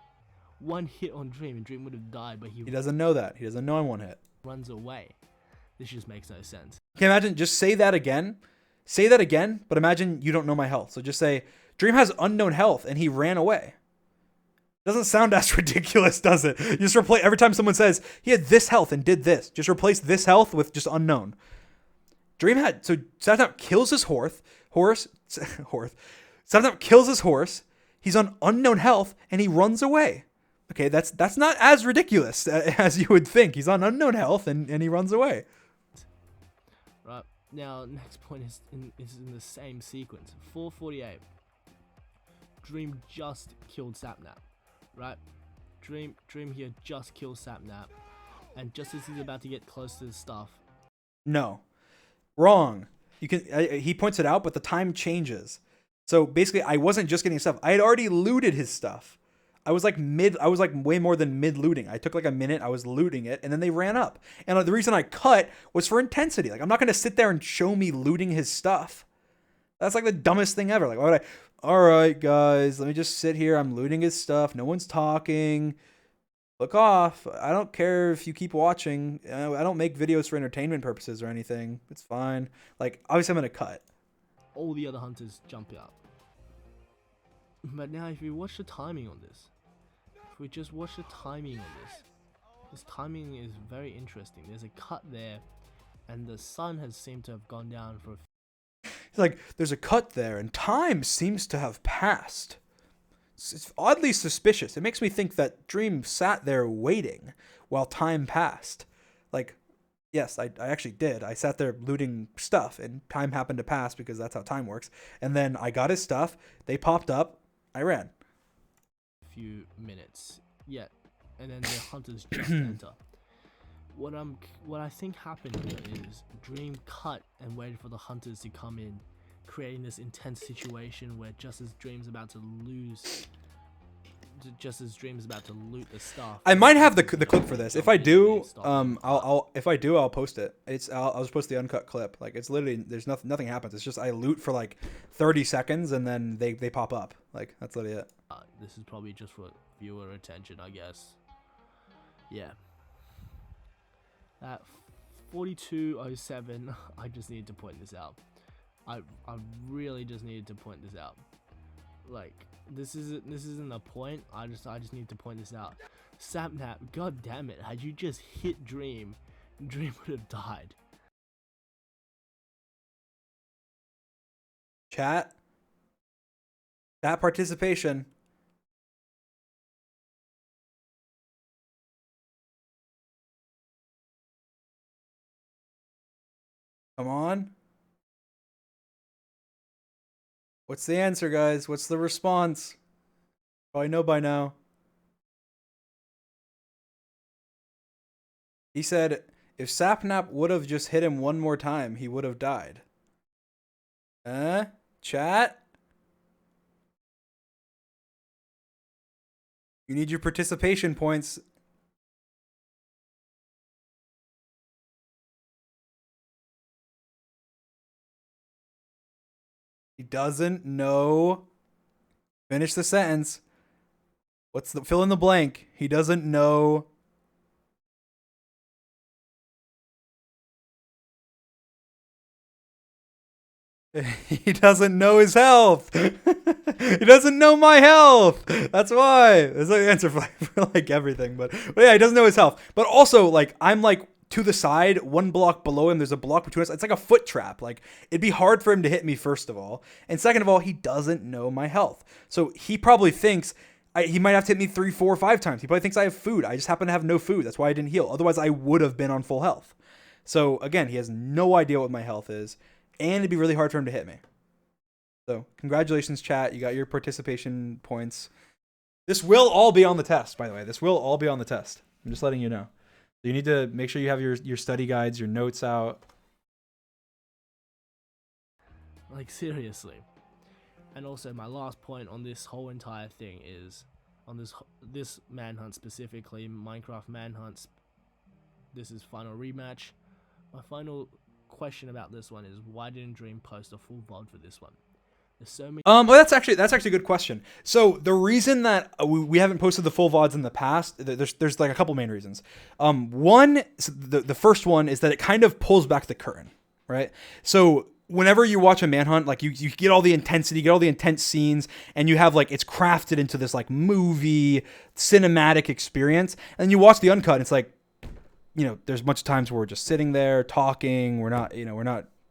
Speaker 2: 1 hit on Dream, and Dream would have died, but he
Speaker 1: doesn't know that. He doesn't know I'm 1 hit.
Speaker 2: Runs away. This just makes no sense.
Speaker 1: Can you imagine? Just say that again. Say that again, but imagine you don't know my health. So just say, Dream has unknown health, and he ran away. Doesn't sound as ridiculous, does it? You just replace, every time someone says, he had this health and did this, just replace this health with just unknown. So Sapnap kills his horse. Sapnap kills his horse. He's on unknown health, and he runs away. Okay, that's not as ridiculous as you would think. He's on unknown health, and he runs away.
Speaker 2: Right, now next point is in the same sequence. 448. Dream just killed Sapnap, right? Dream here just kills Sapnap, and just as he's about to get close to the stuff.
Speaker 1: No, wrong. He points it out, but the time changes. So basically, I wasn't just getting stuff. I had already looted his stuff. I was like way more than mid looting. I took like a minute. I was looting it, and then they ran up. And the reason I cut was for intensity. Like, I'm not going to sit there and show me looting his stuff. That's like the dumbest thing ever. Like, why would I? All right, guys, let me just sit here. I'm looting his stuff. No one's talking. Look off. I don't care if you keep watching. I don't make videos for entertainment purposes or anything. It's fine. Like, obviously, I'm going to cut.
Speaker 2: All the other hunters jump out. But now, if you watch the timing on this, if we just watch the timing on this timing is very interesting. There's a cut there, and the sun has seemed to have gone down for
Speaker 1: It's like, there's a cut there, and time seems to have passed. It's oddly suspicious. It makes me think that Dream sat there waiting while time passed. Like, yes, I actually did. I sat there looting stuff, and time happened to pass because that's how time works. And then I got his stuff. They popped up. I ran.
Speaker 2: few minutes yet, and then the hunters just enter. What I think happened here is Dream cut and waited for the hunters to come in, creating this intense situation where just as Dream's about to loot the stuff.
Speaker 1: I might have the clip for this. If I do, I'll post it. I'll just post the uncut clip. Like, it's literally, there's nothing happens. It's just I loot for like 30 seconds and then they pop up. Like, that's literally it.
Speaker 2: This is probably just for viewer attention, I guess. Yeah. At 42:07, I just needed to point this out. I really just needed to point this out. Like, this isn't a point. I just need to point this out. Sapnap, god damn it! Had you just hit Dream, Dream would have died.
Speaker 1: Chat participation. Come on. What's the answer, guys? What's the response? Probably know by now. He said, if Sapnap would have just hit him one more time, he would have died. Chat. You need your participation points. He doesn't know. Finish the sentence. What's the fill in the blank? He doesn't know. He doesn't know his health. He doesn't know my health. That's why. That's the answer for like everything. But yeah, he doesn't know his health. But also, like, I'm like to the side, one block below him. There's a block between us. It's like a foot trap. Like, it'd be hard for him to hit me, first of all. And second of all, he doesn't know my health. So he probably thinks he might have to hit me 3, 4, 5 times. He probably thinks I have food. I just happen to have no food. That's why I didn't heal. Otherwise, I would have been on full health. So again, he has no idea what my health is. And it'd be really hard for him to hit me. So congratulations, chat. You got your participation points. This will all be on the test, by the way. This will all be on the test. I'm just letting you know. So you need to make sure you have your study guides, your notes out.
Speaker 2: Like, seriously. And also, my last point on this whole entire thing is, on this manhunt specifically, Minecraft manhunts, this is final rematch. My final question about this one is, why didn't Dream post a full VOD for this one? There's so many.
Speaker 1: Well, that's actually a good question. So the reason that we haven't posted the full VODs in the past, there's like a couple main reasons. One, so the first one is that it kind of pulls back the curtain, right? So whenever you watch a manhunt, like you get all the intensity, you get all the intense scenes, and you have like, it's crafted into this like movie cinematic experience, and you watch the uncut, and it's like, you know, there's much times where we're just sitting there talking. We're not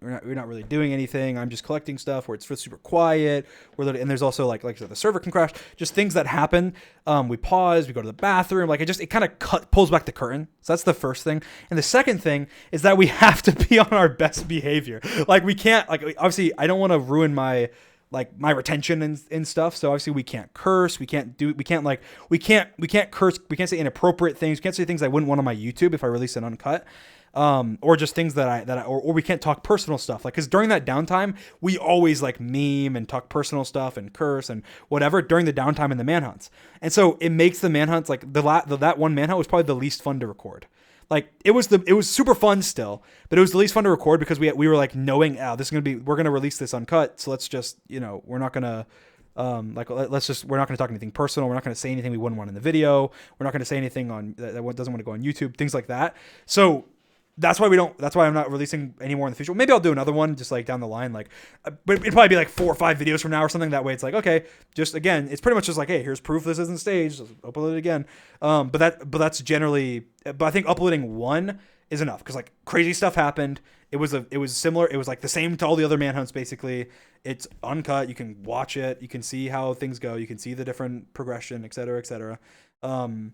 Speaker 1: really doing anything. I'm just collecting stuff where it's super quiet. And there's also like I said, the server can crash. Just things that happen. We pause. We go to the bathroom. Like it kind of pulls back the curtain. So that's the first thing. And the second thing is that we have to be on our best behavior. Like we can't. Like obviously, I don't want to ruin my retention and stuff. So obviously we can't curse. We can't curse. We can't say inappropriate things. We can't say things I wouldn't want on my YouTube if I release an uncut. Or just things or we can't talk personal stuff. Like, cause during that downtime, we always like meme and talk personal stuff and curse and whatever during the downtime in the manhunts. And so it makes the manhunts like that one manhunt was probably the least fun to record. Like it was super fun still, but it was the least fun to record because we were like knowing, we're going to release this uncut. So let's just, we're not going to, we're not going to talk anything personal. We're not going to say anything we wouldn't want in the video. We're not going to say anything that doesn't want to go on YouTube, things like that. So that's why I'm not releasing any more in the future. Maybe I'll do another one just like down the line, like, but it'd probably be like 4 or 5 videos from now or something. That way it's like, okay, just again, it's pretty much just like, hey, here's proof this isn't staged. Just upload it again. But I think uploading one is enough because like crazy stuff happened. It was similar. It was like the same to all the other manhunts basically. It's uncut. You can watch it. You can see how things go. You can see the different progression, et cetera, et cetera. So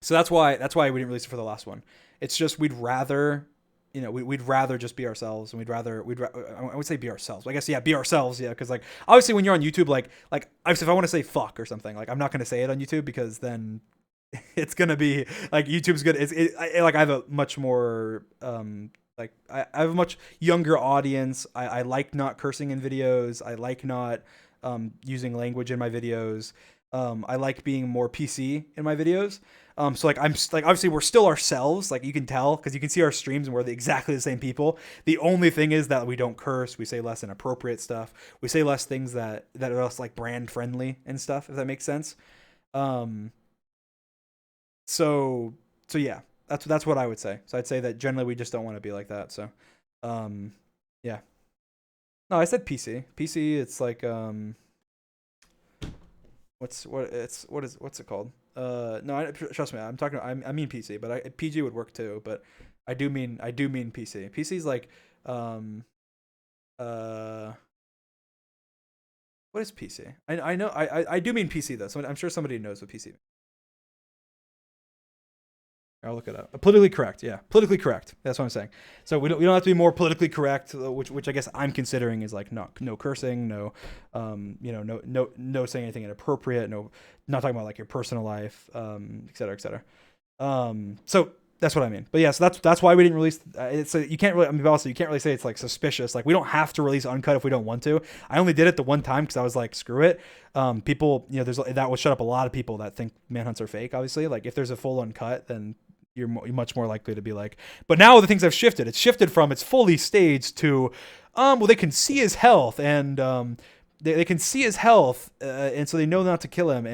Speaker 1: that's why we didn't release it for the last one. It's just we'd rather just be ourselves, and we'd rather I would say be ourselves. I guess be ourselves, because like obviously when you're on YouTube, like if I want to say fuck or something, like I'm not gonna say it on YouTube because then it's gonna be like YouTube's good. I have a much more I have a much younger audience. I like not cursing in videos. I like not using language in my videos. I like being more PC in my videos. So like I'm like obviously we're still ourselves, like you can tell because you can see our streams and we're exactly the same people. The only thing is that we don't curse. We say less inappropriate stuff. We say less things that are less like brand friendly and stuff. If that makes sense. So yeah, that's what I would say. So I'd say that generally we just don't want to be like that. So, yeah. No, I said PC. PC. It's like what's it called? No, trust me. I mean PC, but PG would work too. But I do mean PC. PC's like what is PC? I know I do mean PC though. So I'm sure somebody knows what PC means. I'll look it up. Politically correct, yeah. Politically correct. That's what I'm saying. So we don't have to be more politically correct, which I guess I'm considering is like no cursing, no saying anything inappropriate, not talking about like your personal life, et cetera, et cetera. So That's what I mean. But yeah, so that's why we didn't release. It's you can't really. I mean, also you can't really say it's like suspicious. Like we don't have to release uncut if we don't want to. I only did it the one time because I was like, screw it. People, that will shut up a lot of people that think manhunts are fake. Obviously, like if there's a full uncut, then you're much more likely to be like. But now the things have shifted. It's shifted from it's fully staged to, well, they can see his health and they can see his health, and so they know not to kill him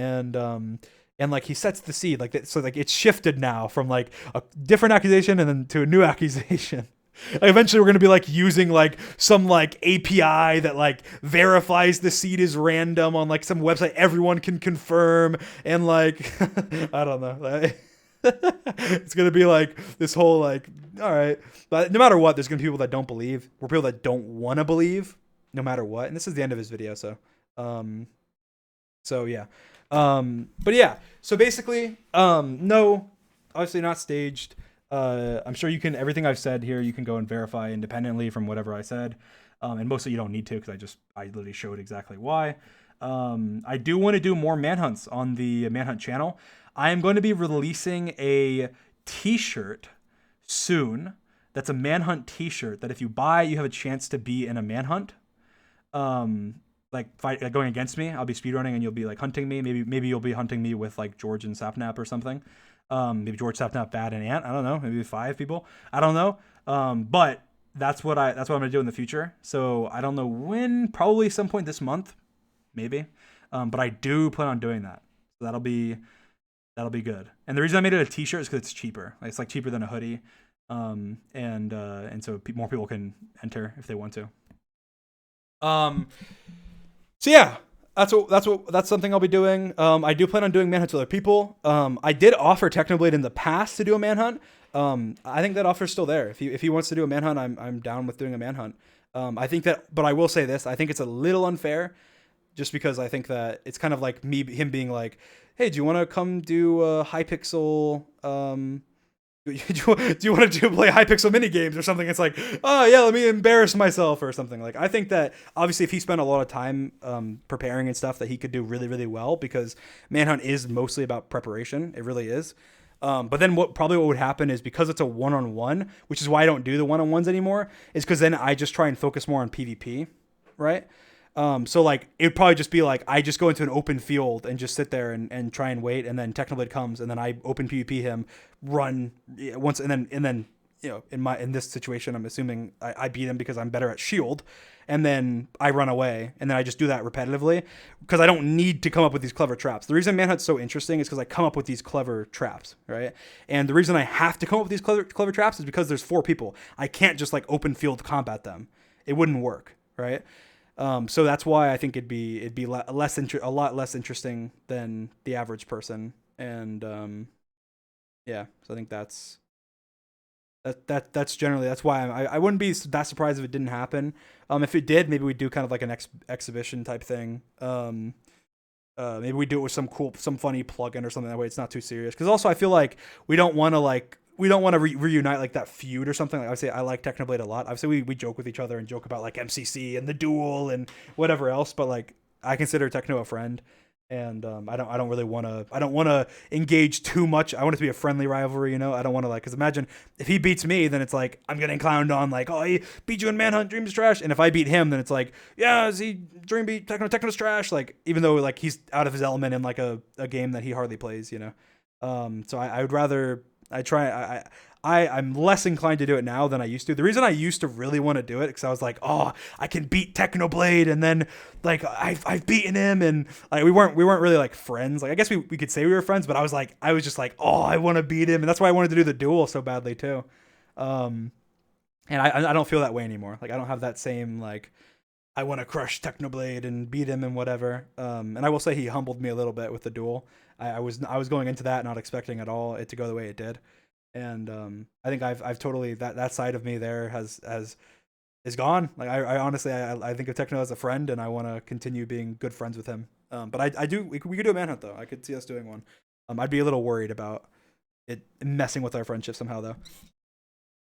Speaker 1: and like he sets the seed like that, so like it's shifted now from like a different accusation and then to a new accusation. Like, eventually we're gonna be like using like some like API that like verifies the seed is random on like some website everyone can confirm, and like I don't know. It's gonna be like this whole like, all right, but no matter what, there's gonna be people that don't believe. We're people that don't want to believe, no matter what. And this is the end of his video, so yeah. But yeah, so basically, no, obviously not staged. I'm sure you can, everything I've said here, you can go and verify independently from whatever I said. And mostly you don't need to, because I literally showed exactly why. I do want to do more manhunts on the manhunt channel. I am going to be releasing a t-shirt soon. That's a manhunt t-shirt that if you buy, you have a chance to be in a manhunt. Like going against me, I'll be speedrunning and you'll be like hunting me. Maybe you'll be hunting me with like George and Sapnap or something. Maybe George, Sapnap, Bad, and Ant. I don't know. Maybe 5 people. I don't know. But that's what I'm gonna do in the future. So I don't know when. Probably some point this month, maybe. But I do plan on doing that. So that'll be good. And the reason I made it a t-shirt is because it's cheaper. Like, it's like cheaper than a hoodie. And so more people can enter if they want to. So yeah, that's something I'll be doing. I do plan on doing manhunts with other people. I did offer Technoblade in the past to do a manhunt. I think that offer's still there. If he wants to do a manhunt, I'm down with doing a manhunt. I think that, but I will say this, I think it's a little unfair, just because I think that it's kind of like him being like, hey, do you want to come do a Hypixel, do you want to play Hypixel mini games or something? It's like, oh yeah, let me embarrass myself or something. Like, I think that obviously if he spent a lot of time preparing and stuff, that he could do really, really well, because manhunt is mostly about preparation. It really is. But then what would happen is, because it's a one-on-one, which is why I don't do the one-on-ones anymore, is because then I just try and focus more on PvP, right? So like it'd probably just be like I just go into an open field and just sit there and try and wait, and then Technoblade comes and then I open PvP him, run once, and then in this situation I'm assuming I beat him because I'm better at shield, and then I run away, and then I just do that repetitively because I don't need to come up with these clever traps. The reason Manhunt's so interesting is because I come up with these clever traps, right? And the reason I have to come up with these clever traps is because there's 4 people. I can't just like open field combat them. It wouldn't work, right? So that's why I think it'd be a lot less interesting than the average person, and yeah. So I think that's generally, that's why I wouldn't be that surprised if it didn't happen. If it did, maybe we'd do kind of like an exhibition type thing. Maybe we do it with some funny plugin or something, that way it's not too serious. Because also I feel like we don't want to reunite like that feud or something. Like, I would say I like Technoblade a lot. Obviously we joke with each other and joke about like MCC and the duel and whatever else, but like I consider Techno a friend, and I don't want to engage too much. I want it to be a friendly rivalry, I don't want to, like, because imagine if he beats me, then it's like I'm getting clowned on like, oh, he beat you in Manhunt, Dream's trash. And if I beat him, then it's like, yeah, is he Dream beat Techno's trash? Like, even though like he's out of his element in like a game that he hardly plays, so I would rather I'm less inclined to do it now than I used to. The reason I used to really want to do it, because I was like, oh, I can beat Technoblade, and then like I've beaten him, and like we weren't really like friends. Like, I guess we could say we were friends, but I was just like, oh, I want to beat him, and that's why I wanted to do the duel so badly too. And I don't feel that way anymore. Like, I don't have that same like, I want to crush Technoblade and beat him and whatever. And I will say he humbled me a little bit with the duel. I was going into that not expecting at all it to go the way it did. And I think I've totally, that side of me there is gone. Like, I honestly I think of Techno as a friend, and I want to continue being good friends with him. But we could do a manhunt though. I could see us doing one. I'd be a little worried about it messing with our friendship somehow though.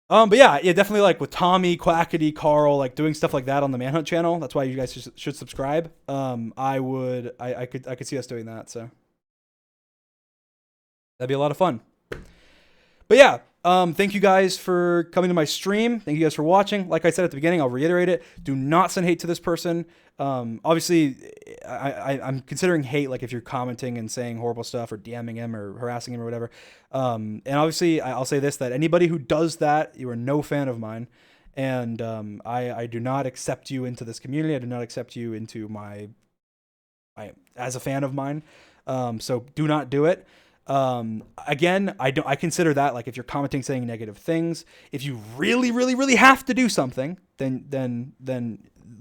Speaker 1: But yeah, definitely, like with Tommy, Quackity, Carl, like doing stuff like that on the Manhunt channel. That's why you guys should subscribe. I could see us doing that, so that'd be a lot of fun. But yeah, Thank you guys for coming to my stream. Thank you guys for watching. Like I said at the beginning, I'll reiterate it. Do not send hate to this person. Obviously, I'm considering hate like if you're commenting and saying horrible stuff or DMing him or harassing him or whatever. And obviously, I'll say this, that anybody who does that, you are no fan of mine. And I do not accept you into this community. I do not accept you into my as a fan of mine. So do not do it. Again, I consider that like if you're commenting saying negative things, if you really have to do something, then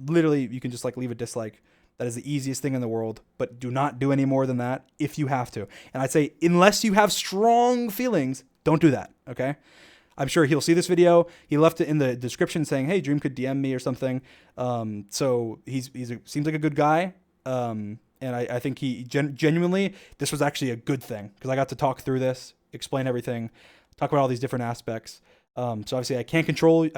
Speaker 1: literally you can just like leave a dislike. That is the easiest thing in the world, but do not do any more than that if you have to. And I'd say unless you have strong feelings, don't do that. Okay. I'm sure he'll see this video. He left it in the description saying, "Hey, Dream could DM me or something." So seems like a good guy. And I think he genuinely, this was actually a good thing because I got to talk through this, explain everything, talk about all these different aspects. So obviously I can't control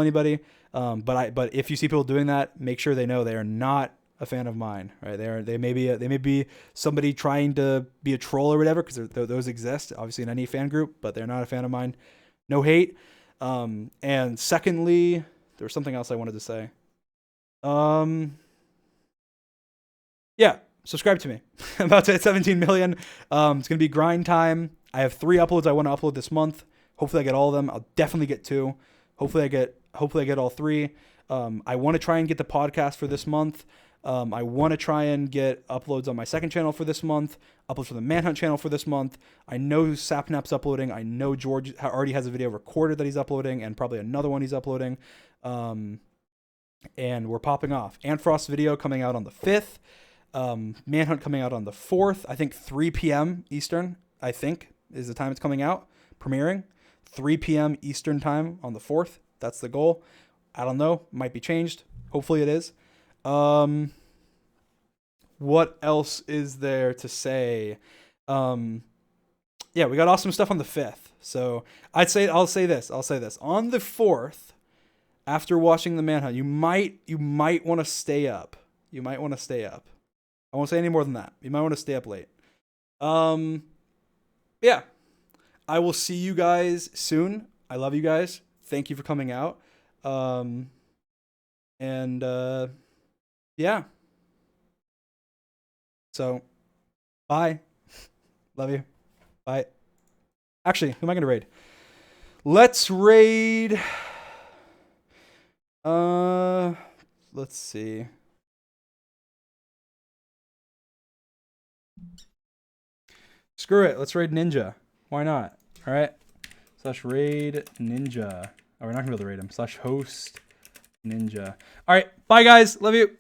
Speaker 1: anybody. But if you see people doing that, make sure they know they are not a fan of mine, right? They may be somebody trying to be a troll or whatever, because those exist obviously in any fan group, but they're not a fan of mine. No hate. And secondly, there was something else I wanted to say. Yeah, subscribe to me. I'm about to hit 17 million. It's going to be grind time. I have 3 uploads I want to upload this month. Hopefully I get all of them. I'll definitely get 2. Hopefully I get all 3. I want to try and get the podcast for this month. I want to try and get uploads on my second channel for this month, uploads for the Manhunt channel for this month. I know Sapnap's uploading. I know George already has a video recorded that he's uploading, and probably another one he's uploading. And we're popping off. Antfrost's video coming out on the 5th. Manhunt coming out on the 4th. I think 3 p.m. Eastern, I think, is the time it's coming out, premiering. 3 p.m. Eastern time on the 4th. That's the goal. I don't know. Might be changed. Hopefully it is. What else is there to say? Yeah, we got awesome stuff on the 5th. So I'll say this. On the 4th, after watching the Manhunt, you might want to stay up. I won't say any more than that. You might want to stay up late. Yeah. I will see you guys soon. I love you guys. Thank you for coming out. Yeah. So, bye. Love you. Bye. Actually, who am I going to raid? Let's raid. Let's see. Screw it. Let's raid Ninja. Why not? All right. /raid Ninja. Oh, we're not going to be able to raid him. /host Ninja. All right. Bye, guys. Love you.